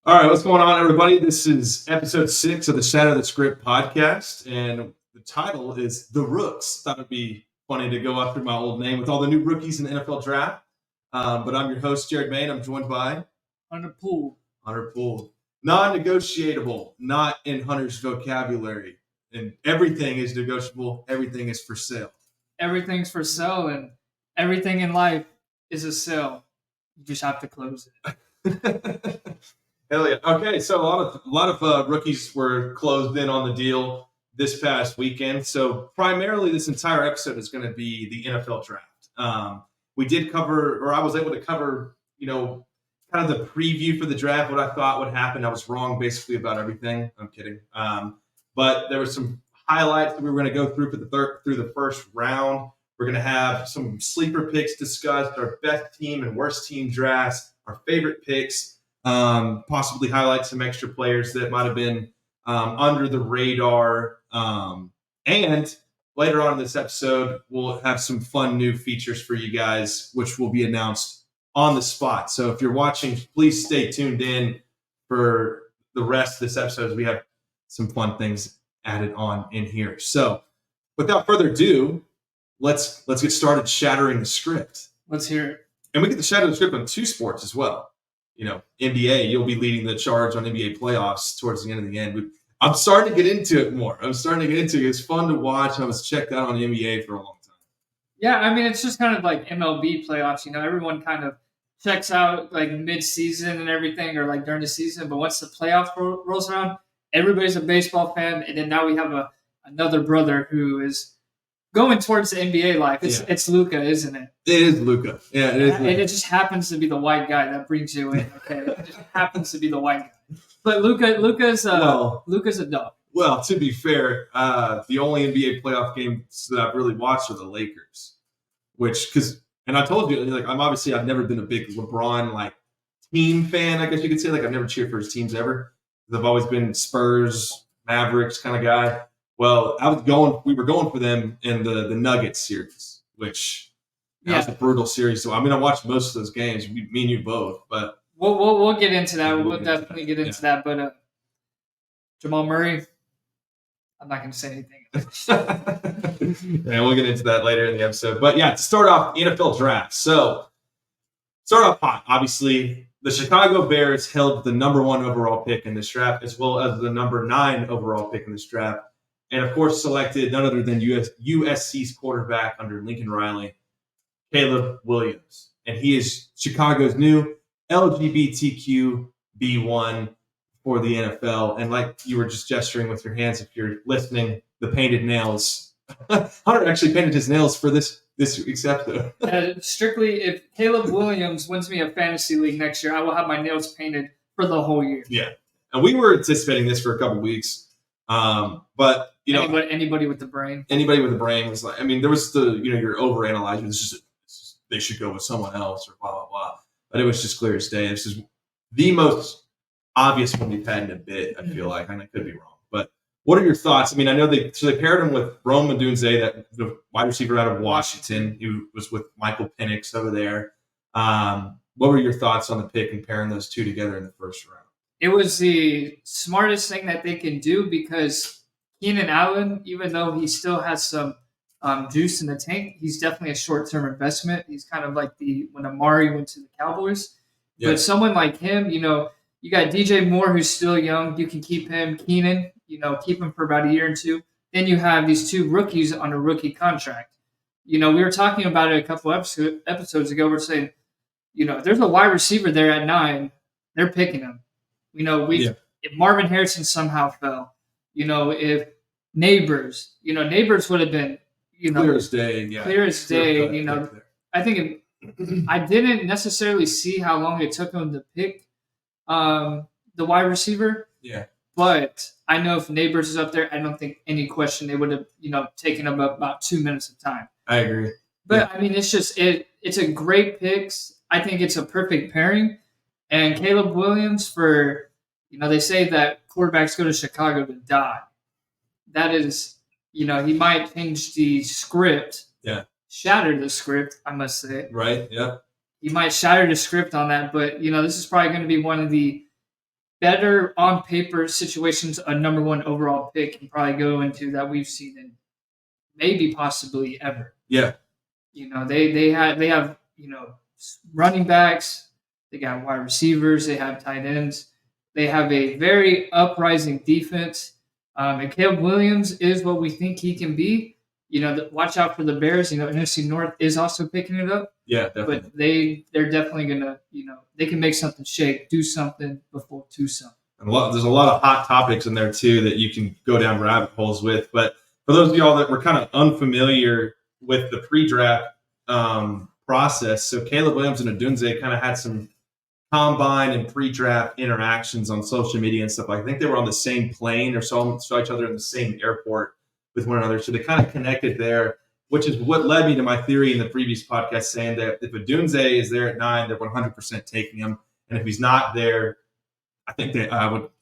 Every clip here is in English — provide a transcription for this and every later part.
All right, what's going on, everybody? This is episode 6 of the Shatter podcast, and the title is The Rooks. Thought it'd be funny to go after my old name with all the new rookies in the NFL draft. But I'm your host, Jared Main. I'm joined by Hunter Poole. Non-negotiable, not in Hunter's vocabulary. And everything is negotiable. Everything is for sale. Everything's for sale, and everything in life is a sale. You just have to close it. Hell yeah. Okay, so a lot of rookies were closed in on the deal this past weekend. So primarily this entire episode is going to be the NFL draft. We did cover, or I was able to cover, kind of the preview for the draft, what I thought would happen. I was wrong basically about everything. I'm kidding. But there were some highlights that we were going to go through through the first round. We're going to have some sleeper picks discussed, our best team and worst team drafts, our favorite picks. Possibly highlight some extra players that might have been under the radar. And later on in this episode, we'll have some fun new features for you guys, which will be announced on the spot. So if you're watching, please stay tuned in for the rest of this episode, as we have some fun things added on in here. So without further ado, let's get started shattering the script. Let's hear it. And we get to shatter the script on two sports as well. NBA, you'll be leading the charge on NBA playoffs towards the end of the end. I'm starting to get into it more. It's fun to watch. I was checked out on the NBA for a long time. Yeah, I mean, it's just kind of like MLB playoffs. Everyone kind of checks out like mid-season and everything, or like during the season. But once the playoffs rolls around, everybody's a baseball fan. And then now we have another brother who is going towards the NBA life. It's Luka, isn't it? It is Luka. Yeah, it is. And it just happens to be the white guy that brings you in. Okay, it just happens to be the white guy. But Luka's a dog. Well, to be fair, the only NBA playoff games that I've really watched are the Lakers, and I told you, I've never been a big LeBron team fan. I guess you could say I've never cheered for his teams ever. I've always been Spurs, Mavericks kind of guy. Well, we were going for them in the Nuggets series, which was a brutal series. So I watched most of those games. Me and you both, but we'll get into that. We'll definitely get into that. But Jamal Murray, I'm not going to say anything. Yeah, we'll get into that later in the episode. But yeah, to start off, NFL draft. So start off hot. Obviously, the Chicago Bears held the number 1 overall pick in this draft, as well as the number 9 overall pick in this draft. And, of course, selected none other than USC's quarterback under Lincoln Riley, Caleb Williams. And he is Chicago's new LGBTQ B1 for the NFL. And like you were just gesturing with your hands, if you're listening, the painted nails. Hunter actually painted his nails for this episode. Strictly, if Caleb Williams wins me a fantasy league next year, I will have my nails painted for the whole year. Yeah. And we were anticipating this for a couple weeks. But anybody with the brain was there was you're overanalyzing. They should go with someone else or blah blah blah. But it was just clear as day. This is the most obvious one we've had in a bit. I feel like, and I could be wrong. But what are your thoughts? I know they paired him with Rome Odunze, the wide receiver out of Washington, who was with Michael Penix over there. What were your thoughts on the pick and pairing those two together in the first round? It was the smartest thing that they can do, because Keenan Allen, even though he still has some juice in the tank, he's definitely a short-term investment. He's kind of like when Amari went to the Cowboys. Yeah. But someone like him, you got DJ Moore, who's still young. You can keep him. Keenan, keep him for about a year or two. Then you have these two rookies on a rookie contract. We were talking about it a couple episodes ago. We're saying, if there's a wide receiver there at 9, they're picking him. If Marvin Harrison somehow fell, if Neighbors would have been, clear as day. Yeah. Clear as day. I think I didn't necessarily see how long it took him to pick the wide receiver. Yeah. But I know if Neighbors is up there, I don't think any question they would have, taken him about 2 minutes of time. I agree. But it's just it's a great pick. I think it's a perfect pairing. And Caleb Williams, for, they say that quarterbacks go to Chicago to die. That is, he might change the script. Yeah. Shatter the script, I must say. Right, yeah. He might shatter the script on that, but, this is probably going to be one of the better on paper situations a number one overall pick can probably go into that we've seen in maybe possibly ever. Yeah. They have running backs, they got wide receivers, they have tight ends, they have a very uprising defense. And Caleb Williams is what we think he can be. Watch out for the Bears. NFC North is also picking it up. Yeah, definitely. But they're definitely gonna, they can make something shake, do something before do something. And there's a lot of hot topics in there too that you can go down rabbit holes with. But for those of y'all that were kind of unfamiliar with the pre-draft process, so Caleb Williams and Odunze kind of had some combine and pre-draft interactions on social media and stuff. I think they were on the same plane or saw each other in the same airport with one another. So they kind of connected there, which is what led me to my theory in the previous podcast saying that if Odunze is there at 9, they're 100% taking him. And if he's not there, I think that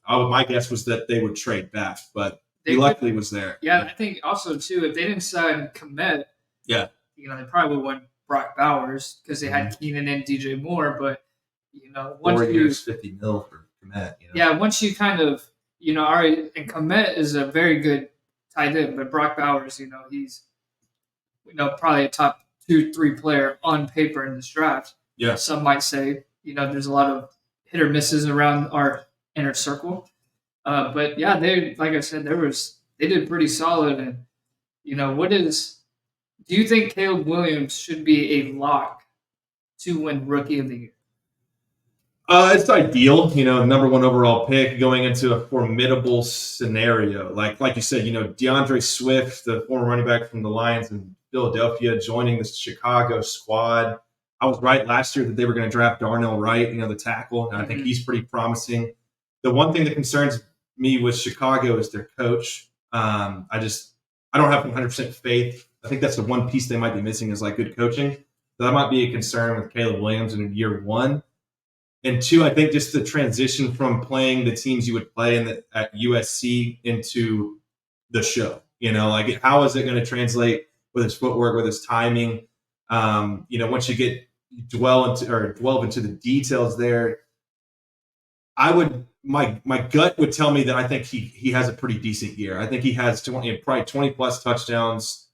my guess was that they would trade back, but he luckily was there. Yeah, I think also too, if they didn't sign Komet, they probably would win Brock Bowers because they had Keenan and DJ Moore. But once 4 years, $50 million for Komet. Yeah, once you kind of all right, and Komet is a very good tight end, but Brock Bowers, he's probably a top 2-3 player on paper in this draft. Yeah, some might say there's a lot of hit or misses around our inner circle. But yeah, they, like I said, they did pretty solid. And do you think Caleb Williams should be a lock to win Rookie of the Year? It's ideal, number 1 overall pick going into a formidable scenario. Like you said, DeAndre Swift, the former running back from the Lions in Philadelphia, joining the Chicago squad. I was right last year that they were going to draft Darnell Wright, the tackle, and I think he's pretty promising. The one thing that concerns me with Chicago is their coach. I don't have 100% faith. I think that's the one piece they might be missing is good coaching. So that might be a concern with Caleb Williams in year 1. And 2, I think just the transition from playing the teams you would play at USC into the show. How is it going to translate with his footwork, with his timing? Once you delve into the details there, my gut would tell me that I think he has a pretty decent year. I think he has probably 20 plus touchdowns,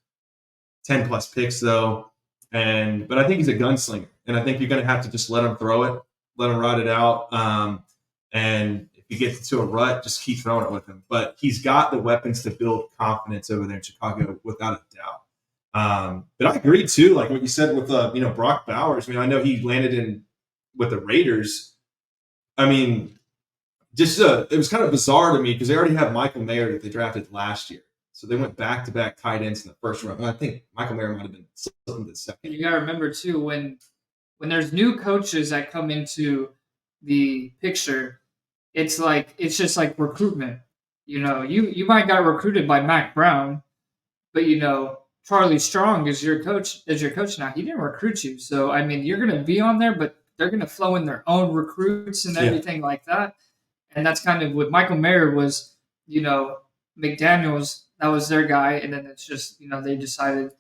10 plus picks though. But I think he's a gunslinger, and I think you're going to have to just let him throw it, let him ride it out. And if he gets into a rut, just keep throwing it with him. But he's got the weapons to build confidence over there in Chicago without a doubt. But I agree too, like what you said with Brock Bowers. I know he landed with the Raiders. It was kind of bizarre to me because they already have Michael Mayer that they drafted last year. So they went back-to-back tight ends in the first round. I think Michael Mayer might have been something the second. And you got to remember too, when there's new coaches that come into the picture, it's just like recruitment. You might got recruited by Mac Brown, but Charlie Strong is your coach now. He didn't recruit you. So you're gonna be on there, but they're gonna flow in their own recruits and everything like that. And that's kind of what Michael Mayer was, McDaniels, that was their guy, and then it's just, they decided.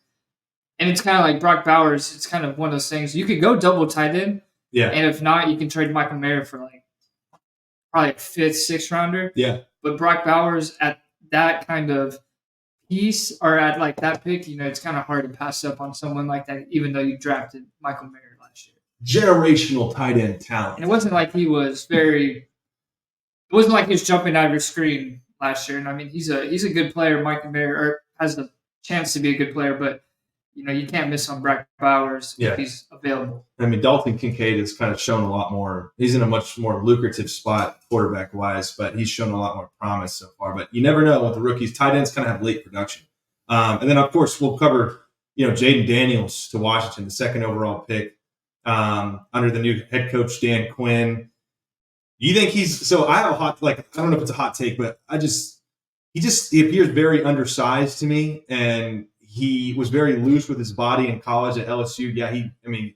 And it's kind of like Brock Bowers, it's kind of one of those things. You could go double tight end. Yeah. And if not, you can trade Michael Mayer for probably a 5th, 6th rounder. Yeah. But Brock Bowers at that kind of piece or at that pick, it's kind of hard to pass up on someone like that, even though you drafted Michael Mayer last year. Generational tight end talent. And it wasn't like he was jumping out of your screen last year. And he's a good player, Michael Mayer, or has the chance to be a good player, but you can't miss on Brock Bowers if he's available. Dalton Kincaid has kind of shown a lot more. He's in a much more lucrative spot quarterback-wise, but he's shown a lot more promise so far. But you never know with the rookies. Tight ends kind of have late production. And then, of course, we'll cover, Jaden Daniels to Washington, the 2nd overall pick under the new head coach, Dan Quinn. You think I have a I don't know if it's a hot take, but he appears very undersized to me, and he was very loose with his body in college at LSU. Yeah,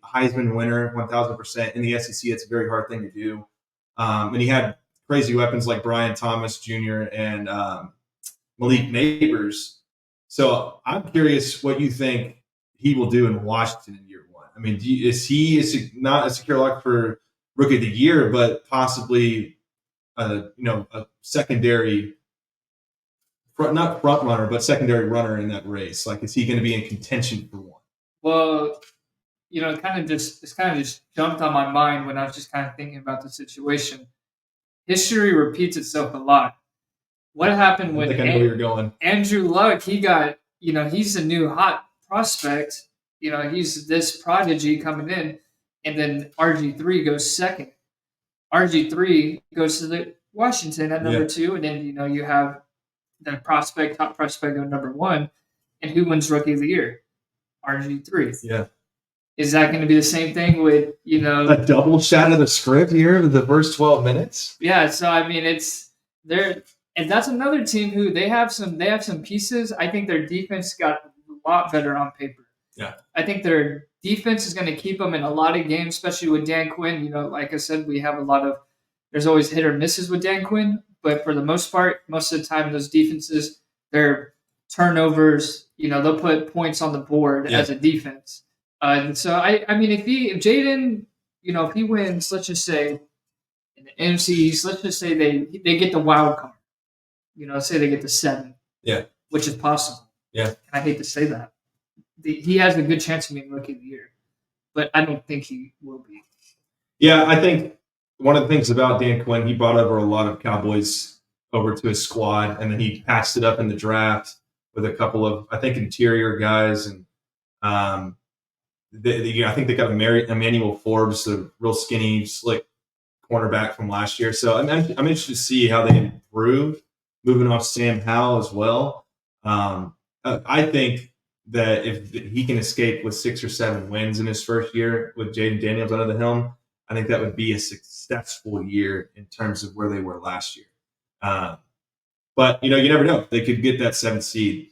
Heisman winner, 1,000%. In the SEC, it's a very hard thing to do. And he had crazy weapons like Brian Thomas Jr. and Malik Neighbors. So I'm curious what you think he will do in Washington in year 1. Is he not a secure lock for Rookie of the Year, but possibly a secondary not front runner, but secondary runner in that race? Like, is he going to be in contention for one? Well, it kind of just jumped on my mind when I was just kind of thinking about the situation. History repeats itself a lot. What happened when I know where you're going. Andrew Luck? He got, he's a new hot prospect. He's this prodigy coming in, and then RG3 goes second. RG3 goes to the Washington at number 2, and then you have the top prospect on number 1, and who wins Rookie of the Year? RG3. Yeah. Is that going to be the same thing with a double shot of the script here in the first 12 minutes? Yeah. So I mean, it's there, and that's another team who they have some pieces. I think their defense got a lot better on paper. Yeah. I think their defense is going to keep them in a lot of games, especially with Dan Quinn. Like I said, we have there's always hit or misses with Dan Quinn, but for the most part, most of the time, those defenses, their turnovers, they'll put points on the board as a defense. So I mean, if Jaden, if he wins, let's just say in the NFC East, let's just say they get the wild card. Say they get the 7. Yeah. Which is possible. Yeah. And I hate to say that. He has a good chance of being Rookie of the Year, but I don't think he will be. Yeah, I think one of the things about Dan Quinn, he brought over a lot of Cowboys over to his squad, and then he passed it up in the draft with a couple of, I think, interior guys, and I think they got Emmanuel Forbes, the real skinny, slick cornerback from last year. So I'm interested to see how they improve, moving off Sam Howell as well. I think that if he can escape with 6 or 7 wins in his first year with Jaden Daniels under the helm, I think that would be a successful year in terms of where they were last year. But, you never know. They could get that 7th seed.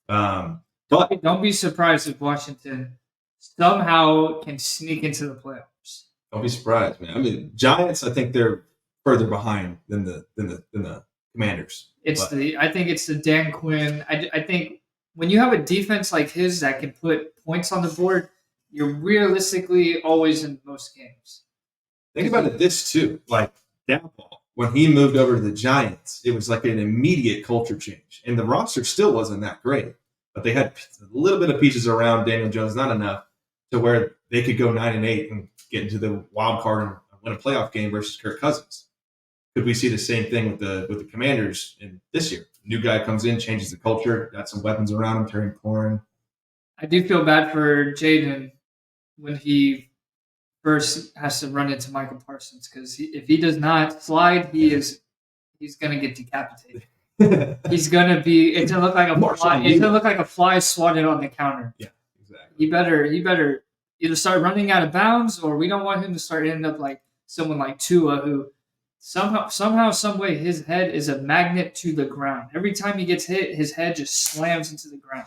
But don't be surprised if Washington somehow can sneak into the playoffs. Don't be surprised, man. I mean, Giants, I think they're further behind than the Commanders. I think it's the Dan Quinn. I think when you have a defense like his that can put points on the board, you're realistically always in most games. Think about it this too, like Downfall. When he moved over to the Giants, it was like an immediate culture change. And the roster still wasn't that great. But they had a little bit of pieces around Daniel Jones, not enough to where they could go 9-8 and get into the wild card and win a playoff game versus Kirk Cousins. Could we see the same thing with the Commanders in this year? New guy comes in, changes the culture, got some weapons around him, Terry McLaurin. I do feel bad for Jaden when he first has to run into Michael Parsons, because if he does not slide, he's going to get decapitated. He's going to be. It's going to look like a fly. It's going to look like a fly swatted on the counter. Yeah, exactly. He better either start running out of bounds, or we don't want him to start ending up like someone like Tua, who somehow, some way, his head is a magnet to the ground. Every time he gets hit, his head just slams into the ground.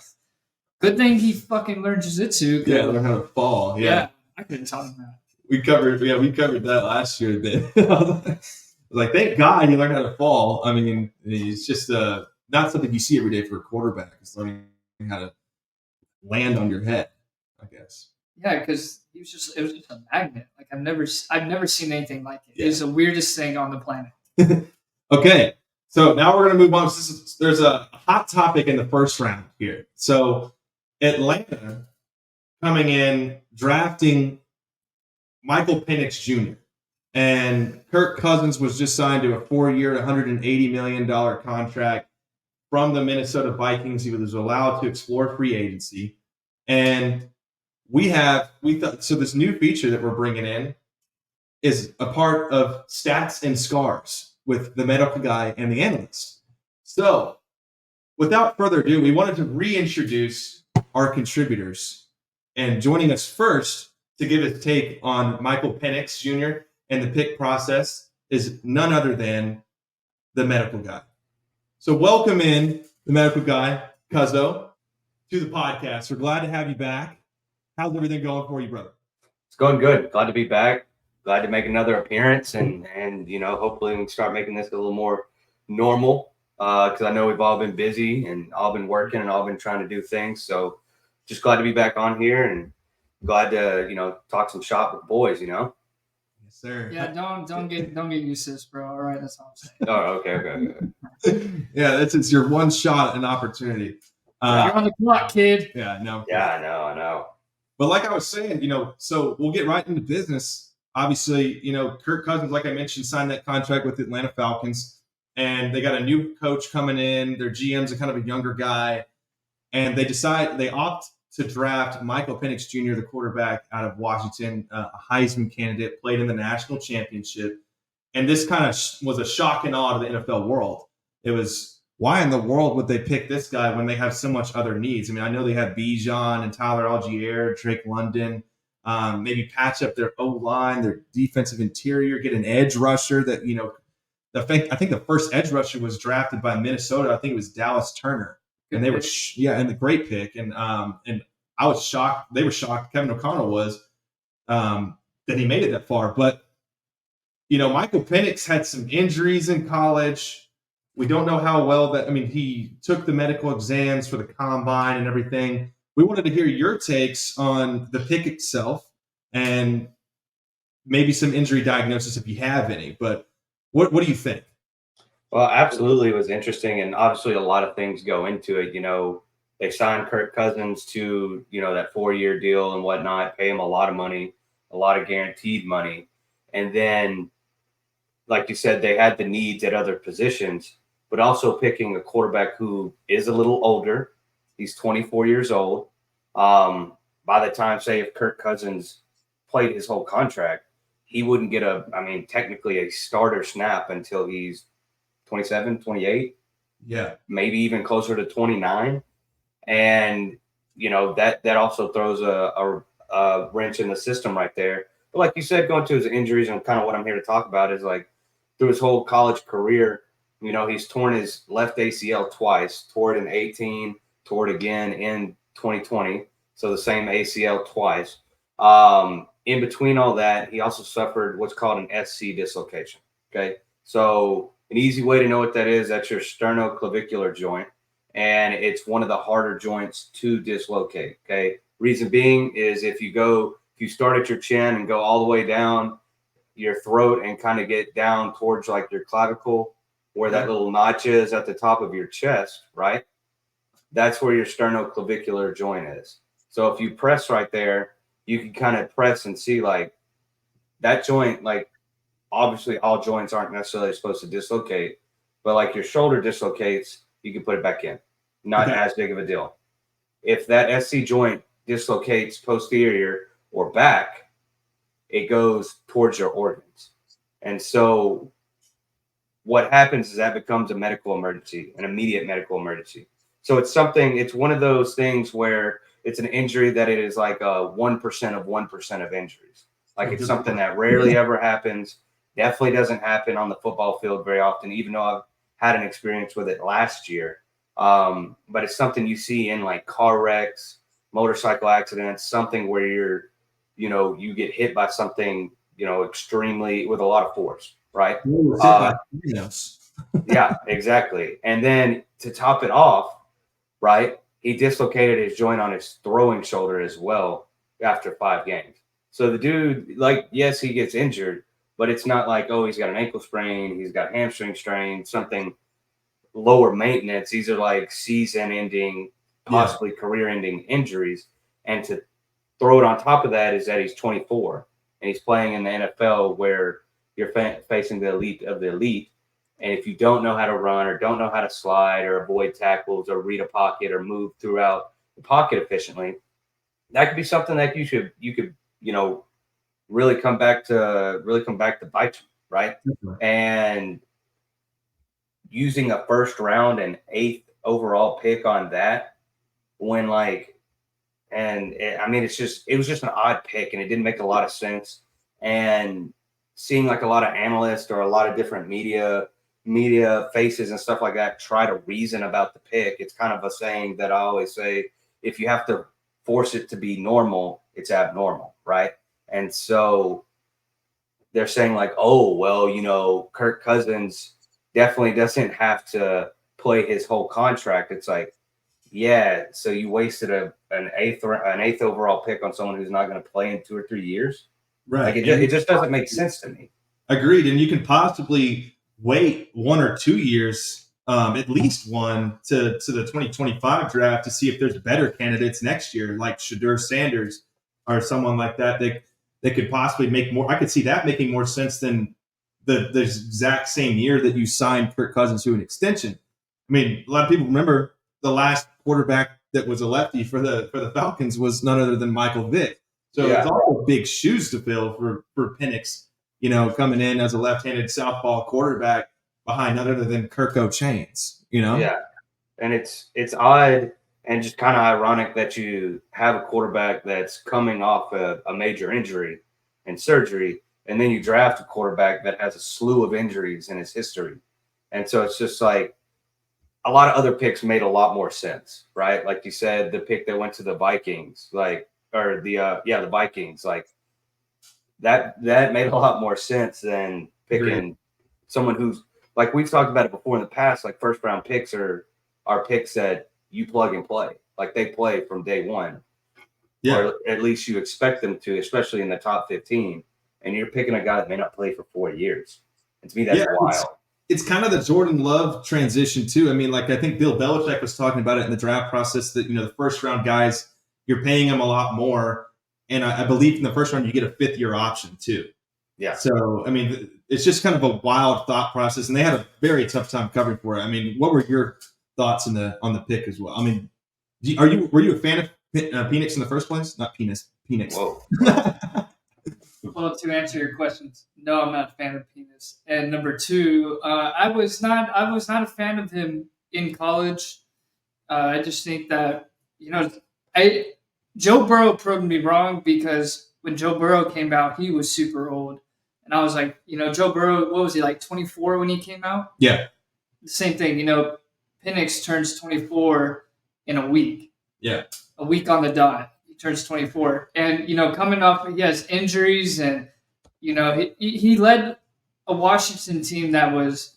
Good thing he fucking learned jiu-jitsu. Yeah, learn how to fall. Yeah, I couldn't tell him that. We covered that last year a bit. Like, thank God he learned how to fall. I mean, it's just not something you see every day for a quarterback. It's learning how to land on your head, I guess. Yeah, because it was just a magnet. Like I've never seen anything like it. Yeah. It's the weirdest thing on the planet. Okay, so now we're gonna move on. There's a hot topic in the first round here. So Atlanta coming in, drafting Michael Penix Jr. And Kirk Cousins was just signed to a 4-year, $180 million contract from the Minnesota Vikings. He was allowed to explore free agency. And so this new feature that we're bringing in is a part of Stats and Scars with the medical guy and the analyst. So without further ado, we wanted to reintroduce our contributors. And joining us first to give his take on Michael Penix Jr. and the pick process is none other than the medical guy. So welcome in the medical guy, Cuzzo, to the podcast. We're glad to have you back. How's everything going for you, brother? It's going good. Glad to be back. Glad to make another appearance, and hopefully we can start making this a little more normal, because I know we've all been busy and all been working and all been trying to do things. So just glad to be back on here and glad to, talk some shop with boys, Yes, sir. Yeah, don't get used to this, bro. All right, that's all I'm saying. Oh, okay. Yeah, it's your one shot and opportunity. You're on the clock, kid. Yeah, no. Yeah, I know. But like I was saying, so we'll get right into business. Obviously, Kirk Cousins, like I mentioned, signed that contract with the Atlanta Falcons, and they got a new coach coming in. Their GM's a kind of a younger guy, and they opt to draft Michael Penix Jr., the quarterback out of Washington, a Heisman candidate, played in the national championship. And this kind of was a shock and awe to the NFL world. It was, why in the world would they pick this guy when they have so much other needs? I mean, I know they have Bijan and Tyler Algier, Drake London, maybe patch up their O-line, their defensive interior, get an edge rusher that, I think the first edge rusher was drafted by Minnesota. I think it was Dallas Turner. And they were, and the great pick. And I was shocked. They were shocked. Kevin O'Connell was, that he made it that far. But, Michael Penix had some injuries in college. We don't know how well he took the medical exams for the combine and everything. We wanted to hear your takes on the pick itself and maybe some injury diagnosis if you have any. But what do you think? Well, absolutely, it was interesting, and obviously a lot of things go into it. They signed Kirk Cousins to that 4-year deal and whatnot, pay him a lot of money, a lot of guaranteed money, and then, like you said, they had the needs at other positions, but also picking a quarterback who is a little older. He's 24 years old. By the time, say, if Kirk Cousins played his whole contract, he wouldn't get technically a starter snap until he's 27, 28. Yeah. Maybe even closer to 29. And, that also throws a wrench in the system right there. But like you said, going to his injuries and kind of what I'm here to talk about is like through his whole college career, he's torn his left ACL twice, tore it in 18, tore it again in 2020. So the same ACL twice. In between all that, he also suffered what's called an SC dislocation. Okay. So an easy way to know what that is, that's your sternoclavicular joint. And it's one of the harder joints to dislocate. Okay. Reason being is if you start at your chin and go all the way down your throat and kind of get down towards like your clavicle, where that little notch is at the top of your chest, right? That's where your sternoclavicular joint is. So if you press right there, you can kind of press and see like that joint, like obviously all joints aren't necessarily supposed to dislocate, but like your shoulder dislocates, you can put it back in. Not as big of a deal. If that SC joint dislocates posterior or back, it goes towards your organs. And so what happens is that becomes a medical emergency, an immediate medical emergency. So it's one of those things where it's an injury that it is like a 1% of 1% of injuries. Like it's something that rarely ever happens. Definitely doesn't happen on the football field very often, even though I've had an experience with it last year. But it's something you see in like car wrecks, motorcycle accidents, something where you get hit by something, extremely with a lot of force, right? Yeah, exactly. And then to top it off, right, he dislocated his joint on his throwing shoulder as well after 5 games. So the dude, like, yes, he gets injured, but it's not like, oh, he's got an ankle sprain, he's got hamstring strain, something lower maintenance. These are like season-ending, possibly career-ending injuries. And to throw it on top of that is that he's 24 and he's playing in the NFL where you're facing the elite of the elite. And if you don't know how to run or don't know how to slide or avoid tackles or read a pocket or move throughout the pocket efficiently, that could be something that you could really come back to bite you, right? Mm-hmm. And using a first round and 8th overall pick on that, when it was just an odd pick and it didn't make a lot of sense. And seeing like a lot of analysts or a lot of different media faces and stuff like that try to reason about the pick, it's kind of a saying that I always say, if you have to force it to be normal, it's abnormal, right? And so they're saying like, oh, well, Kirk Cousins definitely doesn't have to play his whole contract. It's like, yeah, so you wasted an eighth overall pick on someone who's not going to play in 2 or 3 years. Right. Like it just doesn't make sense to me. Agreed. And you can possibly wait 1 or 2 years, at least one, to the 2025 draft to see if there's better candidates next year, like Shadur Sanders or someone like that. They could possibly make more. I could see that making more sense than the exact same year that you signed Kirk Cousins to an extension. I mean, a lot of people remember the last quarterback that was a lefty for the Falcons was none other than Michael Vick. So it's also big shoes to fill for Penix, coming in as a left-handed southpaw quarterback behind none other than Kirk O'Chains, Yeah. And it's odd and just kind of ironic that you have a quarterback that's coming off a major injury and surgery, and then you draft a quarterback that has a slew of injuries in his history. And so it's just like a lot of other picks made a lot more sense, right? Like you said, the pick that went to the Vikings, the Vikings, like that made a lot more sense than picking someone who's, like we've talked about it before in the past, like first round picks are picks that you plug and play. Like they play from day one. Yeah. Or at least you expect them to, especially in the top 15. And you're picking a guy that may not play for 4 years. And to me, that's wild. It's kind of the Jordan Love transition too. I mean, like I think Bill Belichick was talking about it in the draft process that, the first round guys, you're paying them a lot more. And I believe in the first round, you get a 5th-year option too. Yeah. So, I mean, it's just kind of a wild thought process. And they had a very tough time covering for it. I mean, what were your thoughts on the pick as well? I mean, were you a fan of Penix in the first place? Not penis, Penix. Whoa. Well, to answer your questions, no, I'm not a fan of Penis. And number 2, I was not a fan of him in college. I just think that Joe Burrow proved me wrong, because when Joe Burrow came out, he was super old, and I was like, Joe Burrow, what was he, like 24 when he came out? Yeah. The same thing, Penix turns 24 in a week. Yeah. A week on the dot. Turns 24, and coming off, he has injuries, and he led a Washington team that was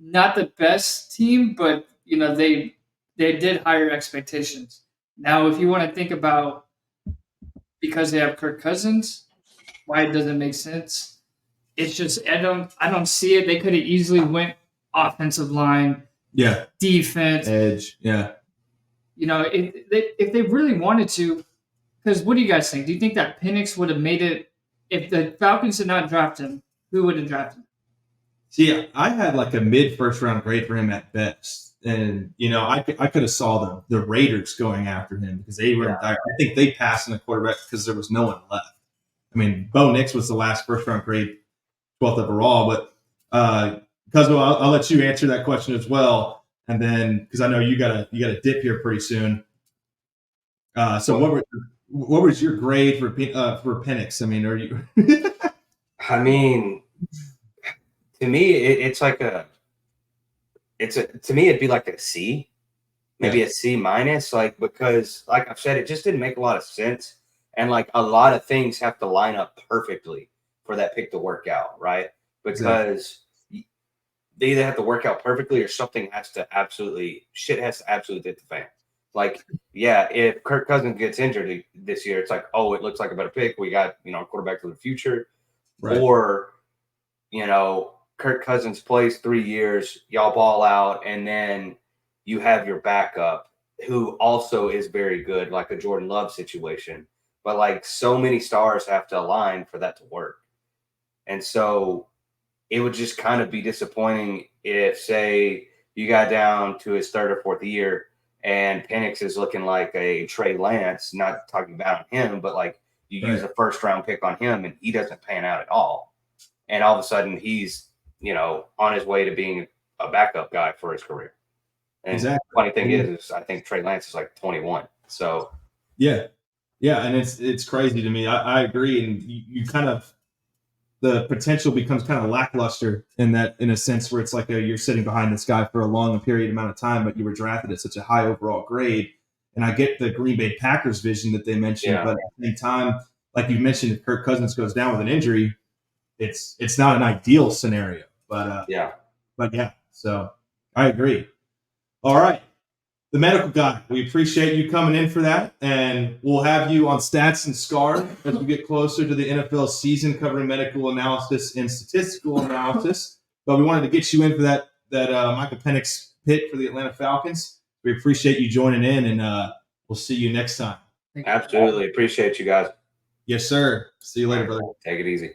not the best team, but they did higher expectations. Now, if you want to think about, because they have Kirk Cousins, why it doesn't make sense, it's just I don't see it. They could have easily went offensive line, defense, edge, if they really wanted to. Because what do you guys think? Do you think that Penix would have made it if the Falcons did not draft him? Who would have drafted him? See, I had like a mid first round grade for him at best, and I could have saw the Raiders going after him because they were. I think they passed on the quarterback because there was no one left. I mean, Bo Nix was the last first round grade, 12th overall, but Cosmo, I'll let you answer that question as well, and then because I know you got a dip here pretty soon. So what was your grade for Penix? I mean, are you? I mean, to me, it's like to me, it'd be like a C, maybe a C minus, like, because like I've said, it just didn't make a lot of sense. And like a lot of things have to line up perfectly for that pick to work out. Right. Because they either have to work out perfectly or something has to absolutely hit the fan. Like, if Kirk Cousins gets injured this year, it's like, oh, it looks like a better pick. We got, a quarterback for the future. Right. Or, Kirk Cousins plays 3 years, y'all ball out, and then you have your backup who also is very good, like a Jordan Love situation. But, like, so many stars have to align for that to work. And so it would just kind of be disappointing if, say, you got down to his 3rd or 4th year and Penix is looking like a Trey Lance, not talking about him, but like you use a first round pick on him and he doesn't pan out at all. And all of a sudden he's, on his way to being a backup guy for his career. And the funny thing is I think Trey Lance is like 21. So yeah. And it's crazy to me. I agree. And you kind of, the potential becomes kind of lackluster in a sense where it's like you're sitting behind this guy for a long period amount of time, but you were drafted at such a high overall grade. And I get the Green Bay Packers vision that they mentioned, but at the same time, like you mentioned, if Kirk Cousins goes down with an injury, it's not an ideal scenario. But so I agree. All right. the medical guy. We appreciate you coming in for that, and we'll have you on Stats and Scar as we get closer to the NFL season, covering medical analysis and statistical analysis. But we wanted to get you in for that Michael Penix pick for the Atlanta Falcons. We appreciate you joining in, and we'll see you next time. Absolutely. Appreciate you guys. Yes, sir. See you later, brother. Take it easy.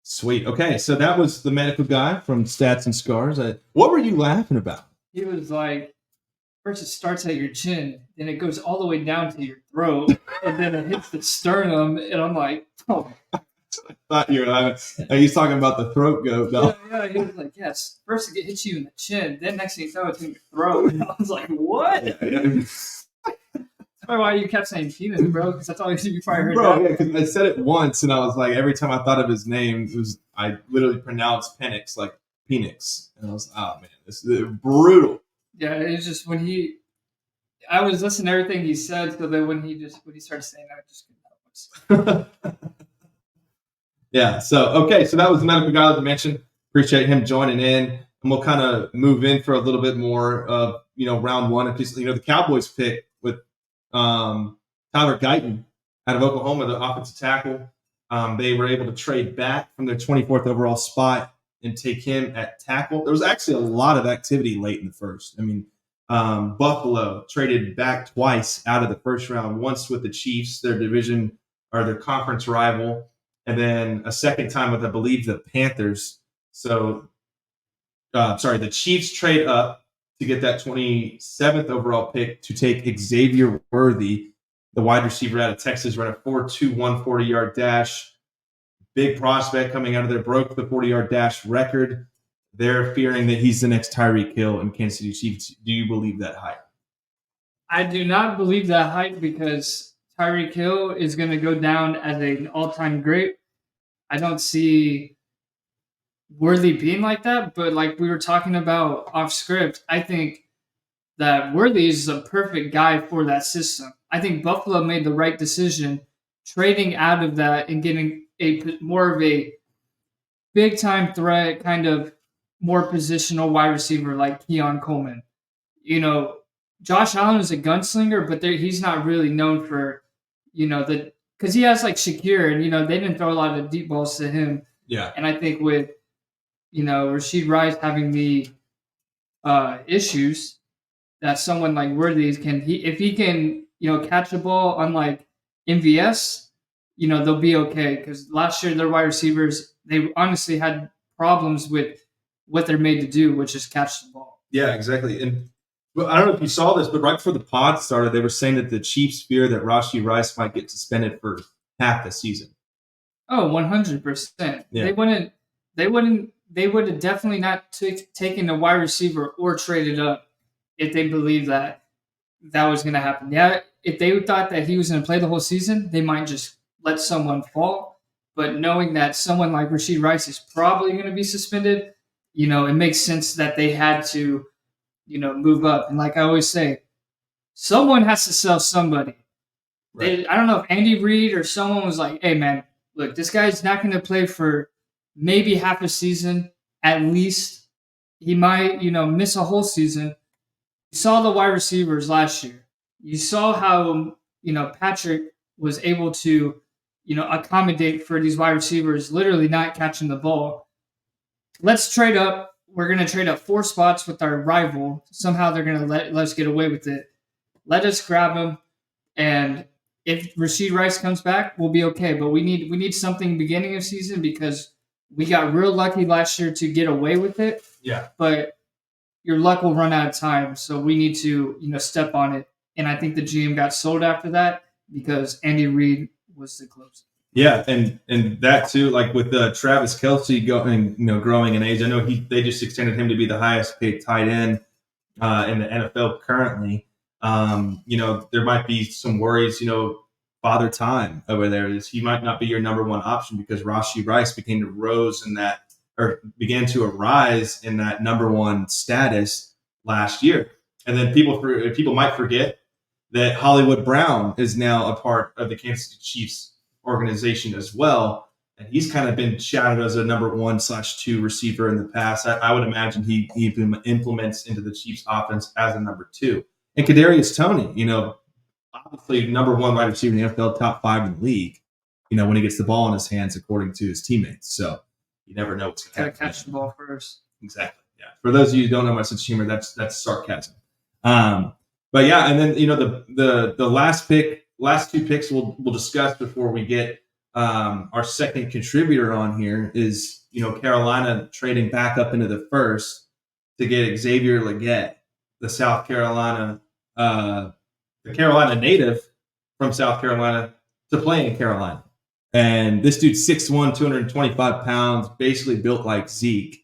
Sweet. Okay, so that was the medical guy from Stats and Scars. What were you laughing about? He was like, first it starts at your chin, then it goes all the way down to your throat, and then it hits the sternum, and I'm like, oh. I thought you were laughing. He's talking about the throat goat, though. Yeah, he was like, yes. First it hits you in the chin, then next thing you know, it's in your throat. And I was like, what? Yeah. That's probably why you kept saying penis, bro, because that's all you probably heard. Bro, yeah, because I said it once, and I was like, every time I thought of his name, I literally pronounced Penix like Penix. And I was, oh, man, this is brutal. Yeah, it's just I was listening to everything he said, so then when he started saying that, I just couldn't help myself. Yeah, so that was the medical guy that I mentioned. Appreciate him joining in. And we'll kind of move in for a little bit more of, round one. The Cowboys pick with Tyler Guyton out of Oklahoma, the offensive tackle. They were able to trade back from their 24th overall spot and take him at tackle. There was actually a lot of activity late in the first. I mean, Buffalo traded back twice out of the first round, once with the Chiefs, their division or their conference rival, and then a second time with, I believe, the Panthers. So, the Chiefs trade up to get that 27th overall pick to take Xavier Worthy, the wide receiver out of Texas, ran a 4.2 140-yard dash. Big prospect coming out of there, broke the 40-yard dash record. They're fearing that he's the next Tyreek Hill in Kansas City Chiefs. Do you believe that hype? I do not believe that hype because Tyreek Hill is going to go down as an all-time great. I don't see Worthy being like that, but like we were talking about off script, I think that Worthy is a perfect guy for that system. I think Buffalo made the right decision trading out of that and getting more of a big-time threat, kind of more positional wide receiver like Keon Coleman. Josh Allen is a gunslinger, but he's not really known for, because he has like Shakir, and they didn't throw a lot of deep balls to him. Yeah. And I think with Rashid Rice having the issues that someone like Worthy if he can catch a ball unlike MVS, they'll be okay. Because last year their wide receivers, they honestly had problems with what they're made to do, which is catch the ball. Yeah, exactly. And I don't know if you saw this, but right before the pod started, they were saying that the Chiefs fear that Rashid Rice might get suspended for half the season. Oh, 100%. Yeah. They would have definitely not taken a wide receiver or traded up if they believed that was going to happen. Yeah, if they thought that he was going to play the whole season, they might just let someone fall. But knowing that someone like Rashid Rice is probably going to be suspended, it makes sense that they had to, move up. And like I always say, someone has to sell somebody. Right. I don't know if Andy Reid or someone was like, hey, man, look, this guy's not going to play for maybe half a season at least. He might, miss a whole season. You saw the wide receivers last year. You saw how, Patrick was able to, accommodate for these wide receivers literally not catching the ball. Let's trade up. We're going to trade up 4 spots with our rival. Somehow they're going to let us get away with it. Let us grab him. And if Rashid Rice comes back, we'll be okay. But we need something beginning of season because we got real lucky last year to get away with it. Yeah. But your luck will run out of time. So we need to, step on it. And I think the GM got sold after that because Andy Reid was the closer. Yeah, and that too, like with Travis Kelce growing in age. I know they just extended him to be the highest paid tight end in the NFL currently. There might be some worries, father time over there. He might not be your number one option because Rashid Rice began to arise in that number one status last year. And then people might forget that Hollywood Brown is now a part of the Kansas City Chiefs organization as well. And he's kind of been shouted as a number 1/2 receiver in the past. I would imagine he implements into the Chiefs offense as a number 2. And Kadarius Toney, obviously number 1 wide receiver in the NFL, top 5 in the league, when he gets the ball in his hands according to his teammates. So you never know what's going to happen. Gotta catch the ball first. Exactly. Yeah. For those of you who don't know my sense of humor, that's sarcasm. But yeah, and then the last 2 picks we'll discuss before we get our second contributor on here is Carolina trading back up into the first to get Xavier Legette, the Carolina native from South Carolina, to play in Carolina. And this dude's 6'1", 225 pounds, basically built like Zeke.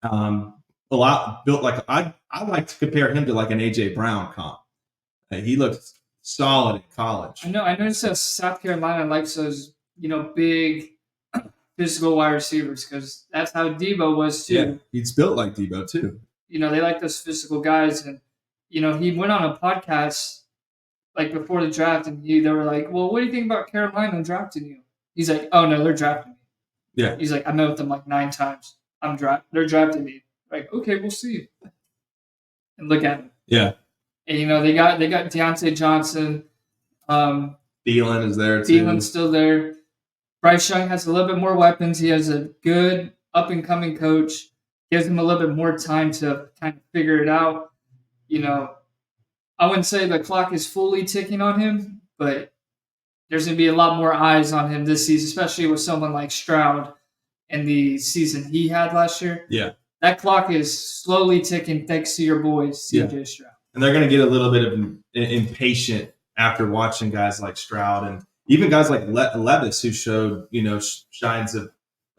A lot built like I like to compare him to like an AJ Brown comp. He looks solid in college. I know. I noticed that South Carolina likes those, big physical wide receivers because that's how Debo was too. Yeah, he's built like Debo too. They like those physical guys, and he went on a podcast like before the draft, and they were like, "Well, what do you think about Carolina drafting you?" He's like, "Oh no, they're drafting me." Yeah. He's like, "I met with them like 9 times. They're drafting me." Like, okay, we'll see. And look at him. Yeah. And they got Deontay Johnson. Thielen is there too. Thielen's still there. Bryce Young has a little bit more weapons. He has a good up and coming coach. Gives him a little bit more time to kind of figure it out. I wouldn't say the clock is fully ticking on him, but there's going to be a lot more eyes on him this season, especially with someone like Stroud and the season he had last year. Yeah. That clock is slowly ticking thanks to your boy, CJ Stroud. And they're going to get a little bit of impatient after watching guys like Stroud and even guys like Levis, who showed, shines of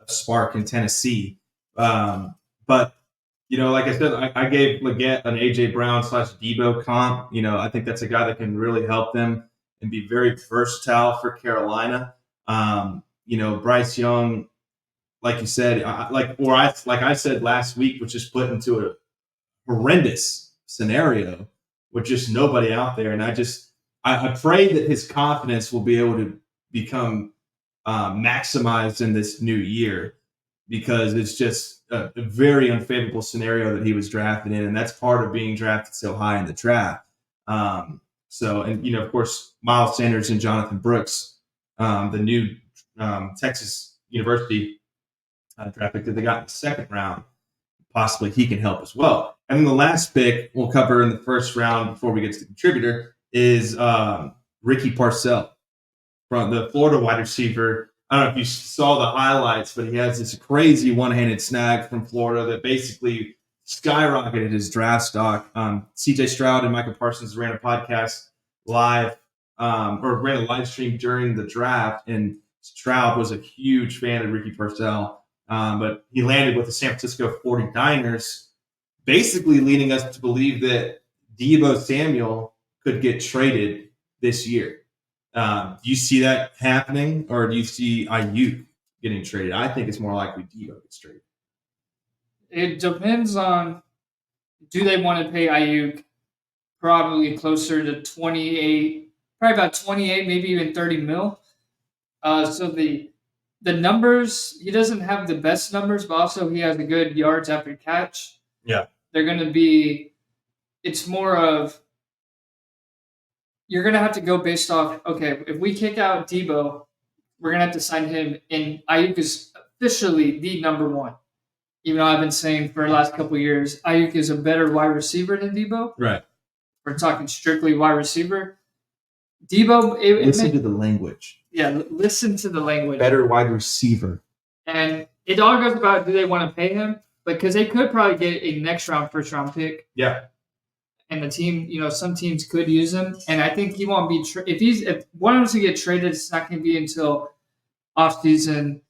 spark in Tennessee. But, like I said, I gave Legette an A.J. Brown / Debo comp. I think that's a guy that can really help them and be very versatile for Carolina. Bryce Young, like you said, I said last week, was just put into a horrendous scenario with just nobody out there. And I pray that his confidence will be able to become maximized in this new year, because it's just a very unfavorable scenario that he was drafted in. And that's part of being drafted so high in the draft. Of course, Miles Sanders and Jonathan Brooks, the new Texas University draft pick that they got in the second round, possibly he can help as well. And then the last pick we'll cover in the first round before we get to the contributor is Ricky Parcell, from the Florida wide receiver. I don't know if you saw the highlights, but he has this crazy one-handed snag from Florida that basically skyrocketed his draft stock. CJ Stroud and Michael Parsons ran a podcast live, or ran a live stream during the draft, and Stroud was a huge fan of Ricky Parcell, but he landed with the San Francisco 49ers, basically leading us to believe that Deebo Samuel could get traded this year. Do you see that happening, or do you see Ayuk getting traded? I think it's more likely Deebo gets traded. It depends on, do they want to pay Ayuk probably closer to 28, probably about 28, maybe even 30 mil. So the numbers, he doesn't have the best numbers, but also he has a good yards after catch. Yeah. They're going to be, it's more of, you're going to have to go based off, okay, if we kick out Deebo, we're going to have to sign him, and Ayuk is officially the number 1. Even though I've been saying for the last couple of years, Ayuk is a better wide receiver than Deebo. Right. We're talking strictly wide receiver. Deebo, listen to the language. Yeah, listen to the language. Better wide receiver. And it all goes about, do they want to pay him? Because they could probably get a next round, first round pick. Yeah. And the team, some teams could use him. And I think he won't be if one of them to get traded, it's not going to be until off-season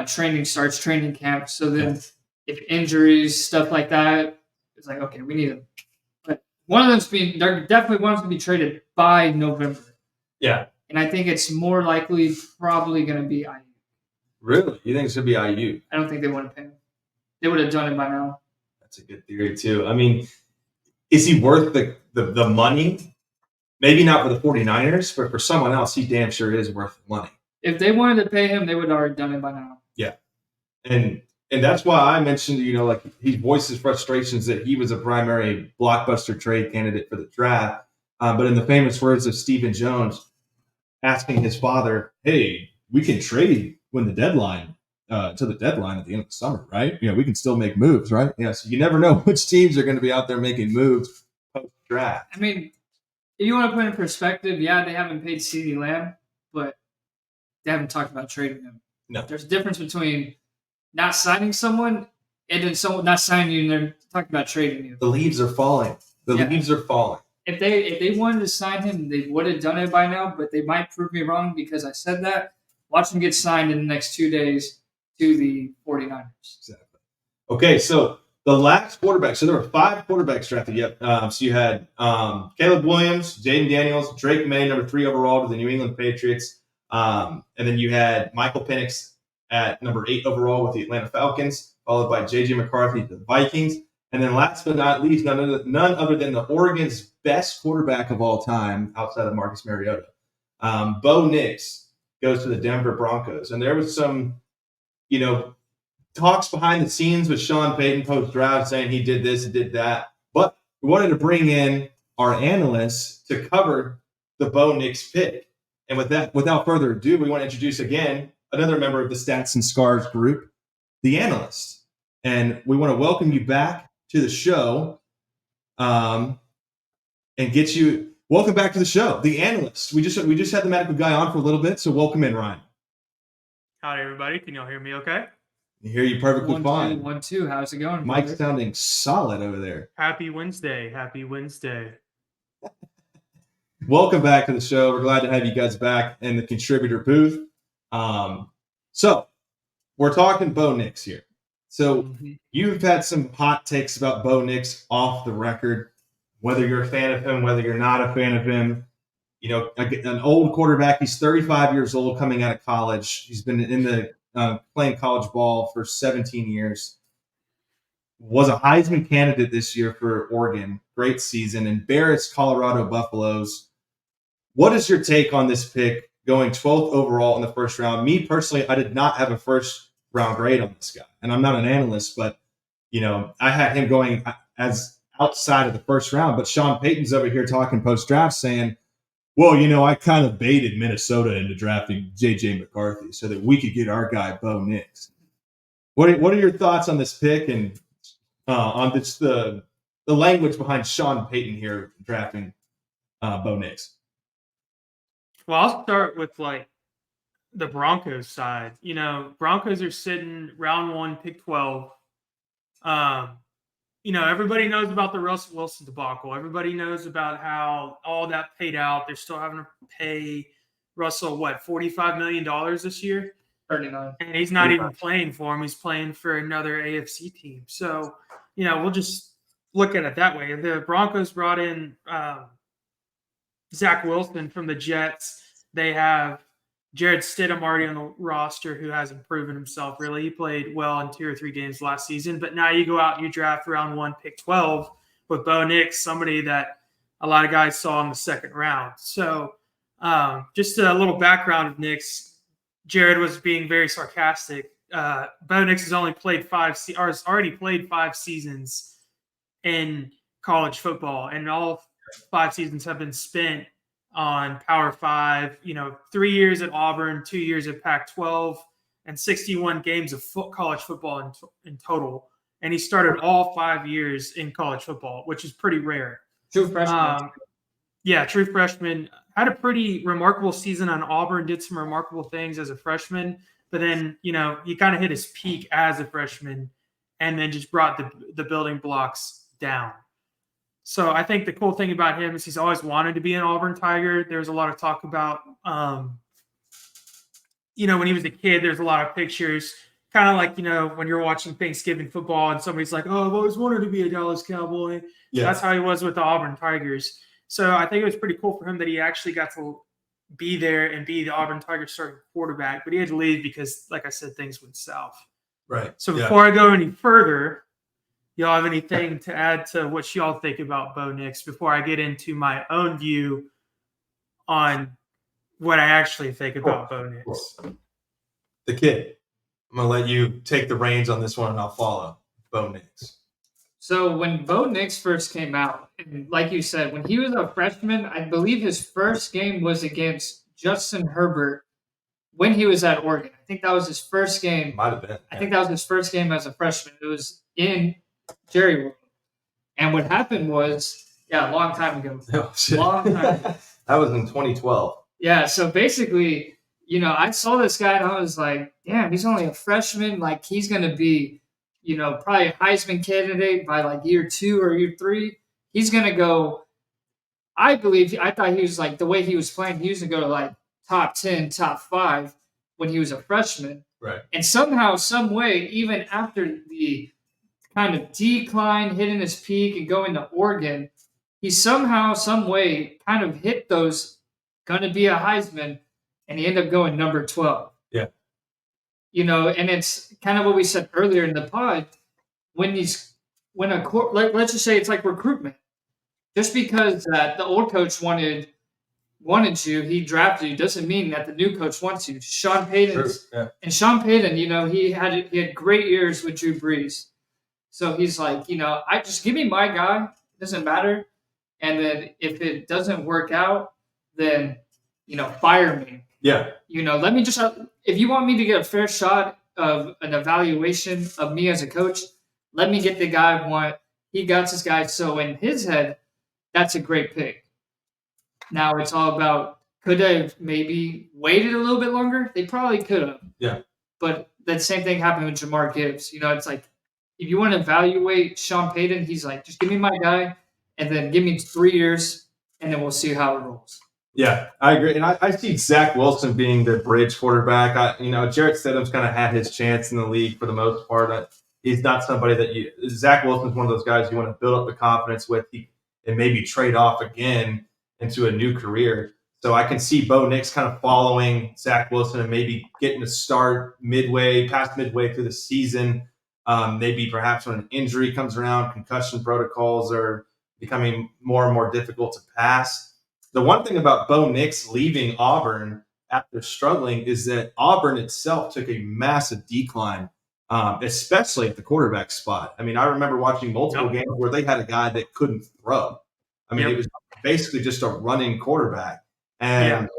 training starts, training camp. So then if injuries, stuff like that, it's like, okay, we need him. But they're definitely one of them to be traded by November. Yeah. And I think it's more likely probably going to be Ayuk. Really? You think it's going to be Ayuk? I don't think they want to pay him. They would have done it by now. That's a good theory, too. I mean, is he worth the money? Maybe not for the 49ers, but for someone else, he damn sure is worth the money. If they wanted to pay him, they would have already done it by now. And that's why I mentioned, like he voices frustrations that he was a primary blockbuster trade candidate for the draft. But in the famous words of Stephen Jones, asking his father, "Hey, we can trade when the deadline to the deadline at the end of the summer, right? We can still make moves, right? Yeah. So you never know which teams are going to be out there making moves post draft. I mean, if you want to put in perspective, yeah, they haven't paid CeeDee Lamb, but they haven't talked about trading him. No. There's a difference between not signing someone and then someone not signing you and they're talking about trading you. The leaves are falling. Leaves are falling. If they wanted to sign him, they would have done it by now, but they might prove me wrong because I said that. Watch him get signed in the next 2 days to the 49ers. Exactly. Okay, so the last quarterback. So there were 5 quarterbacks drafted. Yep. So you had Caleb Williams, Jaden Daniels, Drake May, number 3 overall to the New England Patriots. And then you had Michael Penix at number 8 overall with the Atlanta Falcons, followed by J.J. McCarthy to the Vikings. And then last but not least, none other than the Oregon's best quarterback of all time outside of Marcus Mariota. Bo Nix goes to the Denver Broncos. And there was some, talks behind the scenes with Sean Payton post-draft saying he did this and did that. But we wanted to bring in our analysts to cover the Bo Nix pick. And without further ado, we want to introduce again another member of the Stats and Scars group, the Analyst. And we want to welcome you back to the show and get you welcome back to the show, the Analyst. We just had the medical guy on for a little bit, so welcome in, Ryan. Howdy, everybody. Can y'all hear me okay? I hear you perfectly fine. 1, 2. How's it going? Mike's brother? sounding solid over there. Happy Wednesday. Happy Wednesday. Welcome back to the show. We're glad to have you guys back in the contributor booth. So we're talking Bo Nix here. So you've had some hot takes about Bo Nix off the record, whether you're a fan of him, whether you're not a fan of him. An old quarterback. He's 35 years old coming out of college. He's been in the playing college ball for 17 years. Was a Heisman candidate this year for Oregon. Great season. Embarrassed Colorado Buffaloes. What is your take on this pick going 12th overall in the first round? Me personally, I did not have a first round grade on this guy. And I'm not an analyst, but, I had him going as outside of the first round. But Sean Payton's over here talking post-draft saying, well, I kind of baited Minnesota into drafting J.J. McCarthy so that we could get our guy Bo Nix. What are your thoughts on this pick and on this, the language behind Sean Payton here drafting Bo Nix? Well, I'll start with the Broncos side. Broncos are sitting round 1, pick 12. Everybody knows about the Russell Wilson debacle. Everybody knows about how all that paid out. They're still having to pay Russell, $45 million this year? 39. And he's not even playing for him. He's playing for another AFC team. So, we'll just look at it that way. The Broncos brought in Zach Wilson from the Jets. They have Jared Stidham already on the roster who hasn't proven himself really. He played well in 2 or 3 games last season. But now you go out and you draft round 1, pick 12 with Bo Nix, somebody that a lot of guys saw in the second round. So just a little background of Nix. Jared was being very sarcastic. Bo Nix has already played 5 seasons in college football, and all 5 seasons have been spent on Power 5, 3 years at Auburn, 2 years at Pac-12, and 61 games of college football in total. And he started all 5 years in college football, which is pretty rare. True freshman. True freshman. Had a pretty remarkable season on Auburn, did some remarkable things as a freshman, but then, he kind of hit his peak as a freshman and then just brought the building blocks down. So I think the cool thing about him is he's always wanted to be an Auburn Tiger. There's a lot of talk about, when he was a kid, there's a lot of pictures, kind of like, when you're watching Thanksgiving football and somebody's like, oh, I've always wanted to be a Dallas Cowboy. Yeah. That's how he was with the Auburn Tigers. So I think it was pretty cool for him that he actually got to be there and be the Auburn Tigers starting quarterback. But he had to leave because, like I said, things went south. Right. So before I go any further, y'all have anything to add to what y'all think about Bo Nix before I get into my own view on what I actually think about Bo Nix. The kid. I'm going to let you take the reins on this one, and I'll follow. Bo Nix. So when Bo Nix first came out, and like you said, when he was a freshman, I believe his first game was against Justin Herbert when he was at Oregon. I think that was his first game. Might have been. I think that was his first game as a freshman. It was in Jerry World. And what happened was, a long time ago. Oh, shit. Long time ago. That was in 2012. Yeah, so basically, I saw this guy and I was like, damn, he's only a freshman. Like, he's going to be, probably a Heisman candidate by like year 2 or year 3. He's going to go, I thought he was like, the way he was playing, he was going to go to like top 10, top 5 when he was a freshman. Right. And somehow, some way, even after the kind of decline, hitting his peak and going to Oregon, he somehow, some way kind of hit those, going to be a Heisman, and he ended up going number 12. Yeah. And it's kind of what we said earlier in the pod, let's just say it's like recruitment. Just because the old coach wanted you, he drafted you, doesn't mean that the new coach wants you. Sean Payton, and Sean Payton, he had great years with Drew Brees. So he's like, I just give me my guy, it doesn't matter. And then if it doesn't work out, then, fire me. Yeah. Let me just, if you want me to get a fair shot of an evaluation of me as a coach, let me get the guy I want. He got this guy. So in his head, that's a great pick. Now it's all about, could they have maybe waited a little bit longer? They probably could have. Yeah. But that same thing happened with Jamar Gibbs. It's like, if you want to evaluate Sean Payton, he's like, just give me my guy and then give me 3 years and then we'll see how it rolls. Yeah, I agree. And I see Zach Wilson being the bridge quarterback. Jarrett Stidham's kind of had his chance in the league for the most part. He's not somebody that Zach Wilson's one of those guys you want to build up the confidence with and maybe trade off again into a new career. So I can see Bo Nix kind of following Zach Wilson and maybe getting a start past midway through the season. Maybe perhaps when an injury comes around, concussion protocols are becoming more and more difficult to pass. The one thing about Bo Nix leaving Auburn after struggling is that Auburn itself took a massive decline, especially at the quarterback spot. I mean, I remember watching multiple games where they had a guy that couldn't throw. I mean, it was basically just a running quarterback. And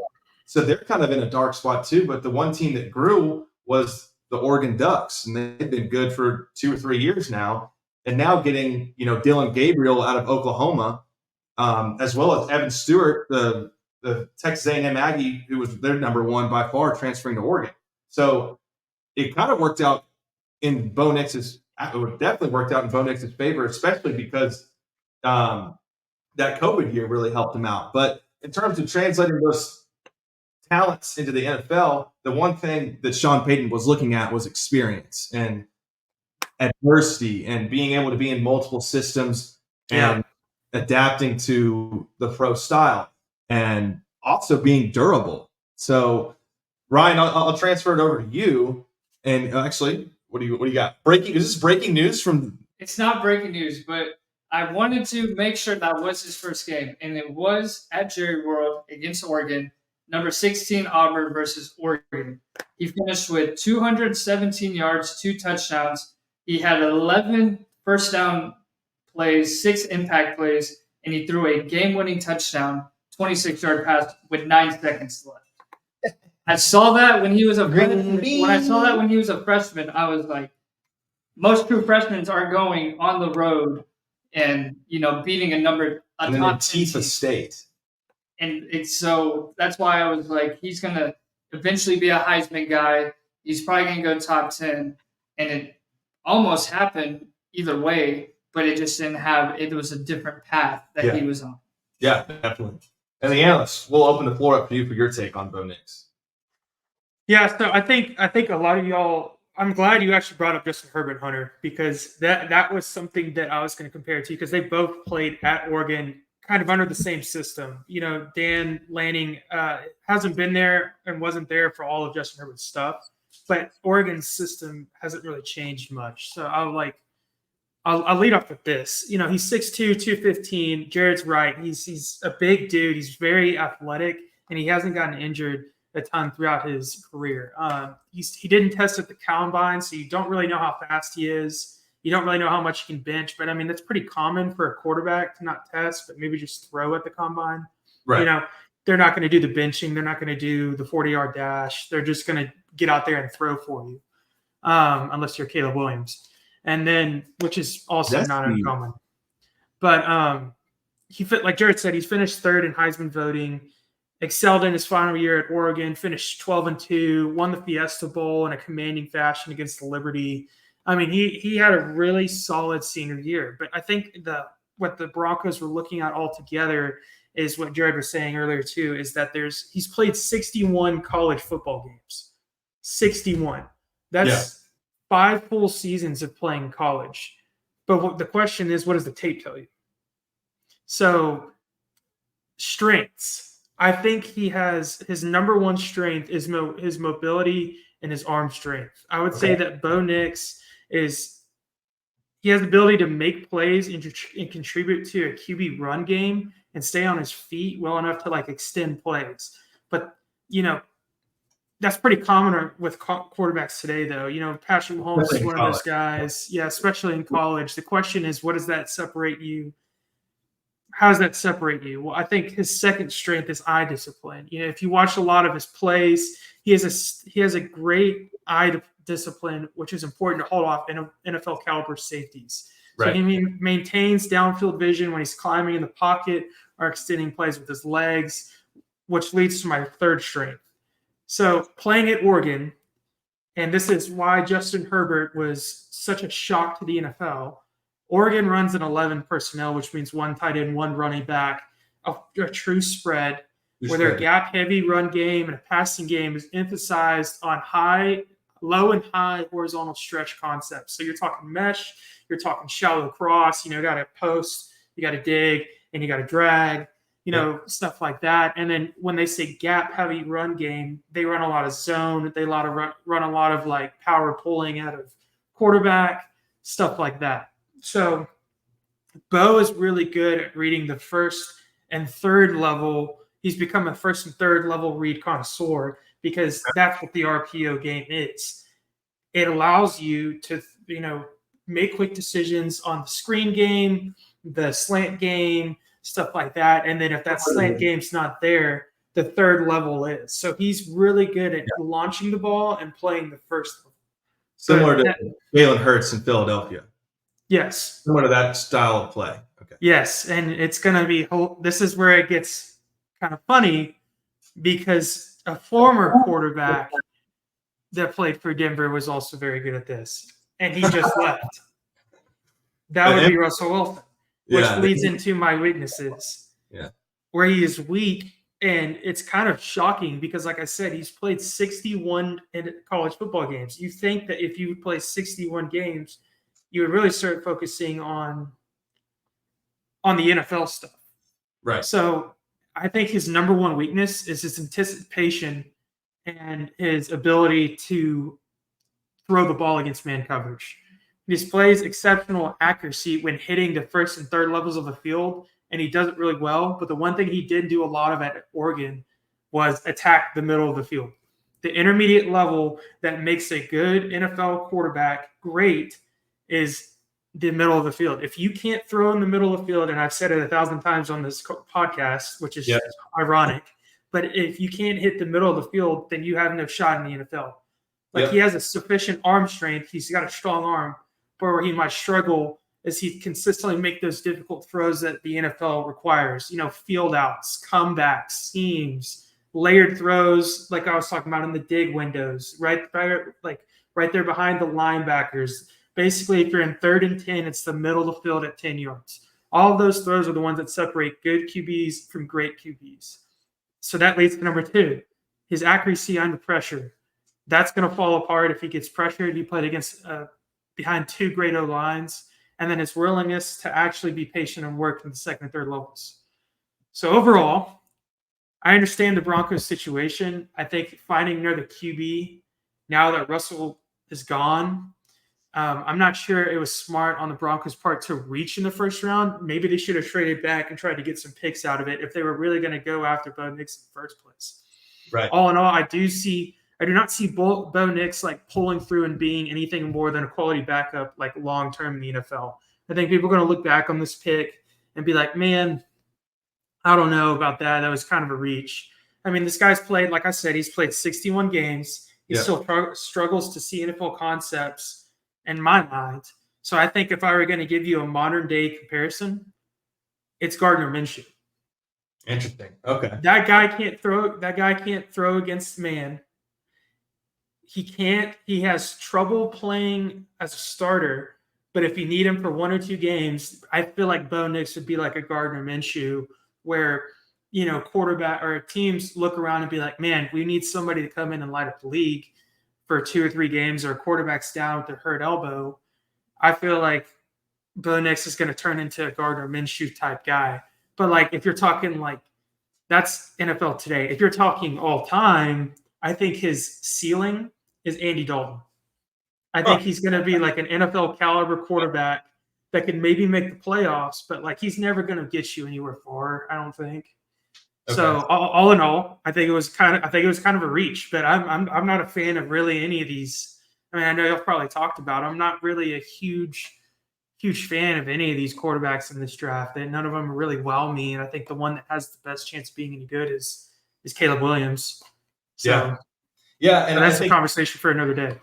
so they're kind of in a dark spot too. But the one team that grew was the Oregon Ducks, and they've been good for 2 or 3 years now. And now getting, Dylan Gabriel out of Oklahoma, as well as Evan Stewart, the Texas A&M Aggie, who was their number 1 by far, transferring to Oregon. So it kind of worked out in Bo Nix's – it definitely worked out in Bo Nix's favor, especially because that COVID year really helped him out. But in terms of translating those talents into the NFL, the one thing that Sean Payton was looking at was experience and adversity and being able to be in multiple systems and adapting to the pro style and also being durable. So, Ryan, I'll transfer it over to you. And actually, what do you got? Is this breaking news from? It's not breaking news, but I wanted to make sure that was his first game, and it was at Jerry World against Oregon. Number 16 Auburn versus Oregon. He finished with 217 yards, 2 touchdowns. He had 11 first down plays, 6 impact plays, and he threw a game-winning touchdown, 26-yard pass with 9 seconds left. I saw that when he was a freshman. When I saw that when he was a freshman, I was like, most true freshmen are going on the road and beating a top Tifa State. And so that's why I was like, he's gonna eventually be a Heisman guy. He's probably gonna go top 10, and it almost happened either way, but it just didn't have. It was a different path that he was on. Yeah, definitely. And the analysts, we'll open the floor up to you for your take on Bo Nix. Yeah, so I think a lot of y'all. I'm glad you actually brought up Justin Herbert, Hunter, because that was something that I was going to compare to, because they both played at Oregon, kind of under the same system. Dan Lanning hasn't been there and wasn't there for all of Justin Herbert's stuff, but Oregon's system hasn't really changed much. So I'll lead off with this. He's 6'2", 215. Jared's right. He's a big dude. He's very athletic, and he hasn't gotten injured a ton throughout his career. He didn't test at the combine, so you don't really know how fast he is. You don't really know how much he can bench, but I mean, that's pretty common for a quarterback to not test, but maybe just throw at the combine. Right. You know, they're not going to do the benching. They're not going to do the 40-yard dash. They're just going to get out there and throw for you, unless you're Caleb Williams. And then, which is also not uncommon. But he fit, like Jared said, he's finished third in Heisman voting, excelled in his final year at Oregon, finished 12-2, won the Fiesta Bowl in a commanding fashion against the Liberty. I mean, he had a really solid senior year. But I think what the Broncos were looking at altogether is what Jared was saying earlier too, is that he's played 61 college football games. 61. That's 5 full seasons of playing college. But the question is, what does the tape tell you? So, strengths. I think he has his number one strength is his mobility and his arm strength. I would say that Bo Nix he has the ability to make plays and contribute to a QB run game and stay on his feet well enough to like extend plays. But, that's pretty common with quarterbacks today, though. Patrick Mahomes is one of those guys. Yeah, especially in college. The question is, what does that separate you? How does that separate you? Well, I think his second strength is eye discipline. If you watch a lot of his plays, he has a great eye discipline, which is important to hold off NFL caliber safeties. Right. So he maintains downfield vision when he's climbing in the pocket or extending plays with his legs, which leads to my third strength. So playing at Oregon, and this is why Justin Herbert was such a shock to the NFL. Oregon runs an 11 personnel, which means one tight end, one running back, a true spread, where their gap-heavy run game and a passing game is emphasized on low and high horizontal stretch concepts. So you're talking mesh, you're talking shallow cross, you got to post, you got to dig, and you got to drag, stuff like that. And then when they say gap-heavy run game, they run a lot of zone, they run a lot of like power pulling out of quarterback, stuff like that. So Bo is really good at reading the first and third level. He's become a first and third level read connoisseur because that's what the RPO game is. It allows you to, make quick decisions on the screen game, the slant game, stuff like that. And then if that slant game's not there, the third level is. So he's really good at launching the ball and playing the first level. Similar to Jalen Hurts in Philadelphia. Yes. Similar to that style of play. Okay. Yes, and it's going to be – this is where it gets kind of funny because a former quarterback that played for Denver was also very good at this, and he just left. That would be Russell Wilson, which leads into my weaknesses. Yeah. Where he is weak, and it's kind of shocking because, like I said, he's played 61 in college football games. You think that if you play 61 games – you would really start focusing on the NFL stuff. Right. So I think his number one weakness is his anticipation and his ability to throw the ball against man coverage. He displays exceptional accuracy when hitting the first and third levels of the field, and he does it really well. But the one thing he did do a lot of at Oregon was attack the middle of the field. The intermediate level that makes a good NFL quarterback great is the middle of the field. If you can't throw in the middle of the field, and I've said it 1,000 times on this podcast, which is ironic, but if you can't hit the middle of the field, then you have no shot in the NFL. He has a sufficient arm strength. He's got a strong arm, but where he might struggle is he consistently make those difficult throws that the NFL requires, field outs, comebacks, seams, layered throws, like I was talking about in the dig windows, right there behind the linebackers. Basically, if you're in 3rd and 10, it's the middle of the field at 10 yards. All of those throws are the ones that separate good QBs from great QBs. So that leads to number 2, his accuracy under pressure. That's going to fall apart if he gets pressured. He played against behind 2 great O-lines. And then his willingness to actually be patient and work in the second and third levels. So overall, I understand the Broncos situation. I think finding another QB now that Russell is gone, I'm not sure it was smart on the Broncos' part to reach in the first round. Maybe they should have traded back and tried to get some picks out of it if they were really going to go after Bo Nix in the first place. Right. All in all, I do not see Bo Nix like pulling through and being anything more than a quality backup like long term in the NFL. I think people are going to look back on this pick and be like, man, I don't know about that. That was kind of a reach. I mean, this guy's played, like I said, he's played 61 games. He still struggles to see NFL concepts in my mind. So I think if I were going to give you a modern day comparison, it's Gardner Minshew. Interesting. Okay. That guy can't throw against man. He can't. He has trouble playing as a starter. But if you need him for 1 or 2 games, I feel like Bo Nix would be like a Gardner Minshew, where quarterback or teams look around and be like, man, we need somebody to come in and light up the league for 2 or 3 games, or quarterback's down with a hurt elbow. I feel like Bo Nix is going to turn into a Gardner Minshew type guy. But like, if you're talking like that's NFL today, if you're talking all time, I think his ceiling is Andy Dalton. I think he's going to be like an NFL caliber quarterback that can maybe make the playoffs, but like he's never going to get you anywhere far, I don't think. Okay. So all in all, I think it was kind of a reach, but I'm not a fan of really any of these. I mean, I know y'all probably talked about it. I'm not really a huge fan of any of these quarterbacks in this draft. And none of them really wow me. And I think the one that has the best chance of being any good is Caleb Williams. So and that's a conversation for another day.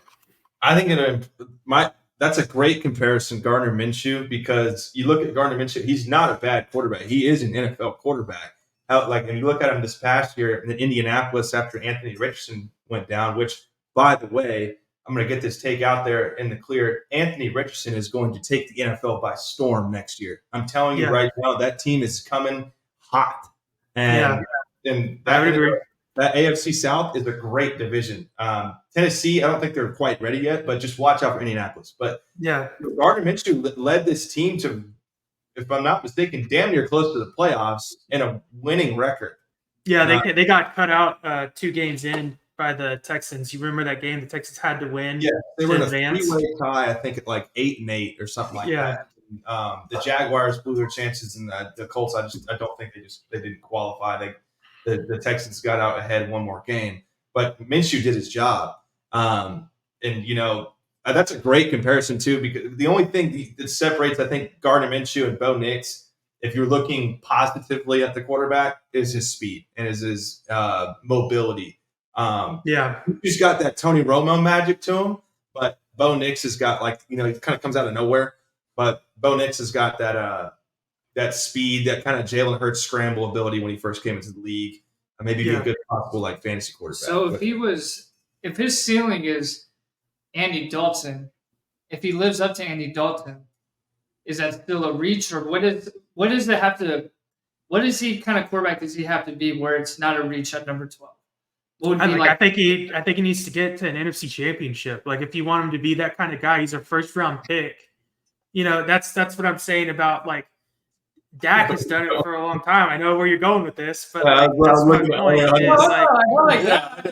I think that's a great comparison, Gardner Minshew, because you look at Gardner Minshew, he's not a bad quarterback. He is an NFL quarterback. And you look at him this past year in Indianapolis after Anthony Richardson went down, which, by the way, I'm going to get this take out there in the clear. Anthony Richardson is going to take the NFL by storm next year. I'm telling you right now, that team is coming hot. And that AFC South is a great division. Tennessee, I don't think they're quite ready yet, but just watch out for Indianapolis. But Gardner Minshew led this team to, if I'm not mistaken, damn near close to the playoffs and a winning record. Yeah, they got cut out 2 games in by the Texans. You remember that game the Texans had to win? Yeah, they were in a 3-way tie, I think, at like 8-8 or something like that. The Jaguars blew their chances, and the Colts, I don't think they didn't qualify. The Texans got out ahead 1 more game, but Minshew did his job. That's a great comparison too, because the only thing that separates, I think, Gardner Minshew and Bo Nix, if you're looking positively at the quarterback, is his speed and is his mobility. He's got that Tony Romo magic to him, but Bo Nix has got he kind of comes out of nowhere, but Bo Nix has got that speed, that kind of Jalen Hurts scramble ability when he first came into the league. Maybe be a good possible fantasy quarterback. So if his ceiling is Andy Dalton, if he lives up to Andy Dalton, is that still a reach, or what is he kind of quarterback does he have to be where it's not a reach at number 12? I think he needs to get to an NFC championship. Like, if you want him to be that kind of guy, he's a first round pick. That's what I'm saying about like Dak has done it for a long time. I know where you're going with this, but that's my point.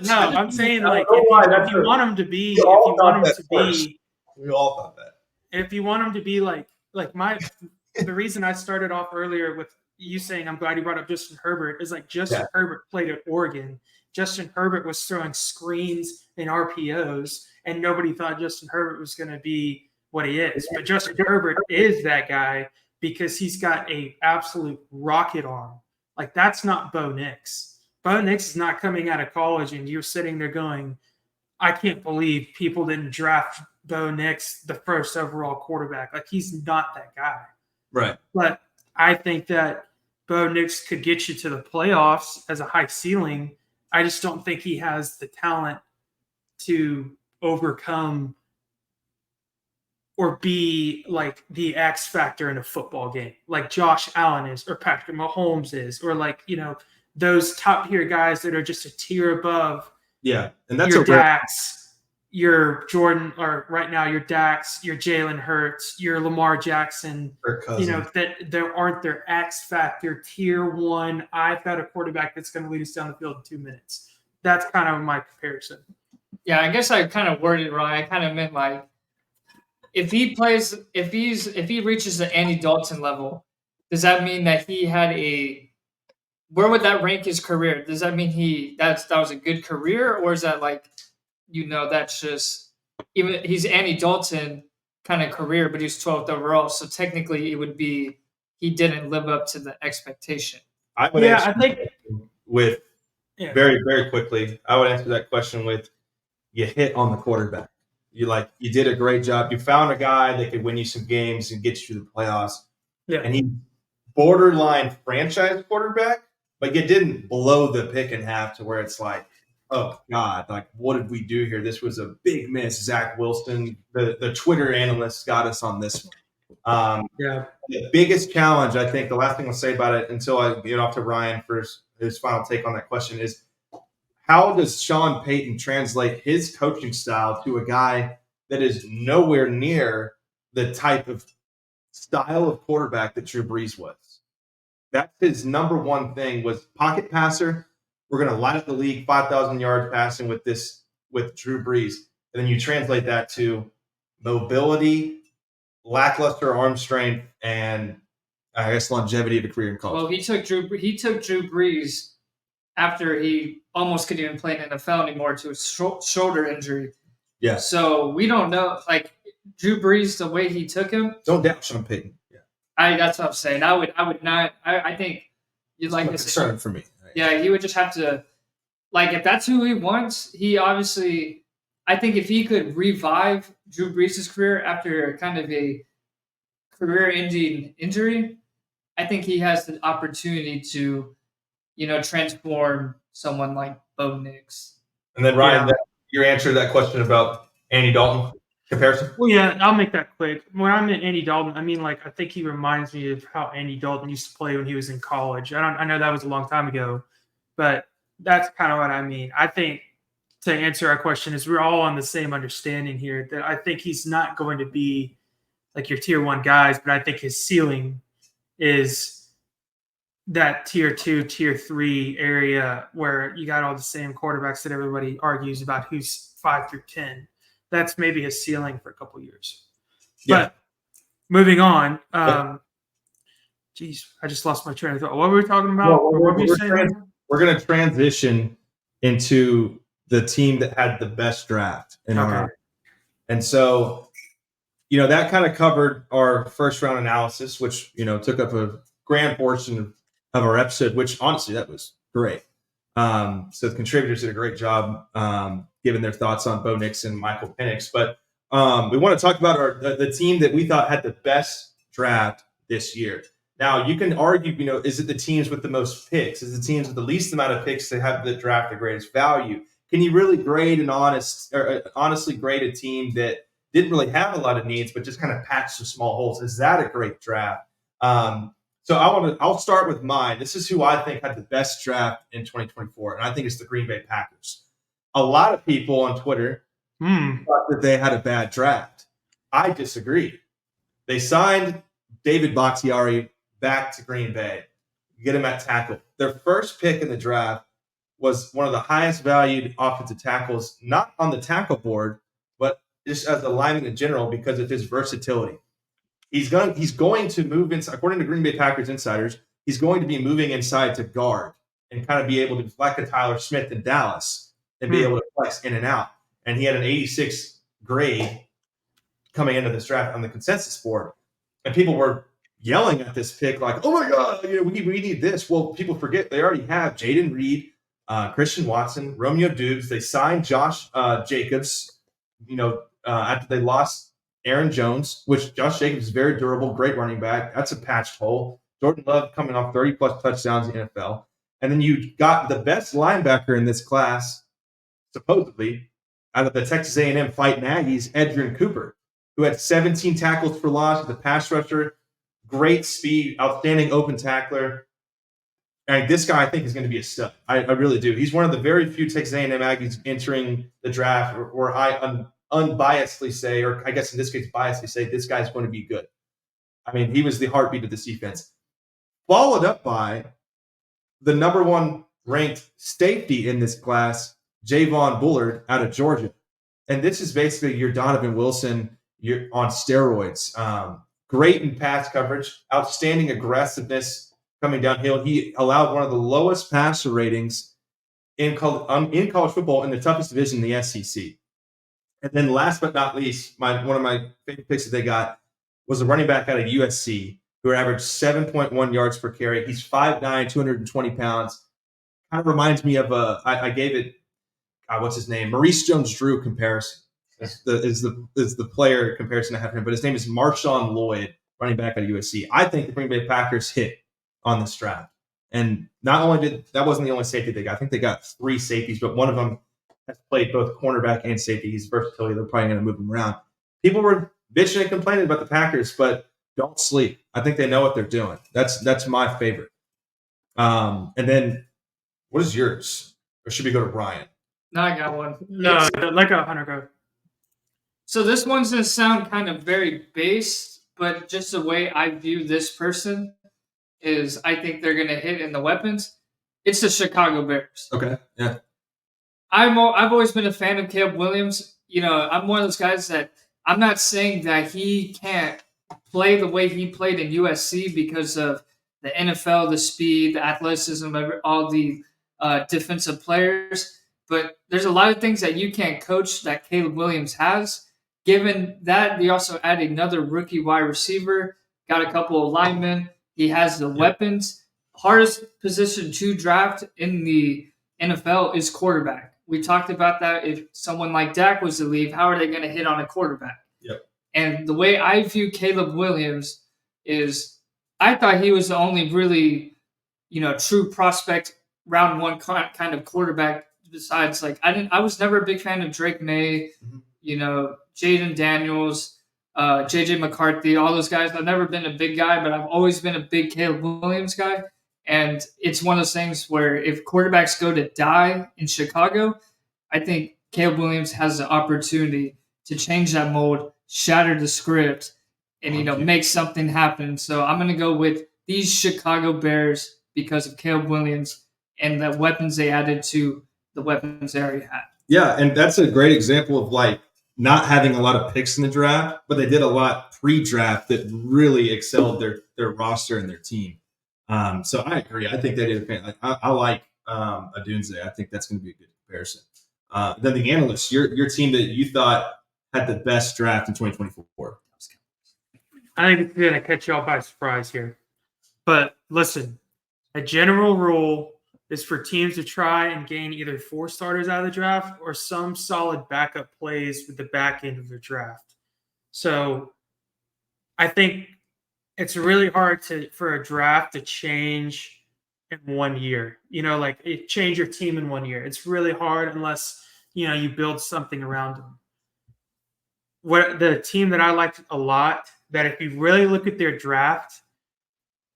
No, I'm saying like if you want him to be, we all thought that. If you want him to be like the reason I started off earlier with you saying I'm glad you brought up Justin Herbert is like Justin Herbert played at Oregon. Justin Herbert was throwing screens and RPOs, and nobody thought Justin Herbert was going to be what he is. But Justin Herbert is that guy because he's got a absolute rocket arm. Like, that's not Bo Nix. Bo Nix is not coming out of college and you're sitting there going, I can't believe people didn't draft Bo Nix the first overall quarterback. Like, he's not that guy. Right. But I think that Bo Nix could get you to the playoffs as a high ceiling. I just don't think he has the talent to overcome or be like the X factor in a football game, like Josh Allen is, or Patrick Mahomes is, or like, those top tier guys that are just a tier above. Yeah. And that's your Dax, your Jordan, or right now your Dax, your Jalen Hurts, your Lamar Jackson, that there aren't their X factor tier 1. I've got a quarterback that's going to lead us down the field in 2 minutes. That's kind of my comparison. Yeah, I guess I kind of worded it wrong. I kind of meant like if he reaches the Andy Dalton level, does that mean that he had where would that rank his career? Does that mean that was a good career, or is that like, that's just even he's Andy Dalton kind of career, but he was 12th overall, so technically it would be he didn't live up to the expectation. I would Yeah, answer I think with Yeah. very, very quickly. I would answer that question with you hit on the quarterback. You did a great job. You found a guy that could win you some games and get you to the playoffs. Yeah. And he borderline franchise quarterback, but you didn't blow the pick in half to where it's like, oh God, like what did we do here? This was a big miss. Zach Wilson, the Twitter analyst, got us on this one. Yeah. The biggest challenge, I think, the last thing I'll say about it until I get off to Ryan for his final take on that question is, how does Sean Payton translate his coaching style to a guy that is nowhere near the type of style of quarterback that Drew Brees was? That's his number one thing, was pocket passer. We're going to light up the league 5,000 yards passing with Drew Brees. And then you translate that to mobility, lackluster arm strength, and I guess longevity of a career in college. Well, he took Drew Brees after he almost couldn't even play in the NFL anymore to a shoulder injury. Yeah. So we don't know, like Drew Brees, the way he took him. Don't doubt Sean Payton. Yeah. That's what I'm saying. I would not. I think you'd like this. Concern for me. Yeah, he would just have to, like, if that's who he wants. He obviously, I think if he could revive Drew Brees' career after kind of a career-ending injury, I think he has the opportunity to, transform someone like Bo Nix. And then Ryan, your answer to that question about Andy Dalton comparison? Well, yeah, I'll make that quick. When I meant Andy Dalton, I mean, like, I think he reminds me of how Andy Dalton used to play when he was in college. I know that was a long time ago, but that's kind of what I mean. I think, to answer our question, is we're all on the same understanding here, that I think he's not going to be like your tier 1 guys, but I think his ceiling is that tier 2, tier 3 area where you got all the same quarterbacks that everybody argues about who's 5 through 10. That's maybe his ceiling for a couple of years. Yeah. But moving on, geez, I just lost my train of thought. What were we talking about? We're going to transition into the team that had the best draft in our. And so, that kind of covered our first round analysis, which, took up a grand portion of our episode, which honestly, that was great. So the contributors did a great job giving their thoughts on Bo Nix and Michael Penix. But we want to talk about the team that we thought had the best draft this year. Now, you can argue, is it the teams with the most picks? Is it the teams with the least amount of picks that have the draft the greatest value? Can you really grade honestly grade a team that didn't really have a lot of needs, but just kind of patched some small holes? Is that a great draft? So I'll start with mine. This is who I think had the best draft in 2024, and I think it's the Green Bay Packers. A lot of people on Twitter thought that they had a bad draft. I disagree. They signed David Bakhtiari back to Green Bay, get him at tackle. Their first pick in the draft was one of the highest valued offensive tackles, not on the tackle board, but just as a lineman in general because of his versatility. He's going to move inside, according to Green Bay Packers insiders, he's going to be moving inside to guard and kind of be able to like a Tyler Smith in Dallas and be able to flex in and out. And he had an 86 grade coming into this draft on the consensus board. And people were yelling at this pick like, oh my God, we need this. Well, people forget they already have Jaden Reed, Christian Watson, Romeo Dubes. They signed Josh Jacobs, after they lost Aaron Jones, which Josh Jacobs is very durable, great running back. That's a patched hole. Jordan Love coming off 30-plus touchdowns in the NFL. And then you got the best linebacker in this class, supposedly, out of the Texas A&M Fighting Aggies, Edgerrin Cooper, who had 17 tackles for loss as a pass rusher, great speed, outstanding open tackler. And this guy, I think, is going to be a stud. I really do. He's one of the very few Texas A&M Aggies entering the draft where I unbiasedly say, or I guess in this case, biasedly say, this guy's going to be good. I mean, he was the heartbeat of this defense. Followed up by the number 1 ranked safety in this class, Javon Bullard out of Georgia. And this is basically your Donovan Wilson, you're on steroids. Great in pass coverage, outstanding aggressiveness coming downhill. He allowed one of the lowest passer ratings in college football in the toughest division, the SEC. And then last but not least, one of my favorite picks that they got was a running back out of USC who averaged 7.1 yards per carry. He's 5'9", 220 pounds. Kind of reminds me of I gave it, what's his name? Maurice Jones-Drew comparison is the player comparison I have for him. But his name is Marshawn Lloyd, running back out of USC. I think the Green Bay Packers hit on this draft. And that wasn't the only safety they got. I think they got 3 safeties, but one of them has played both cornerback and safety. He's versatility. They're probably going to move him around. People were bitching and complaining about the Packers, but don't sleep. I think they know what they're doing. That's my favorite. And then what is yours? Or should we go to Ryan? No, I got one. No, let go, Hunter, go. So this one's going to sound kind of very base, but just the way I view this person is I think they're going to hit in the weapons. It's the Chicago Bears. Okay, yeah. I've always been a fan of Caleb Williams. You know, I'm one of those guys that I'm not saying that he can't play the way he played in USC because of the NFL, the speed, the athleticism, all the defensive players. But there's a lot of things that you can't coach that Caleb Williams has. Given that, they also added another rookie wide receiver, got a couple of linemen. He has the weapons. Hardest position to draft in the NFL is quarterback. We talked about that. If someone like Dak was to leave, how are they going to hit on a quarterback? Yep. And the way I view Caleb Williams is I thought he was the only really, true prospect round one kind of quarterback besides I was never a big fan of Drake May, Jaden Daniels, JJ McCarthy, all those guys. I've never been a big guy, but I've always been a big Caleb Williams guy. And it's one of those things where if quarterbacks go to die in Chicago, I think Caleb Williams has the opportunity to change that mold, shatter the script, and make something happen. So I'm going to go with these Chicago Bears because of Caleb Williams and the weapons they added to the weapons they already had. Yeah, and that's a great example of not having a lot of picks in the draft, but they did a lot pre-draft that really excelled their roster and their team. So I agree. I think they did a fan. I like Adunze. I think that's going to be a good comparison. Then the Analyst, your team that you thought had the best draft in 2024. I think it's going to catch you all by surprise here. But listen, a general rule is for teams to try and gain either 4 starters out of the draft or some solid backup plays with the back end of their draft. So I think it's really hard for a draft to change in 1 year. Change your team in 1 year. It's really hard unless, you build something around them. What the team that I liked a lot, that if you really look at their draft,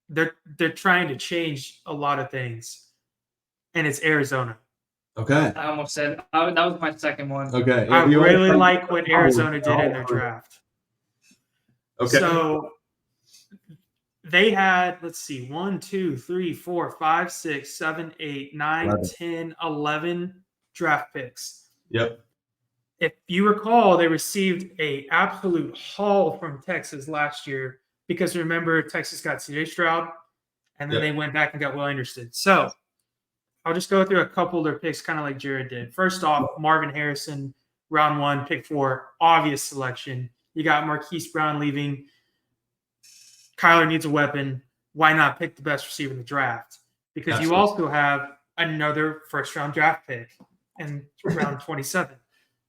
they're trying to change a lot of things. And it's Arizona. Okay. I almost said that was my second one. Okay. I really like what Arizona did in their draft. Okay. So they had, 1, 2, 3, 4, 5, 6, 7, 8, 9, 10, 11 draft picks. Yep. If you recall, they received an absolute haul from Texas last year because remember, Texas got C.J. Stroud, and then they went back and got Will Anderson. So I'll just go through a couple of their picks, kind of like Jared did. First off, Marvin Harrison, round 1, pick 4, obvious selection. You got Marquise Brown leaving. Kyler needs a weapon. Why not pick the best receiver in the draft? Because Absolutely. You also have another first-round draft pick in round 27.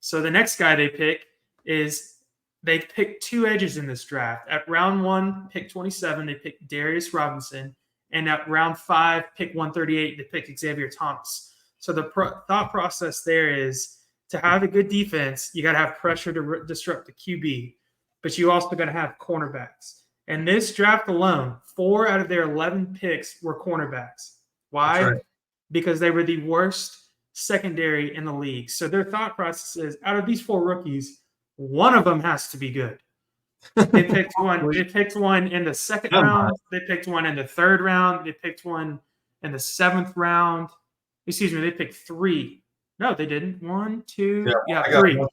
So the next guy they pick is they pick 2 edges in this draft. At round 1, pick 27, they pick Darius Robinson. And at round 5, pick 138, they pick Xavier Thomas. So the thought process there is to have a good defense, you got to have pressure to disrupt the QB, but you also got to have cornerbacks. And this draft alone, 4 out of their 11 picks were cornerbacks. Why? Right. Because they were the worst secondary in the league. So their thought process is, out of these 4 rookies, one of them has to be good. They picked one. They picked one in the 2nd round. They picked one in the 3rd round. They picked one in the 7th round. Excuse me. They picked 3 No, they didn't. One, two, I got three. one.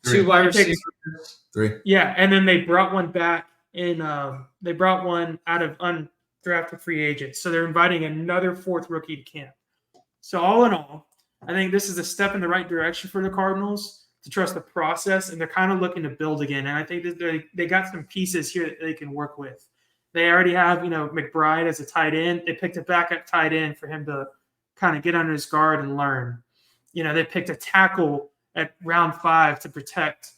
Two wide They picked- receivers. 3. Yeah, and then they brought one back they brought one out of undrafted free agents. So they're inviting another 4th rookie to camp. So all in all, I think this is a step in the right direction for the Cardinals to trust the process, and they're kind of looking to build again. And I think that they got some pieces here that they can work with. They already have, McBride as a tight end. They picked a backup tight end for him to kind of get under his guard and learn. They picked a tackle at round 5 to protect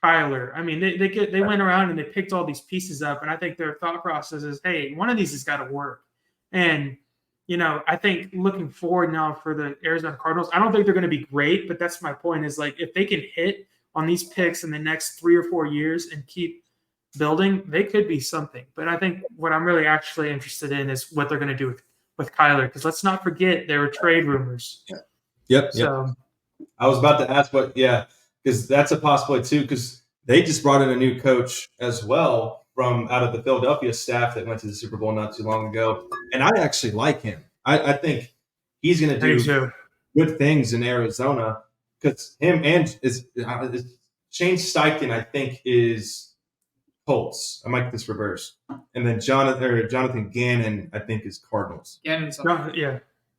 Kyler. I mean, they went around and they picked all these pieces up, and I think their thought process is, hey, one of these has got to work. And I think looking forward now for the Arizona Cardinals, I don't think they're going to be great, but that's my point is like if they can hit on these picks in the next 3 or 4 years and keep building, they could be something. But I think what I'm really actually interested in is what they're going to do with Kyler, because let's not forget there were trade rumors. Yep. So I was about to ask because that's a possibility too, because they just brought in a new coach as well from out of the Philadelphia staff that went to the Super Bowl not too long ago. And I actually like him. I think he's going to do good things in Arizona because him and Shane Steichen, I think, is Colts. I might get this reverse. And then Jonathan Gannon, I think, is Cardinals. Gannon's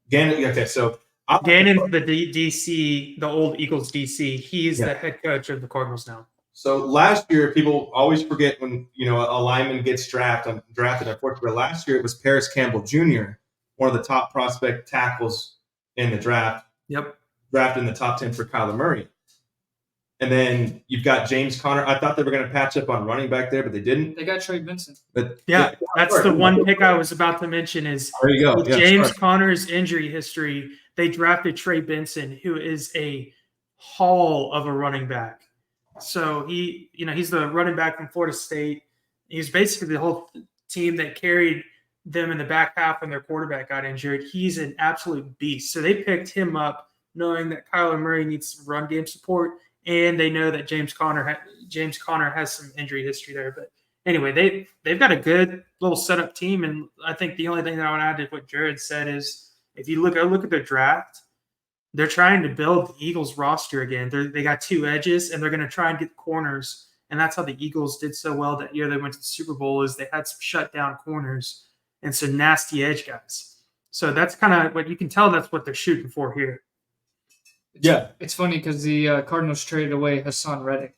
Gannon, okay, so Gannon's the DC, the old Eagles DC. He's the head coach of the Cardinals now. So last year, people always forget when a lineman gets drafted. Unfortunately, last year it was Paris Campbell Jr., one of the top prospect tackles in the draft. Yep, drafted in the top 10 for Kyler Murray. And then you've got James Conner. I thought they were going to patch up on running back there, but they didn't. They got Trey Benson. But that's the one pick I was about to mention is there you go. With James Conner's injury history, they drafted Trey Benson, who is a haul of a running back. So he's the running back from Florida State. He's basically the whole team that carried them in the back half when their quarterback got injured. He's an absolute beast. So they picked him up knowing that Kyler Murray needs some run game support, and they know that James Conner has some injury history there. But anyway, they've got a good little setup team, and I think the only thing that I would add to what Jared said is if you look at their draft, they're trying to build the Eagles roster again. They got 2 edges, and they're going to try and get corners. And that's how the Eagles did so well that year they went to the Super Bowl is they had some shutdown corners and some nasty edge guys. So that's kind of what you can tell that's what they're shooting for here. It's funny because the Cardinals traded away Hassan Reddick.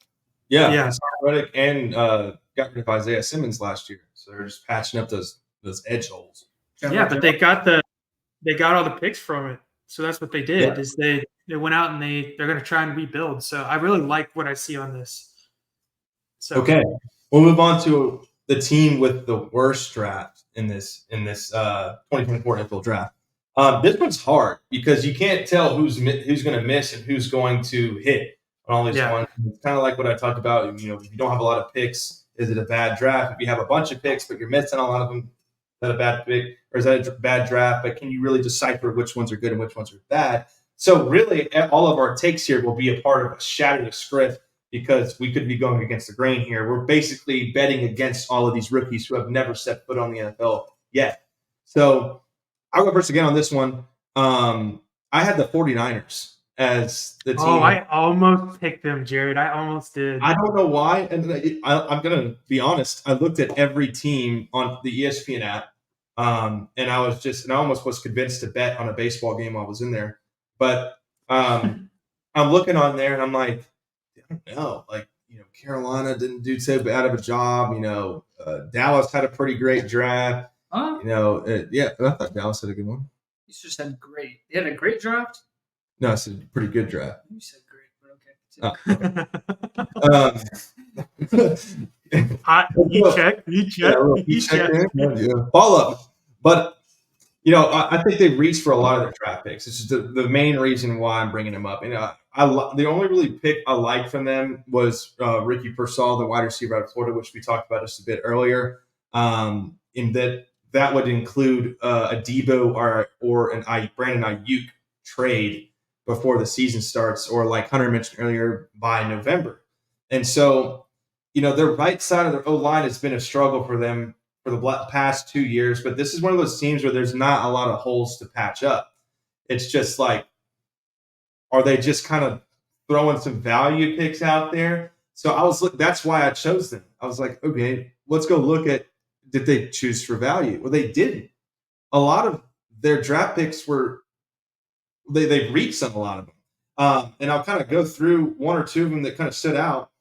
Hassan Reddick and got rid of Isaiah Simmons last year. So they're just patching up those edge holes. But they got all the picks from it. So that's what they did is they went out and they're going to try and rebuild. So I really like what I see on this. So okay, we'll move on to the team with the worst draft in this 2024 NFL draft. This one's hard because you can't tell who's going to miss and who's going to hit on all these ones. It's kind of like what I talked about. If you don't have a lot of picks, is it a bad draft? If you have a bunch of picks but you're missing a lot of them, is that a bad pick or is that a bad draft? But can you really decipher which ones are good and which ones are bad? So really, all of our takes here will be a part of a Shatter script because we could be going against the grain here. We're basically betting against all of these rookies who have never set foot on the NFL yet. So I'll go first again on this one. I had the 49ers as the team. Oh, I almost picked them, Jared. I almost did. I don't know why. And I'm going to be honest. I looked at every team on the ESPN app, and I almost was convinced to bet on a baseball game while I was in there. But I'm looking on there, and I'm like, I don't know. Like, Carolina didn't do so bad of a job. Dallas had a pretty great draft. Huh? I thought Dallas had a good one. You just said great. They had a great draft? No, it's a pretty good draft. You said great, but okay. You check. Follow up. But, I think they reached for a lot of their draft picks. It's just the main reason why I'm bringing them up. The only really pick I liked from them was Ricky Pearsall, the wide receiver out of Florida, which we talked about just a bit earlier. In that would include a Debo or an Brandon Ayuk trade before the season starts, or like Hunter mentioned earlier, by November. And so, their right side of their O-line has been a struggle for them for the past 2 years, but this is one of those teams where there's not a lot of holes to patch up. It's just like Are they just kind of throwing some value picks out there? So that's why I chose them. I was like, okay, let's go look at, did they choose for value? Well, they didn't. A lot of their draft picks they reached on a lot of them. And I'll kind of go through one or two of them that kind of stood out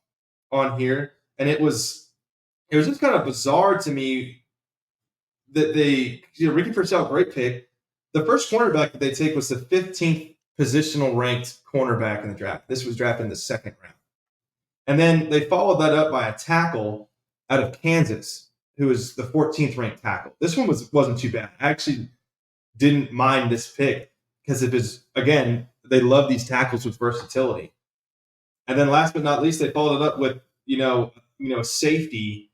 on here. And it was just kind of bizarre to me that Ricky Purcell, great pick. The first cornerback that they take was the 15th positional ranked cornerback in the draft. This was drafted in the second round. And then they followed that up by a tackle out of Kansas, who was the 14th ranked tackle. This one wasn't too bad. I actually didn't mind this pick because it was, again, they love these tackles with versatility. And then last but not least, they followed it up with, a safety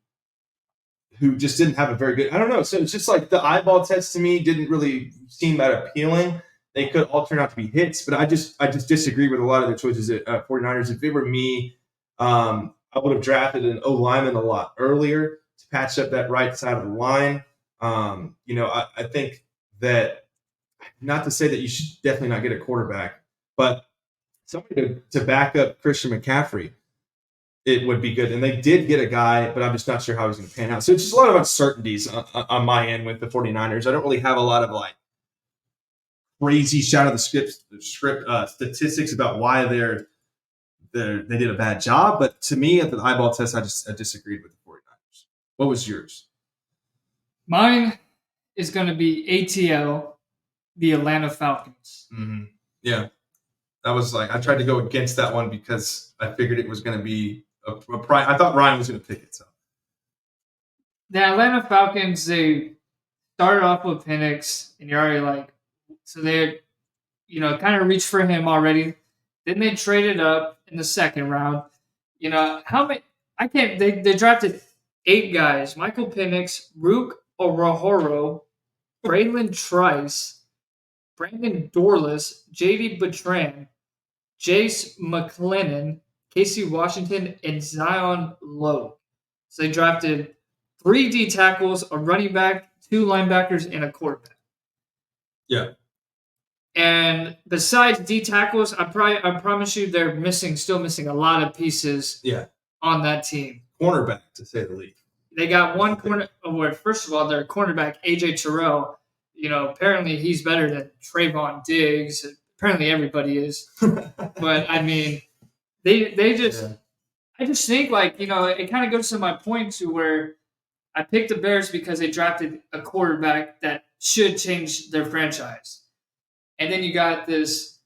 who just didn't have a very good, I don't know. So it's just like the eyeball test to me didn't really seem that appealing. They could all turn out to be hits, but I just disagree with a lot of their choices at 49ers. If it were me, I would have drafted an O-lineman a lot earlier to patch up that right side of the line. I think that, not to say that you should definitely not get a quarterback, but somebody to back up Christian McCaffrey, it would be good. And they did get a guy, but I'm just not sure how he's going to pan out. So it's just a lot of uncertainties on my end with the 49ers. I don't really have a lot of crazy shot of the script statistics about why they did a bad job. But to me, at the eyeball test, I disagreed with the 49ers. What was yours? Mine is going to be ATL, the Atlanta Falcons. Mm-hmm. Yeah. That was I tried to go against that one because I figured it was going to be a prime. I thought Ryan was going to pick it. So the Atlanta Falcons, they started off with Penix, and you're already so they, kind of reached for him already. Then they traded up in the second round. How many? I can't. They drafted 8 guys: Michael Penix, Rook Orahoro, Braylon Trice, Brandon Dorless, J.D. Bertrand, Jace McLennan, Casey Washington, and Zion Lowe. So they drafted 3 D tackles, a running back, 2 linebackers, and a quarterback. Yeah. And besides D tackles, I promise you they're still missing a lot of pieces on that team. Cornerback, to say the least. They got one corner. First of all, their cornerback, AJ Terrell, apparently he's better than Trayvon Diggs. Apparently everybody is. But, I mean, they just – I just think, it kind of goes to my point to where I picked the Bears because they drafted a quarterback that should change their franchise. And then you got this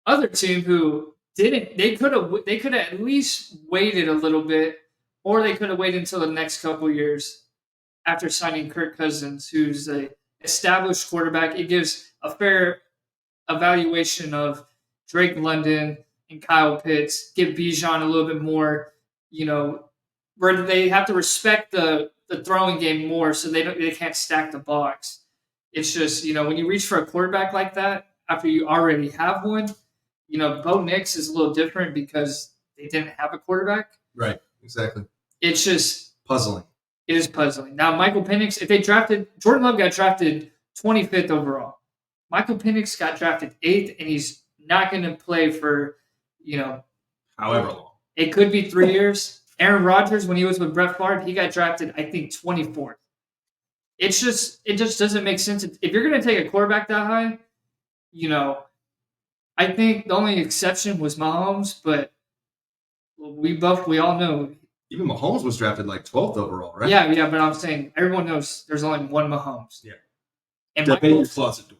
other team who didn't. They could have at least waited a little bit, or they could have waited until the next couple years after signing Kirk Cousins, who's a established quarterback. It gives a fair evaluation of Drake London and Kyle Pitts. Give Bijan a little bit more, where they have to respect the throwing game more, so they can't stack the box. It's just when you reach for a quarterback like that after you already have one, Bo Nix is a little different because they didn't have a quarterback. Right. Exactly. It's just puzzling. It is puzzling. Now, Michael Penix, if they drafted – Jordan Love got drafted 25th overall. Michael Penix got drafted 8th, and he's not going to play for, however long. It could be 3 years. Aaron Rodgers, when he was with Brett Favre, he got drafted, I think, 24th. It just doesn't make sense. If you're going to take a quarterback that high, I think the only exception was Mahomes, but we all know. Even Mahomes was drafted 12th overall, right? Yeah, but I'm saying everyone knows there's only one Mahomes. Yeah. And Debate your closet door.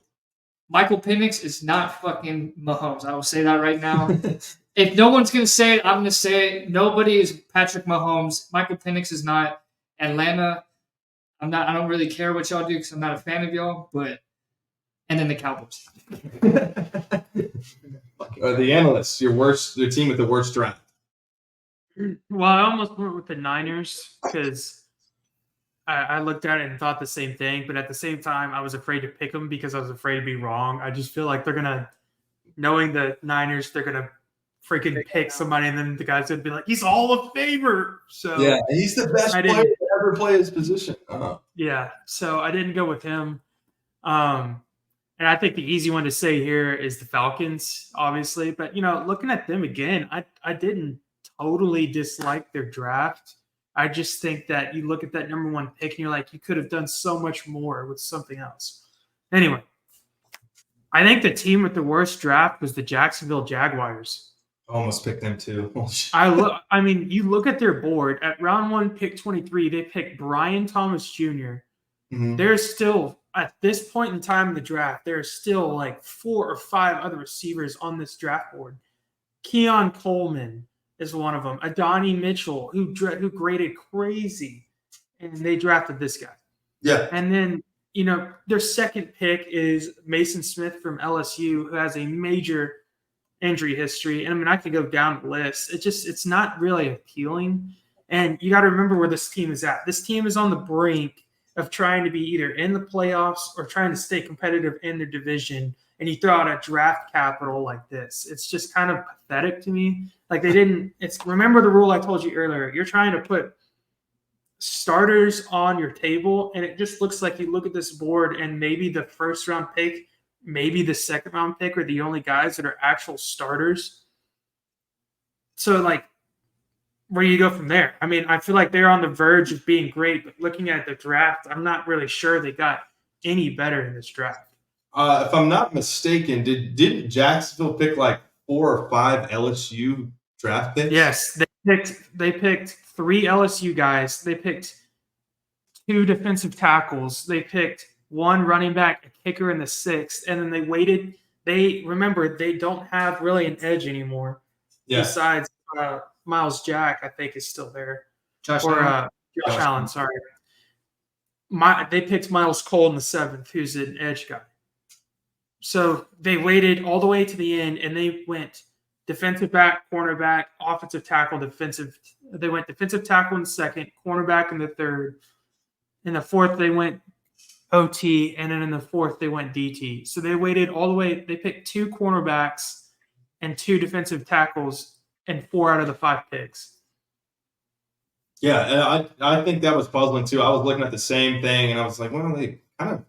Michael Penix is not fucking Mahomes. I will say that right now. If no one's going to say it, I'm going to say it. Nobody is Patrick Mahomes. Michael Penix is not. Atlanta, I don't really care what y'all do because I'm not a fan of y'all, but and then the Cowboys. The Analysts, your team with the worst draft. Well, I almost went with the Niners because I looked at it and thought the same thing. But at the same time, I was afraid to pick them because I was afraid to be wrong. I just feel like they're going to, knowing the Niners, they're going to freaking pick somebody. And then the guy's going to be like, he's Hall of Famer. So yeah, he's the best player to ever play his position. Yeah, so I didn't go with him. And I think the easy one to say here is the Falcons, obviously. But, looking at them again, I didn't totally dislike their draft. I just think that you look at that number 1 pick and you're like, you could have done so much more with something else. Anyway, I think the team with the worst draft was the Jacksonville Jaguars. Almost picked them too. You look at their board at round 1, pick 23, they picked Brian Thomas Jr. Mhm. There's still, at this point in time in the draft, there's still like 4 or 5 other receivers on this draft board. Keon Coleman is one of them. Adonai Mitchell, who graded crazy, and they drafted this guy. Yeah. And then, their second pick is Mason Smith from LSU, who has a major injury history. And I could go down the list. It's not really appealing. And you got to remember where this team is at. This team is on the brink of trying to be either in the playoffs or trying to stay competitive in their division. And you throw out a draft capital like this. It's just kind of pathetic to me. Like remember the rule I told you earlier. You're trying to put starters on your table, and it just looks like you look at this board and maybe the first round pick, maybe the second round pick are the only guys that are actual starters. So, where do you go from there? I feel like they're on the verge of being great, but looking at the draft, I'm not really sure they got any better in this draft. If I'm not mistaken, didn't Jacksonville pick like 4 or 5 LSU draft picks? Yes, they picked 3 LSU guys. They picked 2 defensive tackles. They picked 1 running back, a kicker in the 6th, and then they waited. They don't have really an edge anymore. Yeah. Besides Miles Jack, I think is still there. Josh Allen, sorry. They picked Miles Cole in the 7th, who's an edge guy. So they waited all the way to the end, and they went defensive back, cornerback, offensive tackle, defensive. They went defensive tackle in the 2nd, cornerback in the 3rd. In the 4th, they went OT, and then in the 4th, they went DT. So they waited all the way. They picked 2 cornerbacks and 2 defensive tackles and 4 out of the 5 picks. Yeah, and I think that was puzzling too. I was looking at the same thing, and I was like, well, they kind of,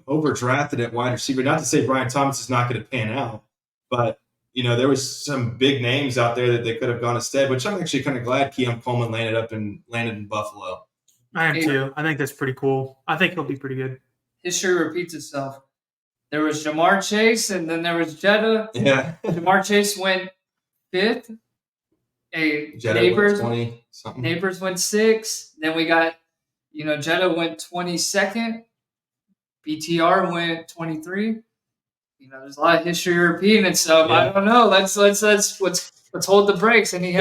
overdrafted at wide receiver. Not to say Brian Thomas is not going to pan out, but, there was some big names out there that they could have gone instead, which I'm actually kind of glad Keon Coleman landed in Buffalo. I am too. I think that's pretty cool. I think he'll be pretty good. History repeats itself. There was Jamar Chase, and then there was Jetta. Yeah. Jamar Chase went 5th. Neighbors 20 something. Neighbors went 6th. Then we got, Jetta went 22nd. BTR went 23. There's a lot of history repeating itself. I don't know. Let's hold the brakes. And he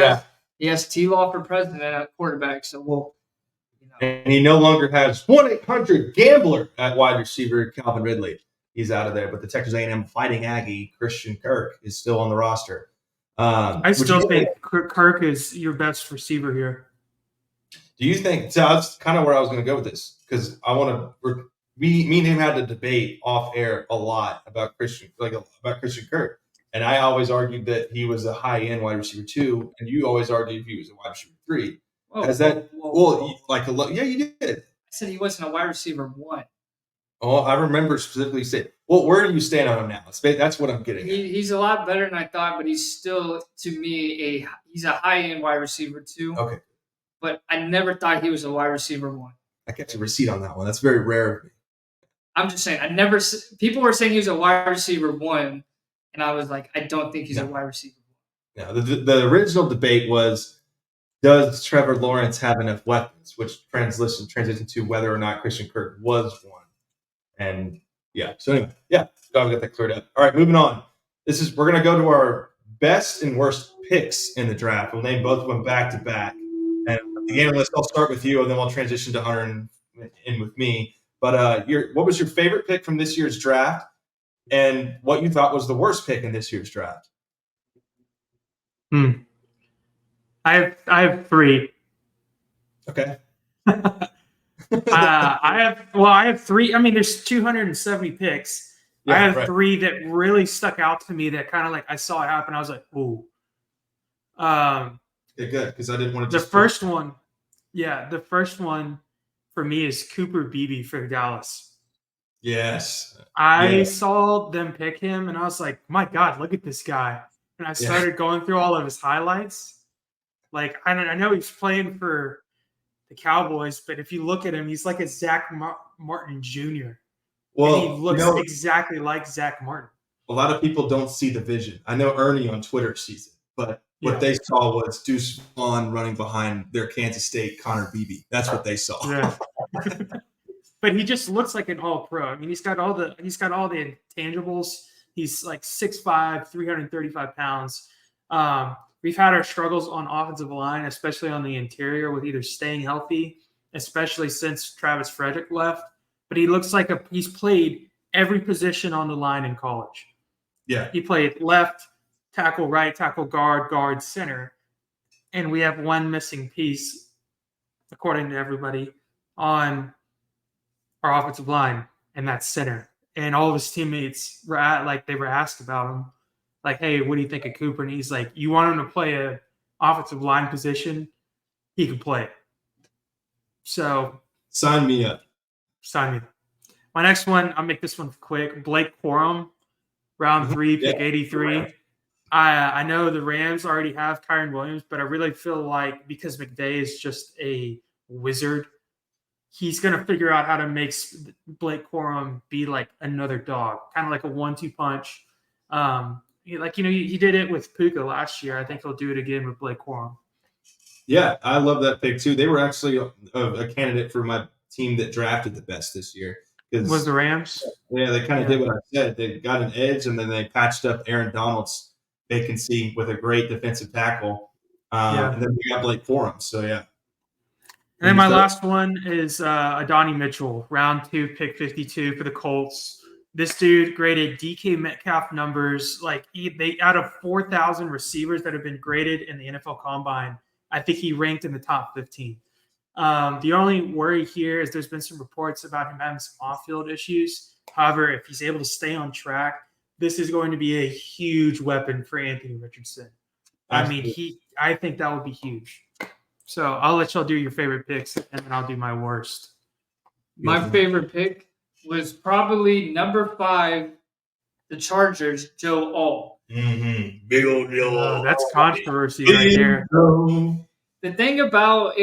has T-Law for president at quarterback. So we'll. And he no longer has 1-800-GAMBLER at wide receiver, Calvin Ridley. He's out of there. But the Texas A&M Fighting Aggie, Christian Kirk, is still on the roster. I still think Kirk is your best receiver here. Do you think – so that's kind of where I was going to go with this, because I want to – me and him had a debate off air a lot about Christian Kirk. And I always argued that he was a high-end wide receiver 2, and you always argued he was a wide receiver 3. Yeah, you did. I said he wasn't a wide receiver 1. Oh, I remember specifically saying, well, where do you stand on him now? That's what I'm getting at. He's a lot better than I thought, but he's still, to me, he's a high-end wide receiver 2. Okay. But I never thought he was a wide receiver 1. I got your receipt on that one. That's very rare of me. I'm just saying, people were saying he was a wide receiver 1, and I was like, I don't think he's a wide receiver 1. No, the original debate was, does Trevor Lawrence have enough weapons, which transition to whether or not Christian Kirk was one. And so anyway, glad we got that cleared up. All right, moving on. We're gonna go to our best and worst picks in the draft. We'll name both of them back to back. And the analyst, I'll start with you, and then we'll transition to Hunter and in with me. But what was your favorite pick from this year's draft, and what you thought was the worst pick in this year's draft? I have 3. Okay. I have 3. There's 270 picks. Yeah, I have 3 that really stuck out to me that kind of I saw it happen. I was like, ooh. Good, because I didn't want to. The first one for me is Cooper Beebe for Dallas. Yes. I Yeah. saw them pick him, and I was like, my God, look at this guy. And I started going through all of his highlights. Like, I know he's playing for the Cowboys, but if you look at him, he's like a Zach Martin Jr. And he Well, looks exactly like Zach Martin. a lot of people don't see the vision. I know Ernie on Twitter sees it, but what they saw was Deuce Vaughn running behind their Kansas State Connor Beebe. That's what they saw. Yeah. But he just looks like an all-pro. I mean, he's got all the intangibles. He's like 6'5", 335 pounds. We've had our struggles on offensive line, especially on the interior, with either staying healthy, especially since Travis Frederick left. But he looks like he's played every position on the line in college. Yeah. He played left, tackle, right, tackle, guard, center. And we have one missing piece, according to everybody, on our offensive line, and that's center. And all of his teammates were asked about him, like, hey, what do you think of Cooper? And he's like, you want him to play a offensive line position? He can play it. So Sign me up. sign me. My next one, I'll make this one quick. Blake Corum, round 3, pick 83. I know the Rams already have Kyron Williams, but I really feel like because McVay is just a wizard, he's going to figure out how to make Blake Corum be like another dog, kind of like a 1-2 punch. He did it with Puka last year. I think he'll do it again with Blake Corum. Yeah, I love that pick too. They were actually a candidate for my team that drafted the best this year. Was the Rams? Yeah, they kind of did what I said. They got an edge, and then they patched up Aaron Donald's vacancy with a great defensive tackle. And then we got Blake Corum. So, yeah. And then my last one is Adonai Mitchell, round 2, pick 52 for the Colts. This dude graded DK Metcalf numbers. Like, out of 4,000 receivers that have been graded in the NFL Combine, I think he ranked in the top 15. The only worry here is there's been some reports about him having some off-field issues. However, if he's able to stay on track, this is going to be a huge weapon for Anthony Richardson. Absolutely. I think that would be huge. So I'll let y'all do your favorite picks, and then I'll do my worst. My favorite pick was probably number 5, the Chargers, Joe Alt. Mm-hmm. Big old Joe. That's controversy right there. The thing about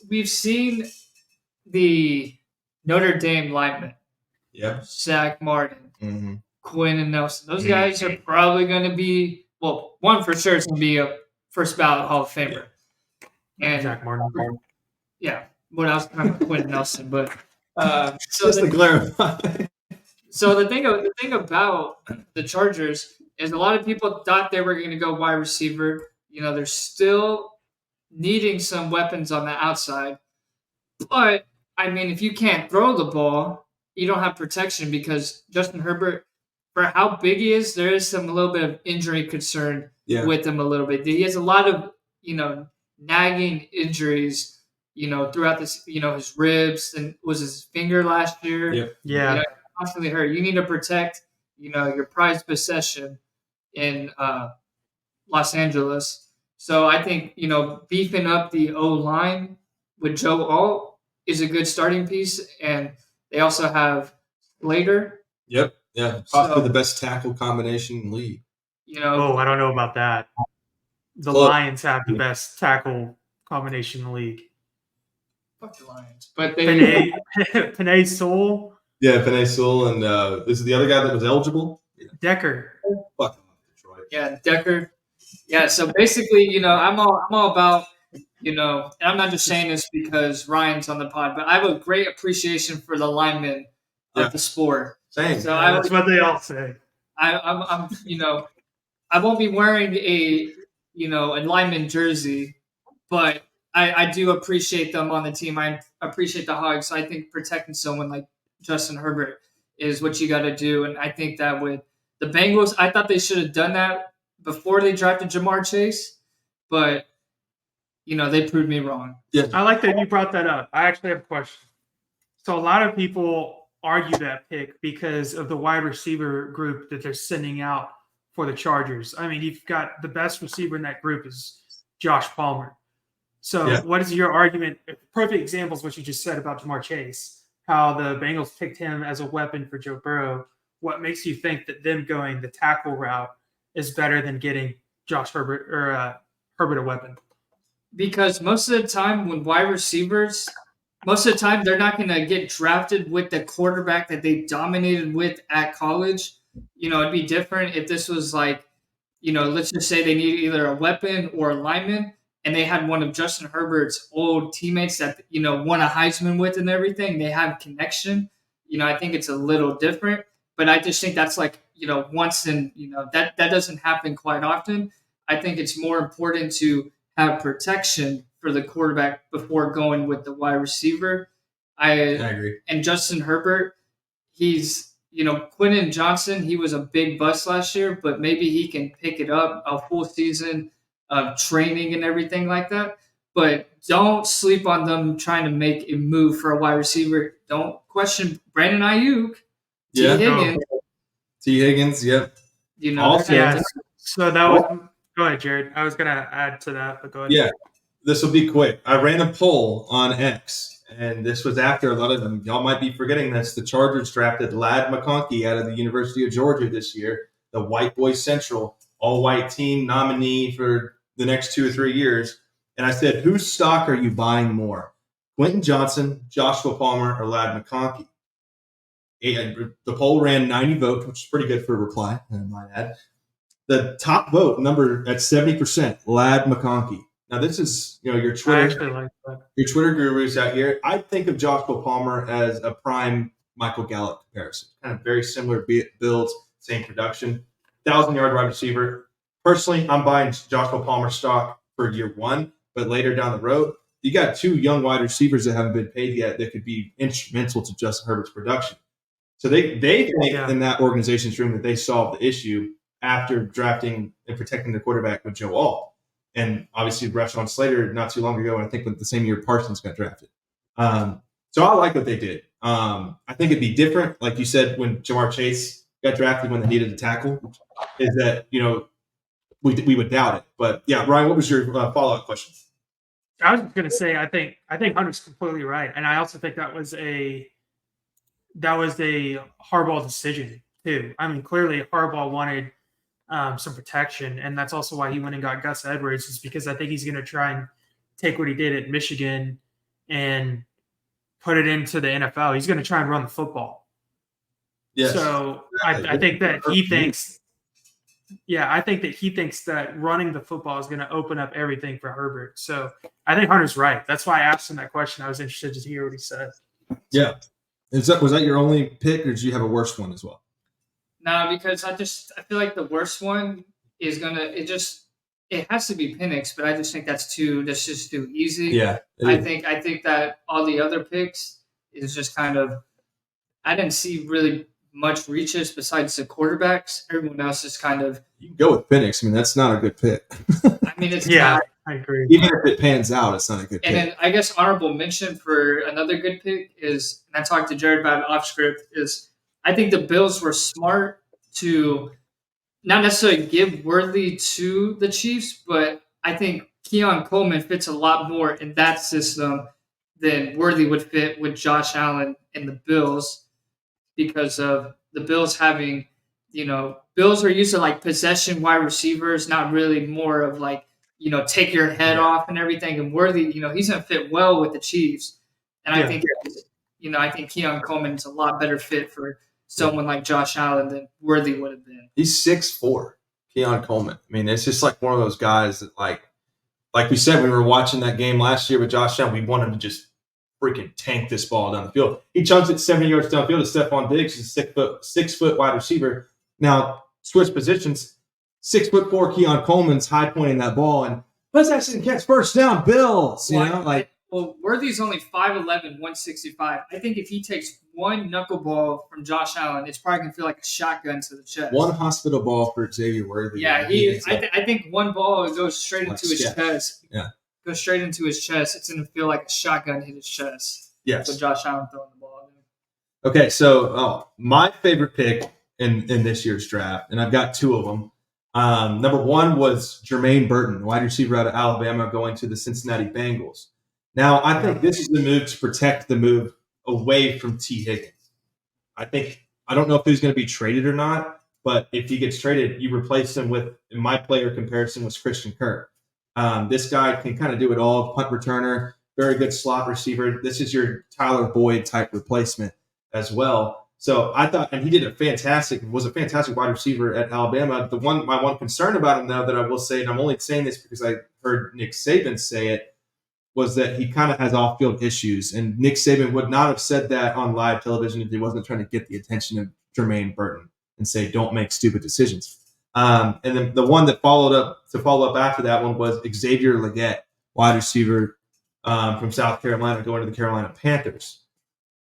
we've seen the Notre Dame linemen, Zach Martin, Quinn and Nelson. Those guys are probably going to be, well, one for sure is going to be a first ballot Hall of Famer. And Zach Martin. Yeah, what else? Quinn Nelson, but just to clarify. So the thing about the Chargers is a lot of people thought they were going to go wide receiver. You know, they're still needing some weapons on the outside. But, I mean, if you can't throw the ball, you don't have protection because Justin Herbert, for how big he is, there is a little bit of injury concern with him a little bit. He has a lot of, nagging injuries, throughout this, his ribs and was his finger last year. Yeah. Constantly hurt. You need to protect, your prized possession in Los Angeles. So I think, beefing up the O-line with Joe Alt is a good starting piece. And they also have Slater. Yep. Yeah. Possibly the best tackle combination in the league. I don't know about that. The Lions have the best tackle combination in the league. Fuck the Lions. But they Penei Sewell. Yeah, Penei Sewell, and this is the other guy that was eligible. Decker. Fuck Detroit. Yeah, Decker. Yeah, so basically, I'm all about, and I'm not just saying this because Ryan's on the pod, but I have a great appreciation for the linemen of the sport. Same. So that's what they all say. I'm I won't be wearing a lineman jersey, but I do appreciate them on the team. I appreciate the Hogs. So I think protecting someone like Justin Herbert is what you got to do. And I think that with the Bengals, I thought they should have done that before they drafted Jamar Chase, but they proved me wrong. Yeah, I like that you brought that up. I actually have a question. So a lot of people argue that pick because of the wide receiver group that they're sending out for the Chargers. I mean, you've got the best receiver in that group is Josh Palmer. So what is your argument? Perfect example is what you just said about Jamar Chase. how the Bengals picked him as a weapon for Joe Burrow. What makes you think that them going the tackle route is better than getting Josh Herbert or Herbert a weapon? Because most of the time when wide receivers, most of the time they're not going to get drafted with the quarterback that they dominated with at college. It'd be different if this was like, let's just say they needed either a weapon or a lineman, and they had one of Justin Herbert's old teammates that, won a Heisman with and everything. They have connection. I think it's a little different, but I just think that's like, once in, that doesn't happen quite often. I think it's more important to have protection for the quarterback before going with the wide receiver. I agree. And Justin Herbert, he's, Quentin Johnson, he was a big bust last year, but maybe he can pick it up a full season of training and everything like that. But don't sleep on them trying to make a move for a wide receiver. Don't question Brandon Ayuk, Yeah. T. Higgins. Yep. Also, yeah. So that was. Go ahead, Jared. I was gonna add to that, but go ahead. Yeah, this will be quick. I ran a poll on X, and this was after a lot of them. Y'all might be forgetting this. The Chargers drafted Ladd McConkey out of the University of Georgia this year, the White Boys Central, all-white team nominee for the next 2 or 3 years. And I said, whose stock are you buying more? Quentin Johnson, Joshua Palmer, or Ladd McConkey? And the poll ran 90 votes, which is pretty good for a reply, I might add. The top vote number at 70%, Ladd McConkey. Now this is, your Twitter, your Twitter gurus out here. I think of Joshua Palmer as a prime Michael Gallup comparison. Kind of very similar builds, same production, 1,000-yard wide receiver. Personally, I'm buying Joshua Palmer stock for year one, but later down the road, you got 2 young wide receivers that haven't been paid yet that could be instrumental to Justin Herbert's production. So they think in that organization's room that they solved the issue after drafting and protecting the quarterback with Joe Alt. And obviously Rashawn Slater not too long ago, and I think the same year Parsons got drafted. So I like what they did. I think it'd be different, like you said, when Jamar Chase got drafted when they needed a tackle, is that, we would doubt it. But yeah, Ryan, what was your follow-up question? I was going to say, I think Hunter's completely right. And I also think that was a Harbaugh decision too. I mean, clearly Harbaugh wanted some protection, and that's also why he went and got Gus Edwards, is because I think he's going to try and take what he did at Michigan and put it into the NFL. He's going to try and run the football. Yes. So I think that he thinks, that running the football is going to open up everything for Herbert. So I think Hunter's right. That's why I asked him that question. I was interested to hear what he said. Yeah. Was that your only pick, or did you have a worse one as well? No, because I feel like the worst one is it has to be Penix, but I just think that's just too easy. Yeah. I think that all the other picks is just kind of, I didn't see really much reaches besides the quarterbacks. Everyone else is kind of. You can go with Penix. I mean, that's not a good pick. I mean, it's not. I agree. Even if it pans out, it's not a good pick. And then I guess honorable mention for another good pick is, and I talked to Jared about it off script, is I think the Bills were smart to not necessarily give Worthy to the Chiefs, but I think Keon Coleman fits a lot more in that system than Worthy would fit with Josh Allen and the Bills, because of the Bills having, Bills are used to like possession wide receivers, not really more of like, take your head off and everything. And Worthy, he's going to fit well with the Chiefs. And I think, I think Keon Coleman's a lot better fit for someone like Josh Allen than Worthy would have been. He's 6'4", Keon Coleman. I mean, it's just like one of those guys that, like we said, we were watching that game last year with Josh Allen. We want him to just freaking tank this ball down the field. He chunks it 70 yards downfield to Stephon Diggs, who's a 6 foot wide receiver. Now, switch positions, 6'4" Keon Coleman's high pointing that ball, and let's actually catch first down, Bills. Well, Worthy's only 5'11", 165. I think if he takes one knuckleball from Josh Allen, it's probably going to feel like a shotgun to the chest. One hospital ball for Xavier Worthy. Yeah, I think one ball goes straight into his chest. Yeah. Goes straight into his chest. It's going to feel like a shotgun hit his chest. Yes. So Josh Allen throwing the ball. Okay, so my favorite pick in this year's draft, and I've got 2 of them. Number 1 was Jermaine Burton, wide receiver out of Alabama, going to the Cincinnati Bengals. Now, I think this is the move to protect the move away from T. Higgins. I don't know if he's going to be traded or not, but if he gets traded, you replace him with, in my player comparison, was Christian Kirk. This guy can kind of do it all, punt returner, very good slot receiver. This is your Tyler Boyd type replacement as well. So I thought, and he was a fantastic wide receiver at Alabama. My one concern about him, though, that I will say, and I'm only saying this because I heard Nick Saban say it, was that he kind of has off-field issues. And Nick Saban would not have said that on live television if he wasn't trying to get the attention of Jermaine Burton and say, don't make stupid decisions. And then the one that followed up after that one was Xavier Legette, wide receiver from South Carolina, going to the Carolina Panthers.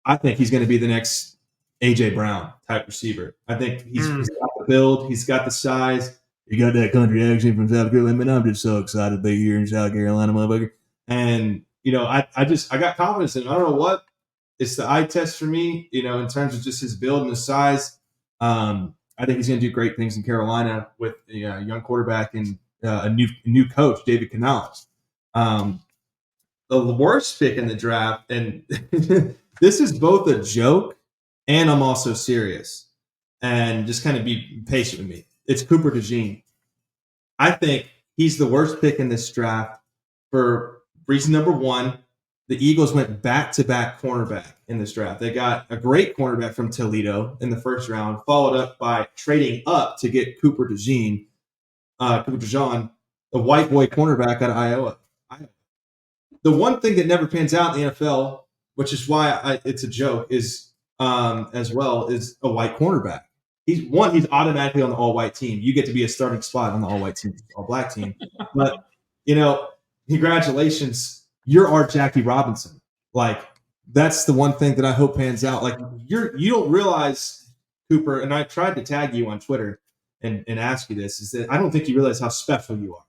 I think he's going to be the next A.J. Brown type receiver. I think he's got the build. He's got the size. You got that country accent from South Carolina. Man, I'm just so excited to be here in South Carolina, motherfucker. And, I got confidence in him. I don't know what. It's the eye test for me, in terms of just his build and his size. I think he's going to do great things in Carolina with a young quarterback and a new coach, David Canales. The worst pick in the draft, and this is both a joke and I'm also serious, and just kind of be patient with me. It's Cooper DeJean. I think he's the worst pick in this draft for reason number one. The Eagles went back-to-back cornerback in this draft. They got a great cornerback from Toledo in the first round, followed up by trading up to get Cooper DeJean, the white boy cornerback out of Iowa. The one thing that never pans out in the NFL, which is why it's a joke, is as well, is a white cornerback. He's automatically on the all-white team. You get to be a starting spot on the all-white team, all-black team. But, congratulations. You're our Jackie Robinson. Like, that's the one thing that I hope pans out. Like, you don't realize, Cooper, and I tried to tag you on Twitter and ask you this, is that I don't think you realize how special you are.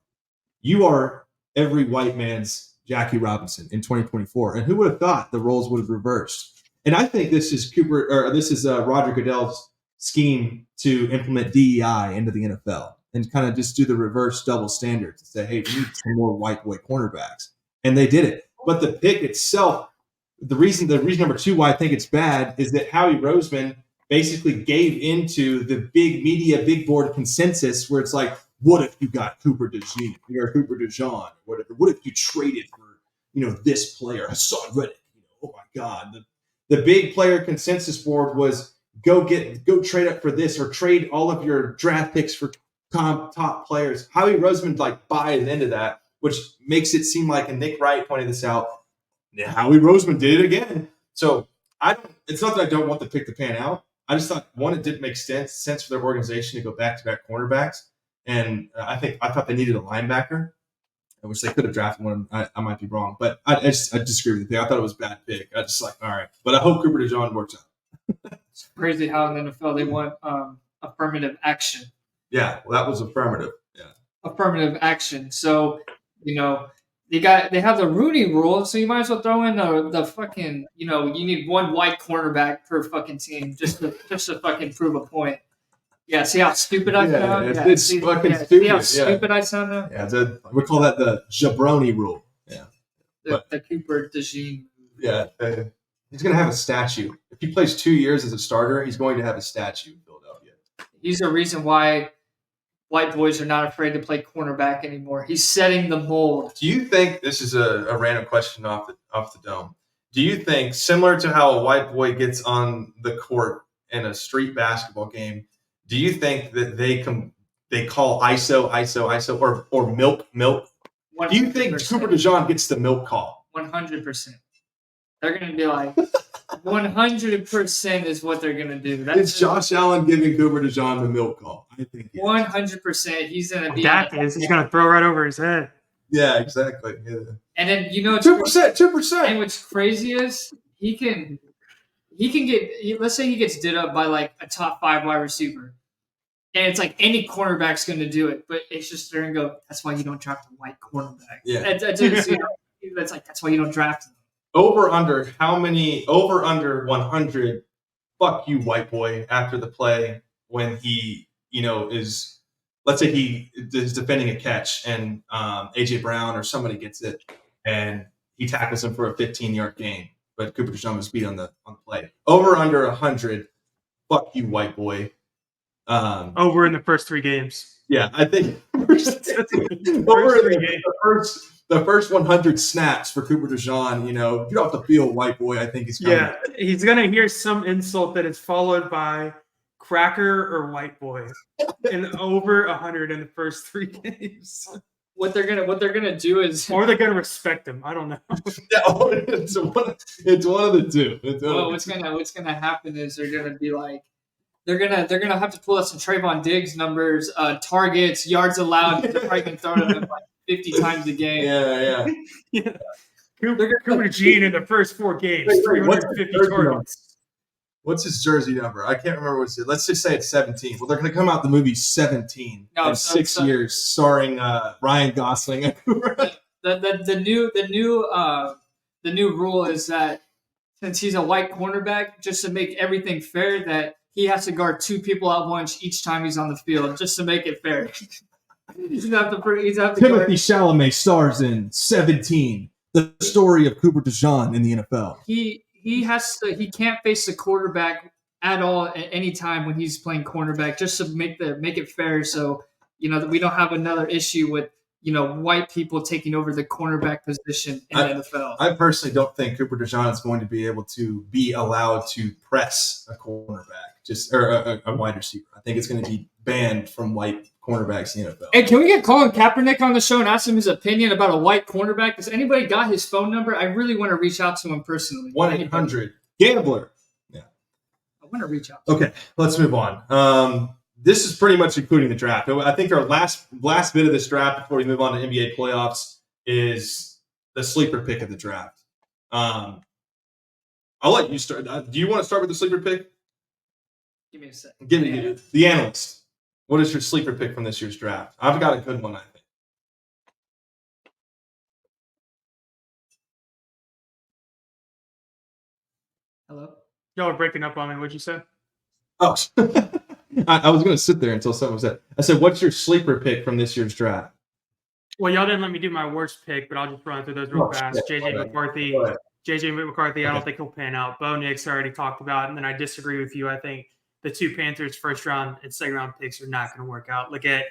You are every white man's Jackie Robinson in 2024. And who would have thought the roles would have reversed? And I think this is Roger Goodell's scheme to implement DEI into the NFL and kind of just do the reverse double standard to say, hey, we need some more white boy cornerbacks. And they did it. But the pick itself, the reason number two why I think it's bad is that Howie Roseman basically gave into the big media, big board consensus where it's like, what if you got Cooper DeJean or Cooper DeJean, whatever? What if you traded for, this player, Hassan Reddick? Oh my God. The big player consensus board was go trade up for this or trade all of your draft picks for top players. Howie Roseman buys into that, which makes it seem like, and Nick Wright pointed this out, Howie Roseman did it again. So it's not that I don't want the pick to pan out. I just thought, one, it didn't make sense for their organization to go back-to-back cornerbacks. And I thought they needed a linebacker, which they could have drafted one. I might be wrong, but I disagree with you. I thought it was a bad pick. I just all right. But I hope Cooper DeJean works out. It's crazy how in the NFL they want affirmative action. Yeah, well, that was affirmative. Yeah, affirmative action. So they have the Rooney rule, so you might as well throw in the fucking you need one white cornerback per fucking team just to fucking prove a point. Yeah, see how stupid I sound? Yeah, it's fucking stupid. See how stupid I sound now? Yeah, we call that the jabroni rule. Yeah. The Cooper DeJean. Yeah. He's going to have a statue. If he plays 2 years as a starter, he's going to have a statue in Philadelphia. He's the reason why white boys are not afraid to play cornerback anymore. He's setting the mold. Do you think, this is a random question off the dome, do you think, similar to how a white boy gets on the court in a street basketball game, do you think that they call ISO or milk? 100%. Do you think Cooper DeJean gets the milk call? 100%. They're going to be like, 100% is what they're going to do. It's Josh Allen giving Cooper DeJean the milk call. I think 100%. He's going to be. He's going to throw right over his head. Yeah, exactly. Yeah. And then 2%. And what's crazy is he can get. Let's say he gets did up by a top 5 wide receiver. And it's like any cornerback's going to do it, but it's just they're going to go, that's why you don't draft a white cornerback. Yeah. That's why you don't draft them. Over under 100, fuck you, white boy, after the play when he, is, let's say he is defending a catch and A.J. Brown or somebody gets it and he tackles him for a 15-yard gain. but Cooper DeJean was beat on the play. Over under 100. Fuck you, white boy. Over in the first 3 games. Yeah, I think the first 100 snaps for Cooper DeJean, get off the field, white boy. I think he's coming. Yeah, he's gonna hear some insult that is followed by cracker or white boy, and over 100 in the first 3 games. What they're gonna do is, or they're gonna respect him. I don't know. It's one of the two. What's gonna happen is they're gonna be like, they're gonna have to pull out some Trayvon Diggs numbers, targets, yards allowed. They're probably gonna throw them like 50 times a game. Yeah. Cooper DeJean in the first 4 games, 350 targets. What's his jersey number? I can't remember what's it. Let's just say it's 17. Well, they're going to come out the movie 17 in 6 years, starring Ryan Gosling. The new rule is that since he's a white cornerback, just to make everything fair, that he has to guard 2 people at once each time he's on the field, just to make it fair. He's have to Timothy Chalamet stars in 17, the story of Cooper DeJean in the NFL. He can't face the quarterback at all at any time when he's playing cornerback, just to make it fair. So, that we don't have another issue with, white people taking over the cornerback position in the NFL. I personally don't think Cooper DeJean is going to be able to be allowed to press a cornerback, or a wide receiver. I think it's going to be banned from white cornerbacks in the NFL. Hey, can we get Colin Kaepernick on the show and ask him his opinion about a white cornerback? Has anybody got his phone number? I really want to reach out to him personally. 1-800-GAMBLER. Yeah. I want to reach out to him. Okay, let's move on. This is pretty much including the draft. I think our last bit of this draft before we move on to NBA playoffs is the sleeper pick of the draft. I'll let you start. Do you want to start with the sleeper pick? Give me a second. Give me the analyst. What is your sleeper pick from this year's draft? I've got a good one, I think. Hello? Y'all are breaking up on me. What'd you say? Oh, I was going to sit there until someone said. I said, "What's your sleeper pick from this year's draft?" Well, y'all didn't let me do my worst pick, but I'll just run through those real fast. JJ McCarthy. I don't think he'll pan out. Bo Nix I already talked about, and then I disagree with you. I think the 2 Panthers first round and second round picks are not going to work out. Look at,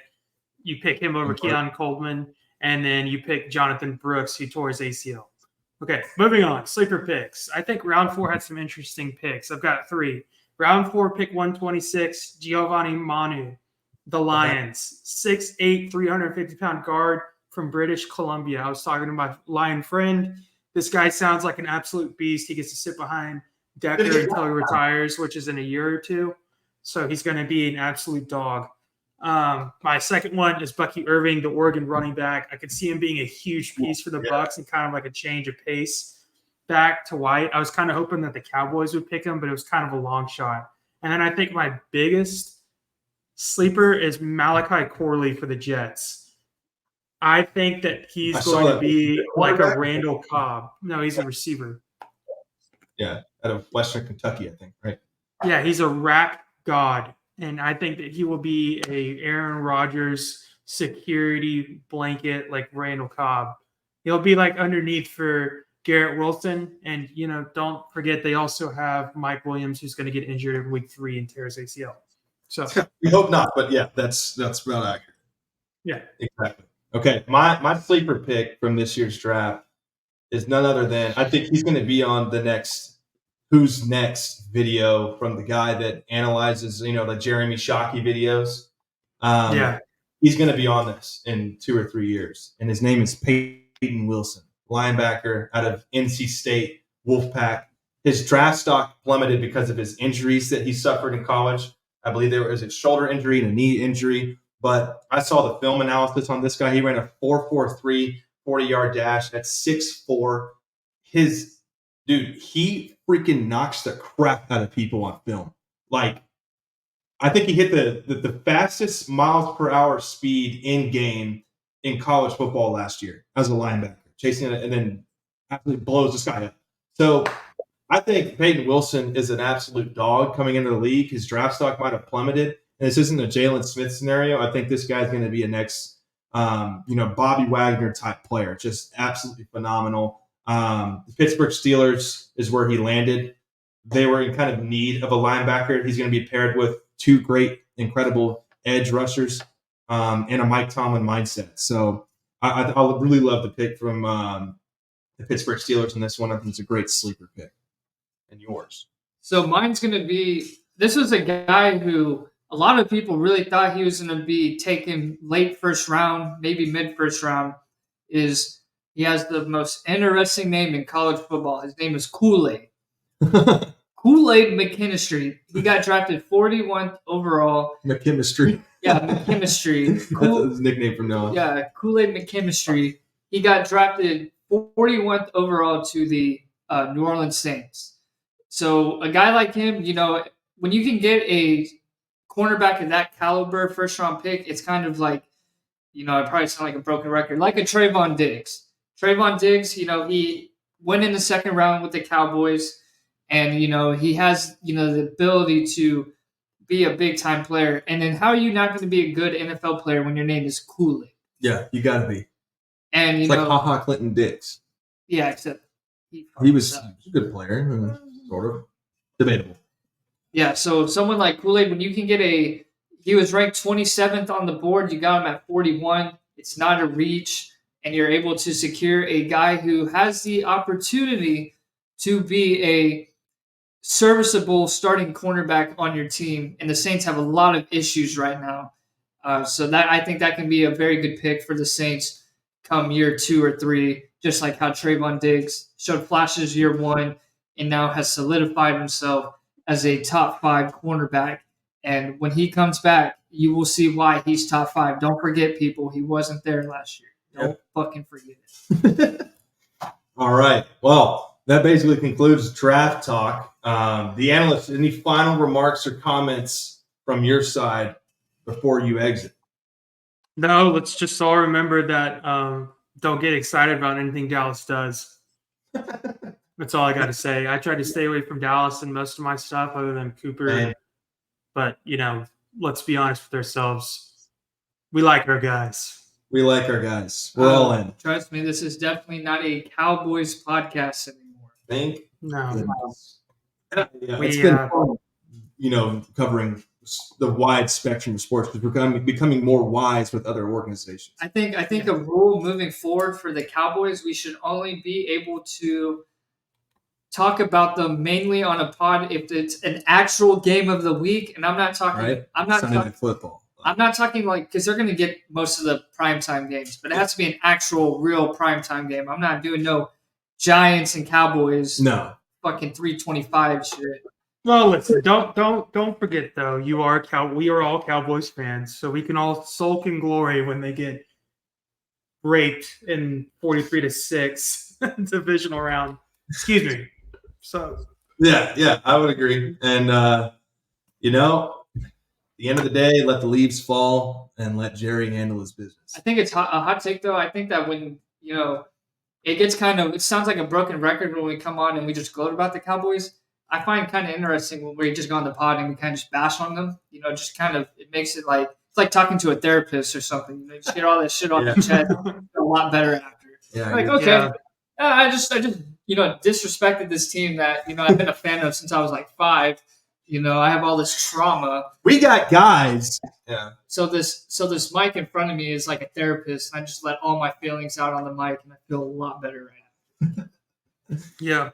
you pick him over Keon Coleman, and then you pick Jonathan Brooks, who tore his ACL. Okay, moving on. Sleeper picks. I think round 4 had some interesting picks. I've got 3. Round 4, pick 126, Giovanni Manu, the Lions. 6'8", 350-pound guard from British Columbia. I was talking to my Lion friend. This guy sounds like an absolute beast. He gets to sit behind Decker until he retires, which is in a year or 2. So he's going to be an absolute dog. My second one is Bucky Irving, the Oregon running back. I could see him being a huge piece for the Bucs and kind of like a change of pace back to White. I was kind of hoping that the Cowboys would pick him, but it was kind of a long shot. And then I think my biggest sleeper is Malachi Corley for the Jets. I think that he's going to be like a Randall Cobb. No, he's a receiver. Yeah, out of Western Kentucky, I think, right? Yeah, he's a rack god. And I think that he will be a Aaron Rodgers security blanket like Randall Cobb. He'll be like underneath for Garrett Wilson. And, don't forget they also have Mike Williams, who's going to get injured in week 3 and tear his ACL. So we hope not, but yeah, that's about accurate. Yeah, exactly. Okay, my sleeper pick from this year's draft is none other than, I think he's going to be on the next Who's Next video from the guy that analyzes, the Jeremy Shockey videos. He's going to be on this in 2 or 3 years, and his name is Peyton Wilson, linebacker out of NC State Wolfpack. His draft stock plummeted because of his injuries that he suffered in college. I believe there was a shoulder injury and a knee injury, but I saw the film analysis on this guy. He ran a 4.43 40-yard dash at 6'4". He freaking knocks the crap out of people on film. Like, I think he hit the fastest miles per hour speed in game in college football last year as a linebacker, chasing it and then absolutely blows this guy up. So I think Peyton Wilson is an absolute dog coming into the league. His draft stock might have plummeted, and this isn't a Jalen Smith scenario. I think this guy's going to be a next, Bobby Wagner type player, just absolutely phenomenal. The Pittsburgh Steelers is where he landed. They were in kind of need of a linebacker. He's going to be paired with two great, incredible edge rushers and a Mike Tomlin mindset. So I really love the pick from the Pittsburgh Steelers in this one. I think it's a great sleeper pick. And yours? So mine's going to be – this was a guy who a lot of people really thought he was going to be taken late first round, maybe mid-first round. He has the most interesting name in college football. His name is Kool-Aid. Kool-Aid McKinstry. He got drafted 41st overall. McKinstry. Yeah, McKinstry. That's his nickname from now on. Yeah, Kool-Aid McKinstry. He got drafted 41st overall to the New Orleans Saints. So a guy like him, when you can get a cornerback of that caliber, first-round pick, it's kind of like, I probably sound like a broken record, like a Trayvon Diggs. Trayvon Diggs, he went in the second round with the Cowboys, and, he has, the ability to be a big-time player. And then how are you not going to be a good NFL player when your name is Kool-Aid? Yeah, you got to be. And, it's like Ha-Ha Clinton Dix. Yeah, except he was a good player, sort of. Debatable. Yeah, so someone like Kool-Aid, when you can get he was ranked 27th on the board, you got him at 41. It's not a reach, and you're able to secure a guy who has the opportunity to be a serviceable starting cornerback on your team. And the Saints have a lot of issues right now. So that I think that can be a very good pick for the Saints come year 2 or 3, just like how Trayvon Diggs showed flashes year 1 and now has solidified himself as a top 5 cornerback. And when he comes back, you will see why he's top 5. Don't forget, people, he wasn't there last year. Don't fucking forget it. All right. Well, that basically concludes draft talk. The Analyst, any final remarks or comments from your side before you exit? No, let's just all remember that don't get excited about anything Dallas does. That's all I got to say. I tried to stay away from Dallas and most of my stuff other than Cooper. Man. But, let's be honest with ourselves. We like our guys. We like our guys. We're all in. Trust me, this is definitely not a Cowboys podcast anymore. Thank No. goodness. It's been fun, covering the wide spectrum of sports because we're becoming more wise with other organizations. I think a rule moving forward for the Cowboys, we should only be able to talk about them mainly on a pod if it's an actual game of the week. And I'm not talking. Right? I'm not Sunday Night Football. I'm not talking because they're going to get most of the primetime games, but it has to be an actual, real primetime game. I'm not doing no Giants and Cowboys. No. Fucking 325 shit. Well, listen, don't forget though. We are all Cowboys fans, so we can all sulk in glory when they get raped in 43-6 divisional round. Excuse me. So yeah, I would agree. And at the end of the day, let the leaves fall and let Jerry handle his business. I think it's a hot take though. I think that when it gets it sounds like a broken record when we come on and we just gloat about the Cowboys. I find kind of interesting when we just go on the pod and we kind of just bash on them. Just kind of it makes it like it's like talking to a therapist or something. Just get all that shit off your chest. A lot better after. Yeah, like okay, I just disrespected this team that I've been a fan of since I was like 5. I have all this trauma. We got guys. Yeah. So this mic in front of me is like a therapist. And I just let all my feelings out on the mic, and I feel a lot better right now. Yeah.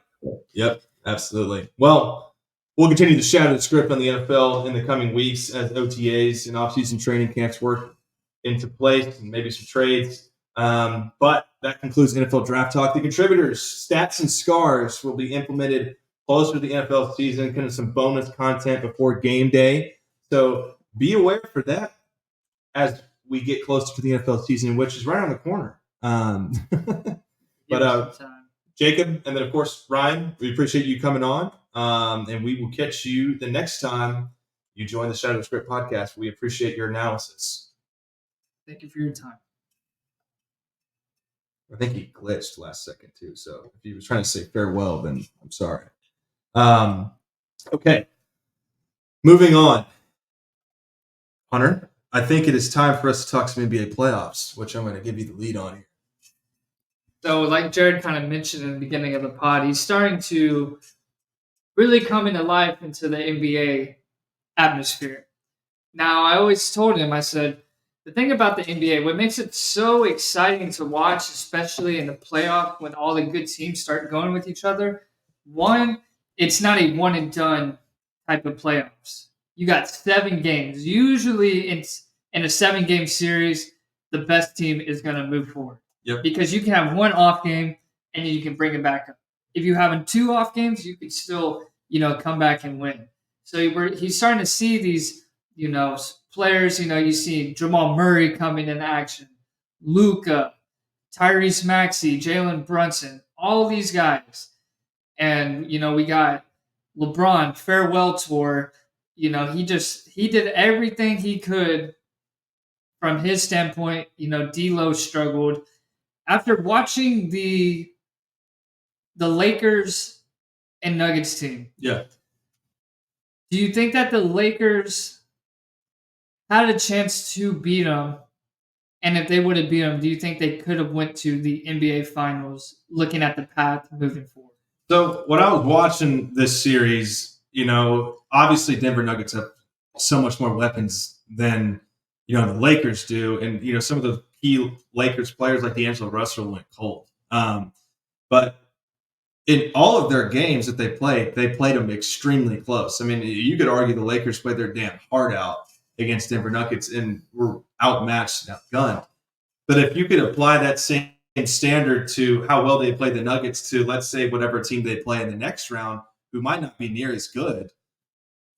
Yep. Absolutely. Well, we'll continue to shatter the script on the NFL in the coming weeks as OTAs and offseason training camps work into place and maybe some trades. But that concludes NFL Draft Talk. The contributors, stats and scars will be implemented closer to the NFL season, kind of some bonus content before game day. So be aware for that as we get closer to the NFL season, which is right around the corner. But Jacob, and then, of course, Ryan, we appreciate you coming on. And we will catch you the next time you join the Shatter the Script podcast. We appreciate your analysis. Thank you for your time. I think he glitched last second, too. So if he was trying to say farewell, then I'm sorry. Okay. Moving on. Hunter, I think it is time for us to talk some NBA playoffs, which I'm going to give you the lead on here. So, like Jared kind of mentioned in the beginning of the pod, he's starting to really come into life into the NBA atmosphere. Now, I always told him, I said, the thing about the NBA, what makes it so exciting to watch, especially in the playoff when all the good teams start going with each other, one, it's not a one and done type of playoffs. You got 7 games. Usually, in a 7 game series, the best team is going to move forward. Yep. Because you can have one off game and then you can bring it back up. If you're having 2 off games, you can still, come back and win. So he's starting to see these, players. You see Jamal Murray coming in action, Luka, Tyrese Maxey, Jalen Brunson, all these guys. And, we got LeBron, farewell tour. He did everything he could from his standpoint. D'Lo struggled. After watching the Lakers and Nuggets team, Yeah. do you think that the Lakers had a chance to beat them? And if they would have beat them, do you think they could have went to the NBA Finals looking at the path moving forward? So when I was watching this series, obviously Denver Nuggets have so much more weapons than, the Lakers do. And, some of the key Lakers players like D'Angelo Russell went cold. But in all of their games that they played them extremely close. I mean, you could argue the Lakers played their damn heart out against Denver Nuggets and were outmatched, outgunned. But if you could apply that same standard to how well they played the Nuggets to, let's say, whatever team they play in the next round, who might not be near as good,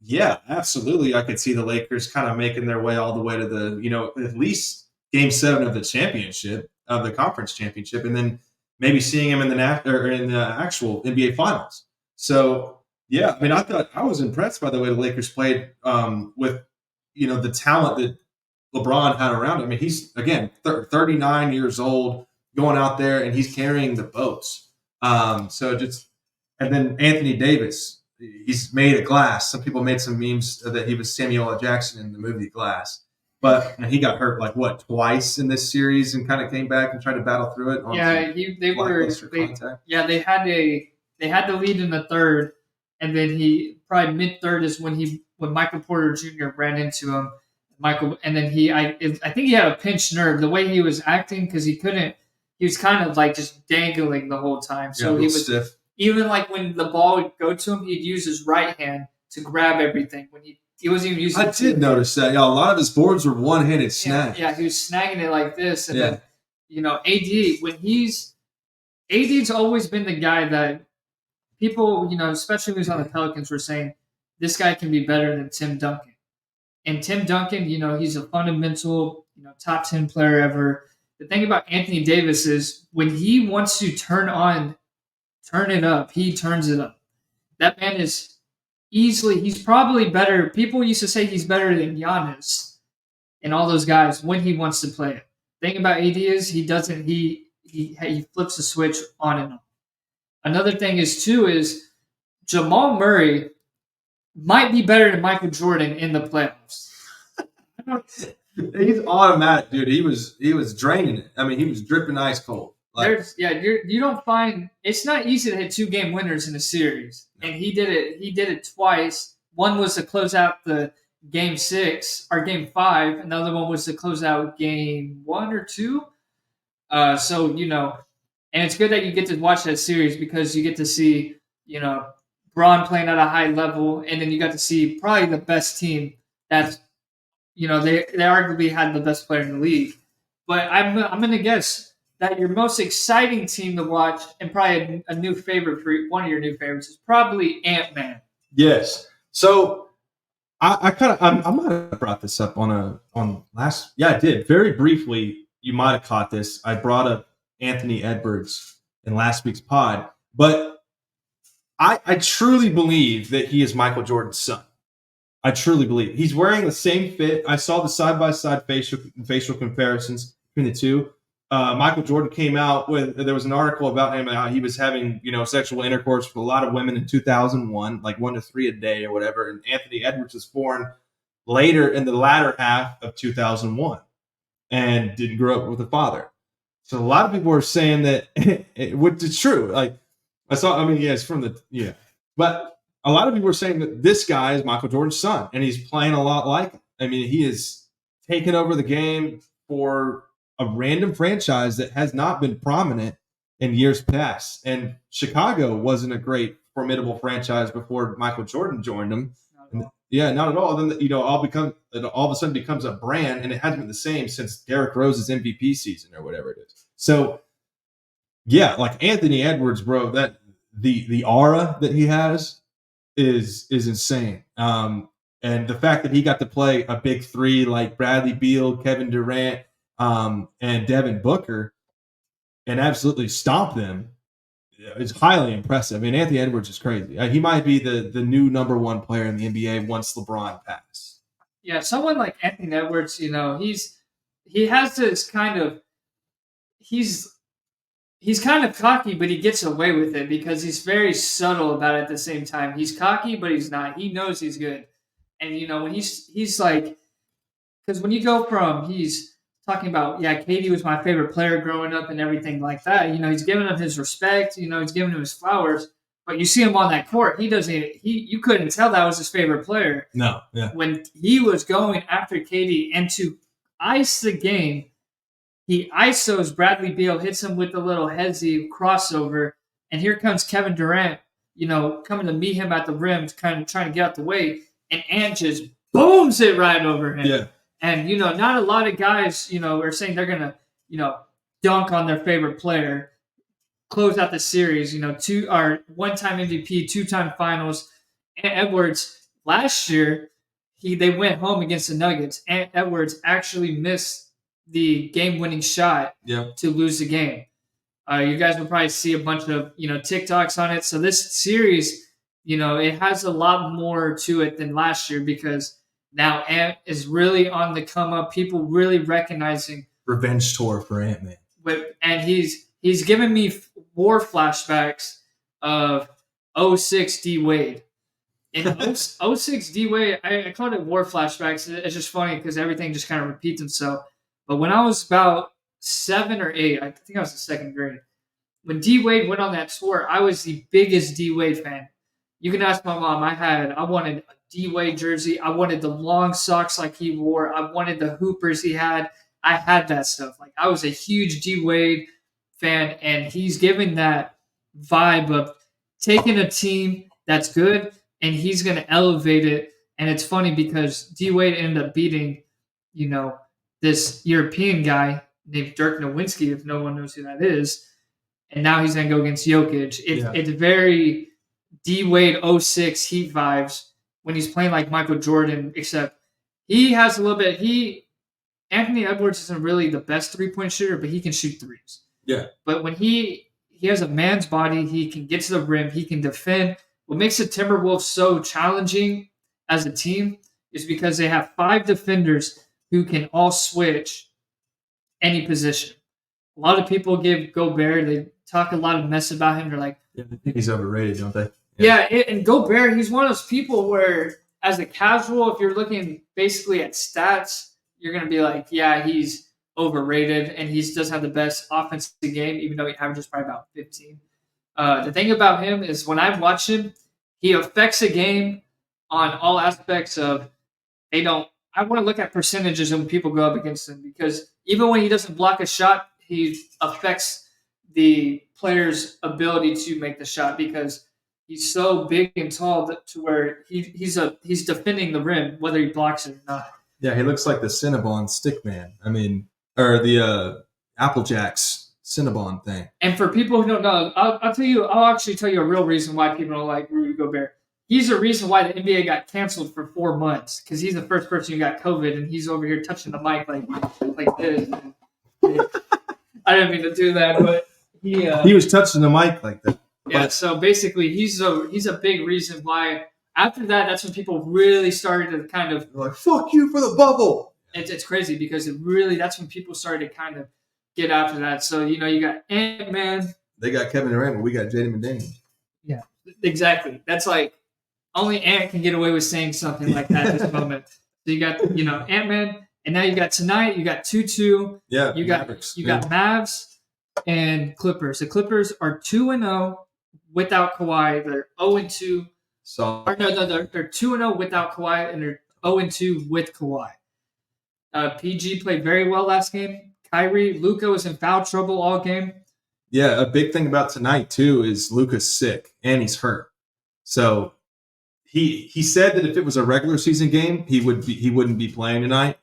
yeah, absolutely, I could see the Lakers kind of making their way all the way to the, at least Game 7 of the championship, of the conference championship, and then maybe seeing him in the actual NBA Finals. So, yeah, I mean, I was impressed by the way the Lakers played with, the talent that LeBron had around him. I mean, he's, again, 39 years old, going out there, and he's carrying the boats. And then Anthony Davis, he's made of glass. Some people made some memes that he was Samuel L. Jackson in the movie Glass. But he got hurt twice in this series and kind of came back and tried to battle through it. They had the lead in the third, and then he probably mid third is when Michael Porter Jr. ran into him. And then I think he had a pinched nerve the way he was acting because he was kind of like just dangling the whole time. So he was stiff. Even like when the ball would go to him, he'd use his right hand to grab everything. When he wasn't even using. I did notice that. Yeah, a lot of his boards were one-handed snags. Yeah, he was snagging it like this, and then AD's always been the guy that people, especially who's on the Pelicans, were saying this guy can be better than Tim Duncan. And Tim Duncan, he's a fundamental, top 10 player ever. The thing about Anthony Davis is when he wants to turn it up, he turns it up. That man is he's probably better. People used to say he's better than Giannis and all those guys when he wants to play it. The thing about AD is he doesn't, he flips the switch on and off. Another thing is Jamal Murray might be better than Michael Jordan in the playoffs. He's automatic, dude. He was draining it. I mean, he was dripping ice cold. You don't find it's not easy to hit 2-game winners in a series, and he did it. He did it twice. One was to close out the Game 6 or Game 5. Another one was to close out Game 1 or 2. And it's good that you get to watch that series because you get to see, Braun playing at a high level, and then you got to see probably the best team that's, they arguably had the best player in the league. But I'm going to guess that your most exciting team to watch and probably a new favorite for one of your new favorites is probably Ant-Man. Yes. So I might have brought this up on last. Yeah, I did very briefly. You might have caught this. I brought up Anthony Edwards in last week's pod, but I truly believe that he is Michael Jordan's son. I truly believe he's wearing the same fit. I saw the side-by-side facial comparisons between the two. Michael Jordan came out there was an article about him and how he was having, sexual intercourse with a lot of women in 2001, like 1 to 3 a day or whatever. And Anthony Edwards was born later in the latter half of 2001 and didn't grow up with a father. So a lot of people are saying that, which is true. Like it's from the but a lot of people are saying that this guy is Michael Jordan's son, and he's playing a lot like him. I mean, he is taking over the game for a random franchise that has not been prominent in years past. And Chicago wasn't a great, formidable franchise before Michael Jordan joined them. Yeah, not at all. Then all of a sudden becomes a brand, and it hasn't been the same since Derrick Rose's MVP season or whatever it is. So, yeah, like Anthony Edwards, bro, that the aura that he has is insane. And the fact that he got to play a big three like Bradley Beal, Kevin Durant, and Devin Booker, and absolutely stomp them is highly impressive. I mean, Anthony Edwards is crazy. He might be the new number one player in the NBA once LeBron passes. Yeah, someone like Anthony Edwards, he has this kind of he's kind of cocky, but he gets away with it because he's very subtle about it at the same time. He's cocky, but he's not. He knows he's good. And, when he's like, because when you go from, he's talking about, Katie was my favorite player growing up and everything like that. He's giving him his respect. He's giving him his flowers. But you see him on that court, you couldn't tell that was his favorite player. No, yeah. When he was going after Katie and to ice the game, he ISOs Bradley Beal, hits him with a little headsy crossover, and here comes Kevin Durant, coming to meet him at the rim, kind of trying to get out the way, and Ant just booms it right over him. Yeah. And, not a lot of guys, are saying they're going to, dunk on their favorite player, close out the series, one-time MVP, two-time finals. Ant Edwards, last year, they went home against the Nuggets. Ant Edwards actually missed the game-winning shot to lose the game. You guys will probably see a bunch of, TikToks on it. So this series, it has a lot more to it than last year because now Ant is really on the come up. People really recognizing revenge tour for Ant-Man. And he's given me war flashbacks of 06 D Wade. In 06 D Wade, I called it war flashbacks. It's just funny because everything just kind of repeats itself. But when I was about 7 or 8, I think I was in second grade, when D Wade went on that tour, I was the biggest D Wade fan. You can ask my mom. I wanted a D Wade jersey. I wanted the long socks like he wore. I wanted the hoopers he had. I had that stuff. Like I was a huge D Wade fan, and he's given that vibe of taking a team that's good and he's going to elevate it. And it's funny because D Wade ended up beating, this European guy named Dirk Nowitzki, if no one knows who that is. And now he's going to go against Jokic. It's very D Wade 06 Heat vibes when he's playing like Michael Jordan, except he has a little bit. Anthony Edwards isn't really the best 3-point shooter, but he can shoot threes. Yeah. But when he has a man's body, he can get to the rim, he can defend. What makes the Timberwolves so challenging as a team is because they have 5 defenders who can all switch any position. A lot of people give Gobert, they talk a lot of mess about him. They're like, I think he's overrated, don't they? Yeah, and Gobert, he's one of those people where, as a casual, if you're looking basically at stats, you're going to be like, yeah, he's overrated, and he doesn't have the best offensive game, even though he averages probably about 15. The thing about him is when I watch him, he affects a game on all aspects of I want to look at percentages when people go up against him because even when he doesn't block a shot, he affects the player's ability to make the shot because he's so big and tall to where he's defending the rim, whether he blocks it or not. Yeah, he looks like the Cinnabon Stickman. I mean, or the Applejacks Cinnabon thing. And for people who don't know, I'll actually tell you a real reason why people don't like Rudy Gobert. He's the reason why the NBA got canceled for 4 months because he's the first person who got COVID, and he's over here touching the mic like this. I didn't mean to do that, but he was touching the mic like that. Yeah, so basically, he's a big reason why. After that, that's when people really started to kind of like fuck you for the bubble. It's crazy because that's when people started to kind of get after that. So you got Ant-Man. They got Kevin Durant, but we got Jaden McDaniels. Yeah, exactly. That's like only Ant can get away with saying something like that at this moment. So you got Ant-Man, And now you got tonight, you got 2-2. Yeah, You got Mavericks, you yeah. got Mavs and Clippers. The Clippers are 2-0 without Kawhi. They're 0-2. So Or no, they're 2-0 without Kawhi, and they're 0-2 with Kawhi. PG played very well last game. Luka was in foul trouble all game. yeah, a big thing about tonight too is Luka's sick and he's hurt. So he said that if it was a regular season game, he wouldn't be playing tonight.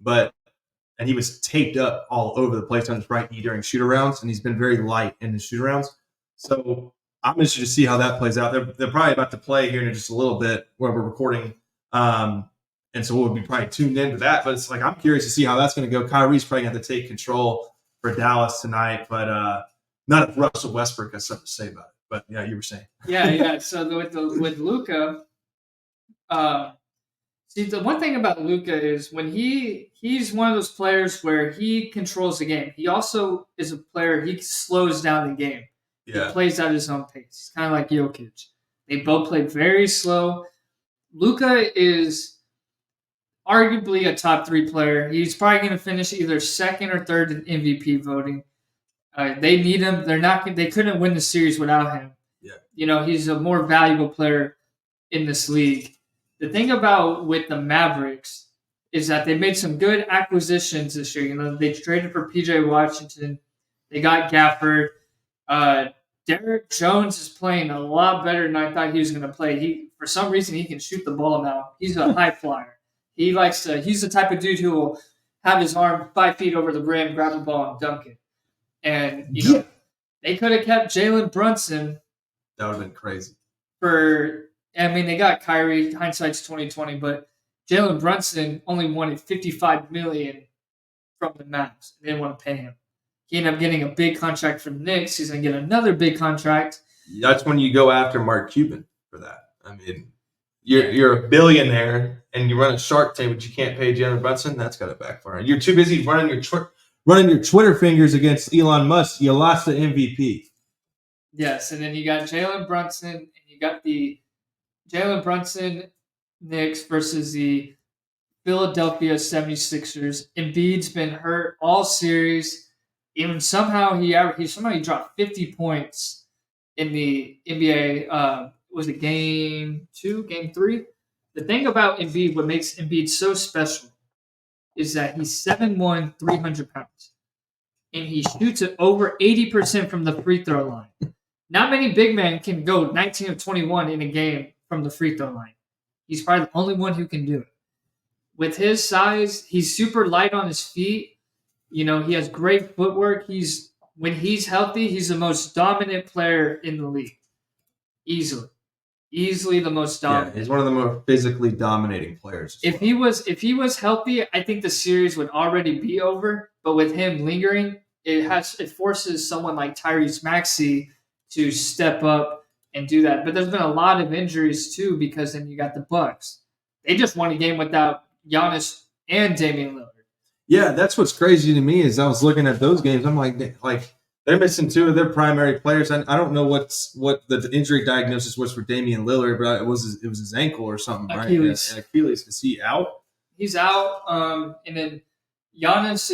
And he was taped up all over the place on his right knee during shoot arounds, and he's been very light in the shoot arounds. So I'm interested to see how that plays out. They're probably about to play here in just a little bit where we're recording. And so we'll be probably tuned into that. But it's like I'm curious to see how that's going to go. Kyrie's probably going to take control for Dallas tonight, but not if Russell Westbrook has something to say about it. But yeah, you were saying. Yeah. So with Luka, see, the one thing about Luka is when he's one of those players where he controls the game. He also is a player, he slows down the game. Yeah. He plays at his own pace. He's kind of like Jokic. They both play very slow. Luka is arguably a top 3 player. He's probably going to finish either second or third in MVP voting. They need him. They couldn't win the series without him. Yeah. He's a more valuable player in this league. The thing about with the Mavericks is that they made some good acquisitions this year. They traded for PJ Washington. They got Gafford. Derek Jones is playing a lot better than I thought he was going to play. For some reason, he can shoot the ball now. He's a high flyer. He's the type of dude who will have his arm 5 feet over the rim, grab the ball, and dunk it. And, they could have kept Jalen Brunson. That would have been crazy. They got Kyrie, hindsight's 2020, but Jalen Brunson only wanted $55 million from the Mavs. They didn't want to pay him. He ended up getting a big contract from the Knicks. He's going to get another big contract. That's when you go after Mark Cuban for that. I mean, you're a billionaire and you run a Shark Tank, but you can't pay Jalen Brunson. That's got to backfire. You're too busy running your Twitter fingers against Elon Musk. You lost the MVP. Yes, and then you got Jalen Brunson, and you got the Jalen Brunson Knicks versus the Philadelphia 76ers. Embiid's been hurt all series. Even somehow he dropped 50 points in the NBA. Was it game 2, game 3? The thing about Embiid, what makes Embiid so special, is that he's 7'1", 300 pounds. And he shoots it over 80% from the free throw line. Not many big men can go 19 of 21 in a game from the free throw line. He's probably the only one who can do it. With his size, he's super light on his feet. He has great footwork. When he's healthy, he's the most dominant player in the league. Easily the most dominant. Yeah, he's one of the more physically dominating players. If he was healthy, I think the series would already be over. But with him lingering, it forces someone like Tyrese Maxey to step up and do that. But there's been a lot of injuries too, because then you got the Bucks. They just won a game without Giannis and Damian Lillard. Yeah, that's what's crazy to me is I was looking at those games. I'm like they're missing 2 of their primary players. I don't know what the injury diagnosis was for Damian Lillard, but it was his ankle or something, Achilles. right? Yeah, Achilles. Is he out? He's out. And then Giannis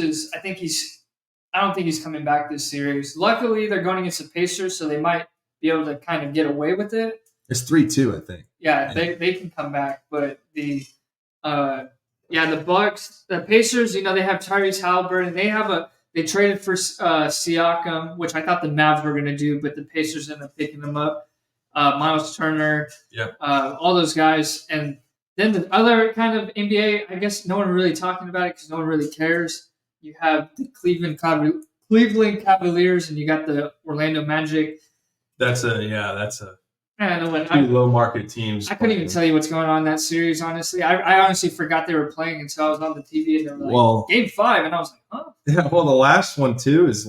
I don't think he's coming back this series. Luckily, they're going against the Pacers, so they might be able to kind of get away with it. It's 3-2, I think. Yeah, they can come back, but the Bucks, the Pacers, they have Tyrese Halliburton. They traded for Siakam, which I thought the Mavs were going to do, but the Pacers ended up picking them up. Miles Turner, all those guys. And then the other kind of NBA, I guess no one really talking about it because no one really cares. You have the Cleveland Cavaliers, and you got the Orlando Magic. That's a two low market teams. I couldn't even tell you what's going on in that series, honestly. I honestly forgot they were playing until I was on the TV and they were like, Game 5, and I was like, huh? Yeah, well, the last one too is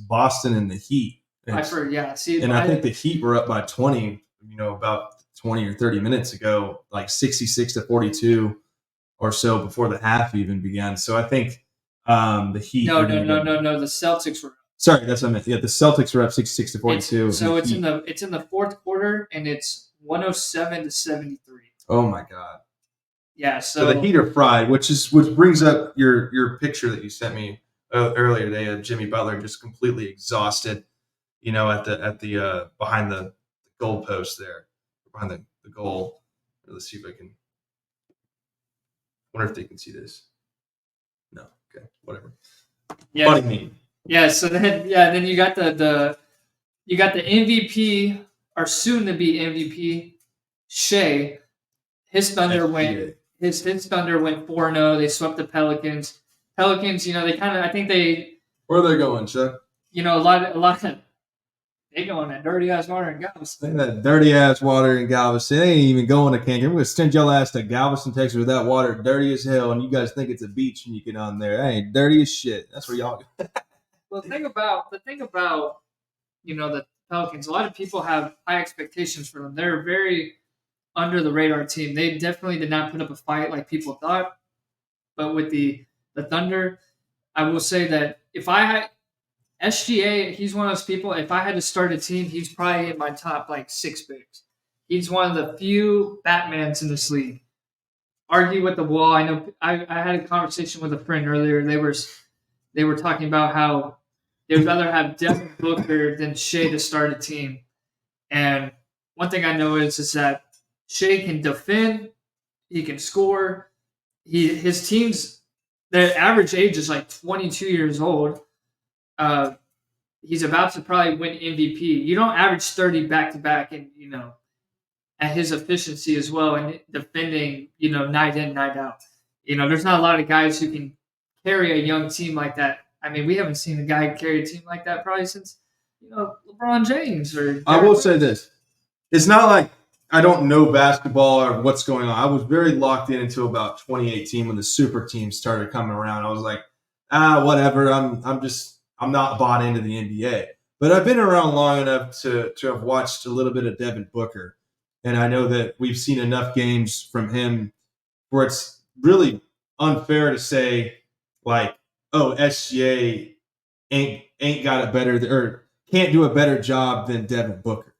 Boston and the Heat. I think the Heat were up by 20, about 20 or 30 minutes ago, like 66-42 or so before the half even began. So I think the Heat. No. The Celtics were. Sorry, that's what I meant. Yeah, the Celtics were up 66-42. So it's in the fourth quarter, and it's 107-73. Oh my God! Yeah, So the Heat are fried, which brings up your picture that you sent me earlier today of Jimmy Butler just completely exhausted, at the behind the goal post there, behind the goal. Let's see if I can. Wonder if they can see this. No, okay, whatever. yeah, Funny meme. yeah. So then you got the MVP or soon to be MVP, Shea. His Thunder went. His Thunder went 4-0. They swept the Pelicans. Pelicans, they kind of. I think they. Where are they going, Chuck? A lot of. They going that dirty ass water in Galveston. That dirty ass water in Galveston. They ain't even going to Cancun. We're gonna send y'all ass to Galveston, Texas, with that water dirty as hell, and you guys think it's a beach when you get on there. That ain't dirty as shit. That's where y'all go. Well, the thing about the Pelicans, a lot of people have high expectations for them. They're a very under the radar team. They definitely did not put up a fight like people thought. But with the Thunder, I will say that if I had SGA, he's one of those people. If I had to start a team, he's probably in my top 6 picks. He's one of the few Batmans in this league. Argue with the wall. I know. I had a conversation with a friend earlier. They were talking about how they would rather have Devin Booker than Shea to start a team. And one thing I know is that Shea can defend, he can score. His team's their average age is 22 years old. He's about to probably win MVP. You don't average 30 back to back, and at his efficiency as well, and defending, night in, night out. There's not a lot of guys who can carry a young team like that. I mean, we haven't seen a guy carry a team like that probably since LeBron James. I will say this: it's not like I don't know basketball or what's going on. I was very locked in until about 2018 when the super teams started coming around. I was like, whatever. I'm not bought into the NBA. But I've been around long enough to have watched a little bit of Devin Booker. And I know that we've seen enough games from him where it's really unfair to say, SGA ain't got it better or can't do a better job than Devin Booker.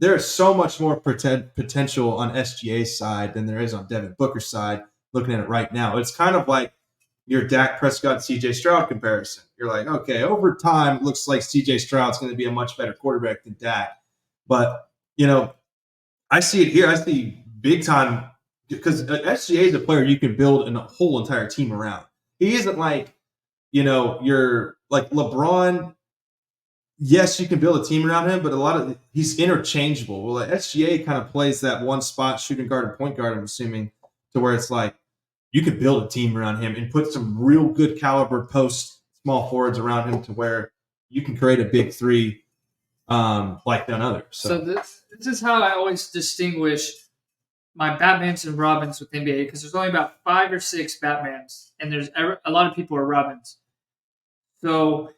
There's so much more potential on SGA's side than there is on Devin Booker's side, looking at it right now. It's kind of like your Dak Prescott, CJ Stroud comparison. You're like, okay, over time, it looks like CJ Stroud's going to be a much better quarterback than Dak. But, I see it here. I see big time because SGA is a player you can build a whole entire team around. He isn't you're like LeBron. Yes, you can build a team around him, but he's interchangeable. Well, SGA kind of plays that one spot, shooting guard and point guard, I'm assuming, to where it's you could build a team around him and put some real good caliber post small forwards around him to where you can create a big three like none other. So this is how I always distinguish my Batmans and Robins with NBA, because there's only about 5 or 6 Batmans, and there's a lot of people are Robins. So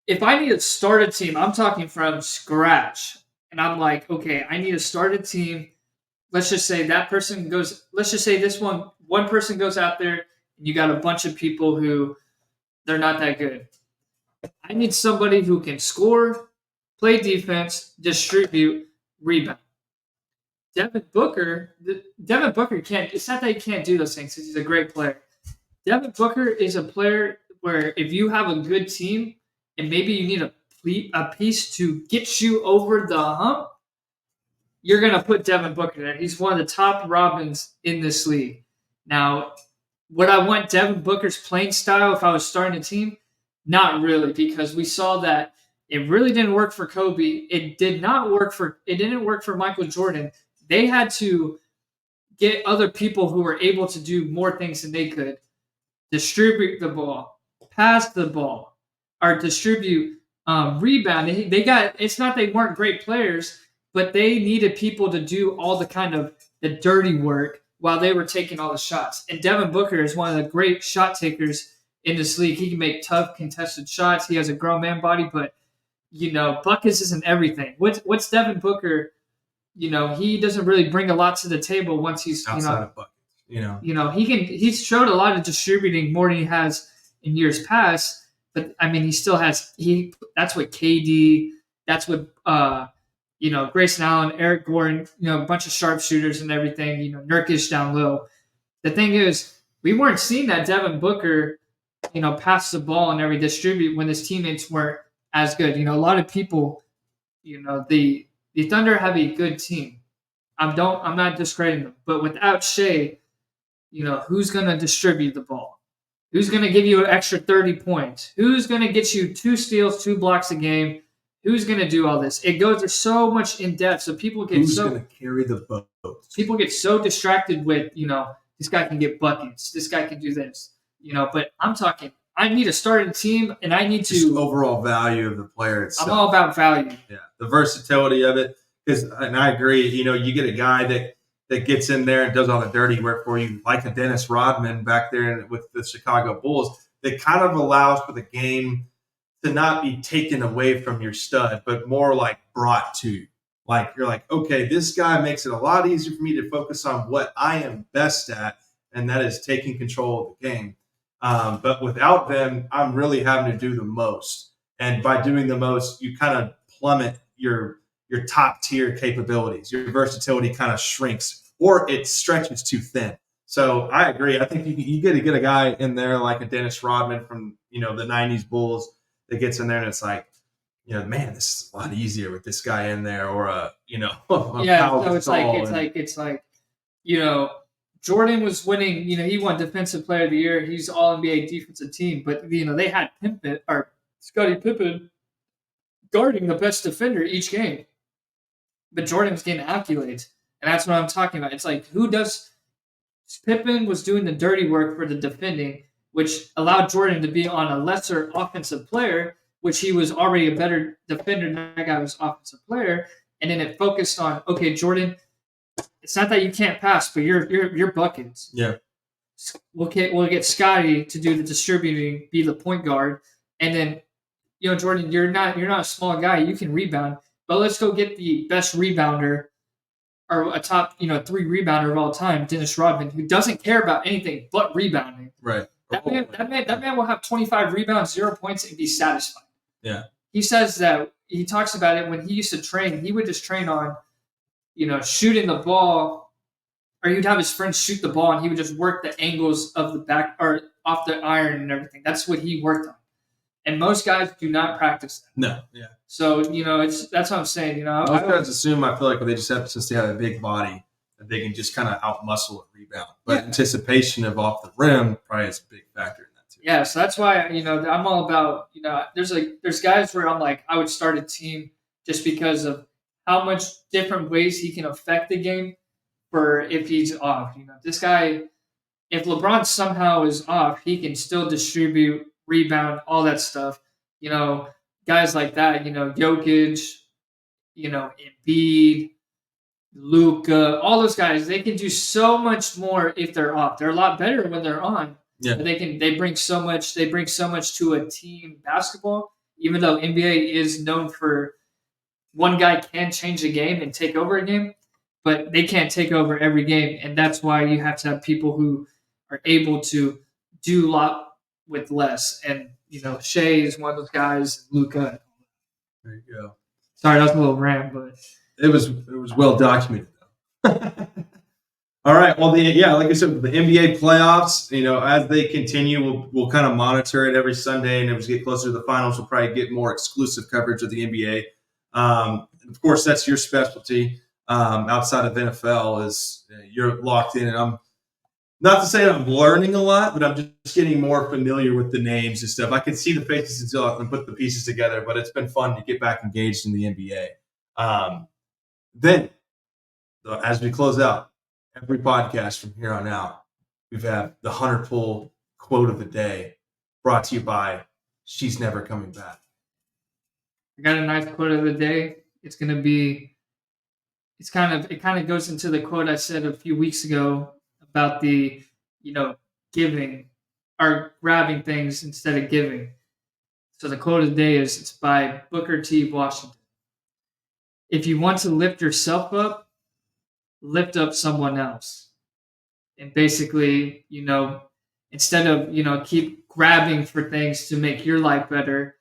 if I need to start a team, I'm talking from scratch, and I'm like, okay, I need to start a team. Let's just say that person goes. Let's just say this one person goes out there, and you got a bunch of people who they're not that good. I need somebody who can score, play defense, distribute, rebound. Devin Booker can't. It's not that he can't do those things because he's a great player. Devin Booker is a player where if you have a good team and maybe you need a piece to get you over the hump, you're going to put Devin Booker there. He's one of the top Robins in this league. Now, would I want Devin Booker's playing style if I was starting a team? Not really, because we saw that it really didn't work for Kobe. It didn't work for Michael Jordan. They had to get other people who were able to do more things than they could. Distribute the ball, pass the ball, or distribute, rebound. It's not they weren't great players, but they needed people to do all the kind of the dirty work while they were taking all the shots. And Devin Booker is one of the great shot takers in this league. He can make tough contested shots. He has a grown man body, but buckets isn't everything. What's Devin Booker? He doesn't really bring a lot to the table once he's outside of buckets. He's showed a lot of distributing more than he has in years past. But I mean, he still has that's what KD. That's what Grayson Allen, Eric Gordon, a bunch of sharpshooters and everything, Nurkic down low. The thing is, we weren't seeing that Devin Booker, pass the ball and every distribute when his teammates weren't as good. A lot of people, the Thunder have a good team. I'm not discrediting them, but without Shea, who's going to distribute the ball? Who's going to give you an extra 30 points? Who's going to get you 2 steals, 2 blocks a game? Who's going to do all this? It goes there's so much in depth, so people get Who's going to carry the boat? People get so distracted with this guy can get buckets, this guy can do this, But I'm talking, I need a starting team, and I need Just to overall value of the player itself. I'm all about value. Yeah, the versatility of it. And I agree. You get a guy that gets in there and does all the dirty work for you, like a Dennis Rodman back there with the Chicago Bulls. That kind of allows for the game to not be taken away from your stud, but more like brought to you. Like you're like, okay, this guy makes it a lot easier for me to focus on what I am best at, and that is taking control of the game. But without them, I'm really having to do the most. And by doing the most, you kind of plummet your top tier capabilities. Your versatility kind of shrinks, or it stretches too thin. So I agree. I think you get to get a guy in there like a Dennis Rodman from the '90s Bulls that gets in there and it's like, man, this is a lot easier with this guy in there, or a it's like Jordan was winning. He won Defensive Player of the Year. He's All NBA defensive team, but they had Scottie Pippen guarding the best defender each game, but Jordan was getting accolades, and that's what I'm talking about. It's like Pippen was doing the dirty work for the defending, which allowed Jordan to be on a lesser offensive player, which he was already a better defender than that guy was offensive player. And then it focused on, okay, Jordan, it's not that you can't pass, but you're buckets. Yeah. We'll get Scottie to do the distributing, be the point guard, and then Jordan, you're not a small guy, you can rebound, but let's go get the best rebounder, or a top 3 rebounder of all time, Dennis Rodman, who doesn't care about anything but rebounding. Right. That man will have 25 rebounds, 0 points, and be satisfied. Yeah. He says that he talks about it when he used to train. He would just train on, shooting the ball, or he would have his friends shoot the ball, and he would just work the angles of the back or off the iron and everything. That's what he worked on. And most guys do not practice that. No. Yeah. So that's what I'm saying. Most guys assume, I feel like, they just have, since they have a big body, that they can just kind of outmuscle a rebound. But anticipation of off the rim probably is a big factor in that too. Yeah, so that's why I'm all about there's guys where I'm like, I would start a team just because of how much different ways he can affect the game. For if he's off, this guy, if LeBron somehow is off, he can still distribute, rebound, all that stuff. Guys like that, Jokic, Embiid, Luka, all those guys, they can do so much more if they're off. They're a lot better when they're on. Yeah. But they bring so much to a team basketball, even though NBA is known for one guy can change a game and take over a game, but they can't take over every game. And that's why you have to have people who are able to do a lot with less. And, Shea is one of those guys, Luka. There you go. Sorry, that was a little rant, but it was well documented though. All right. Well, like I said, the NBA playoffs, as they continue, we'll kind of monitor it every Sunday, and as we get closer to the finals, we'll probably get more exclusive coverage of the NBA. Of course, that's your specialty. Outside of NFL, is you're locked in, and I'm not to say that I'm learning a lot, but I'm just getting more familiar with the names and stuff. I can see the faces until I can put the pieces together, but it's been fun to get back engaged in the NBA. Then, as we close out every podcast from here on out, we've had the Hunter Pool quote of the day, brought to you by She's Never Coming Back. I got a nice quote of the day. It's going to be, it kind of goes into the quote I said a few weeks ago about the, giving or grabbing things instead of giving. So the quote of the day it's by Booker T. Washington. If you want to lift yourself up, lift up someone else. And basically, instead of, keep grabbing for things to make your life better,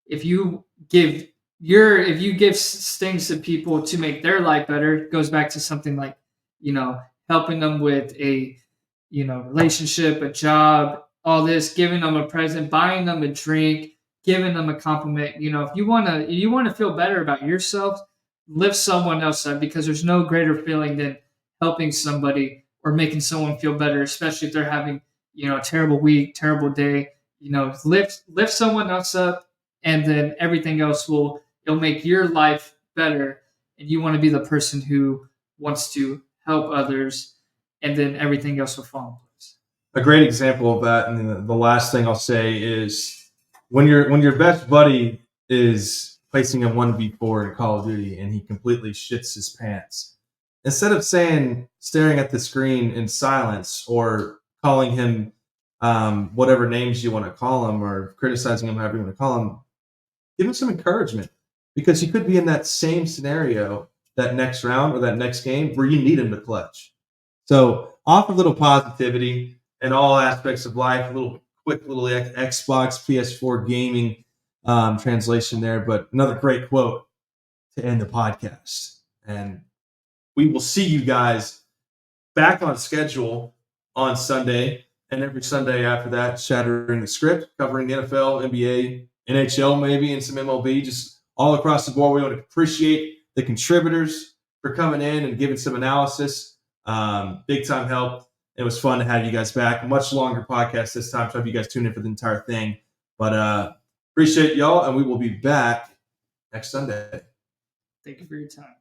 if you give if you give things to people to make their life better, it goes back to something like, helping them with a, relationship, a job, all this, giving them a present, buying them a drink, giving them a compliment. If you want to feel better about yourself, lift someone else up, because there's no greater feeling than helping somebody or making someone feel better, especially if they're having, a terrible week, terrible day. Lift someone else up, and then everything else it'll make your life better. And you want to be the person who wants to help others, and then everything else will fall in place. A great example of that, and the last thing I'll say is when your best buddy is placing a 1v4 in Call of Duty and he completely shits his pants, instead of staring at the screen in silence or calling him whatever names you want to call him or criticizing him however you want to call him, give him some encouragement, because he could be in that same scenario that next round or that next game where you need him to clutch. So offer a little positivity in all aspects of life, a quick little Xbox, PS4 gaming translation there, but another great quote to end the podcast. And we will see you guys back on schedule on Sunday, and every Sunday after that, shattering the script, covering the NFL, NBA, NHL maybe, and some MLB, just all across the board. We want to appreciate the contributors for coming in and giving some analysis. Big time help. It was fun to have you guys back. A much longer podcast this time, so I hope you guys tune in for the entire thing. But appreciate y'all, and we will be back next Sunday. Thank you for your time.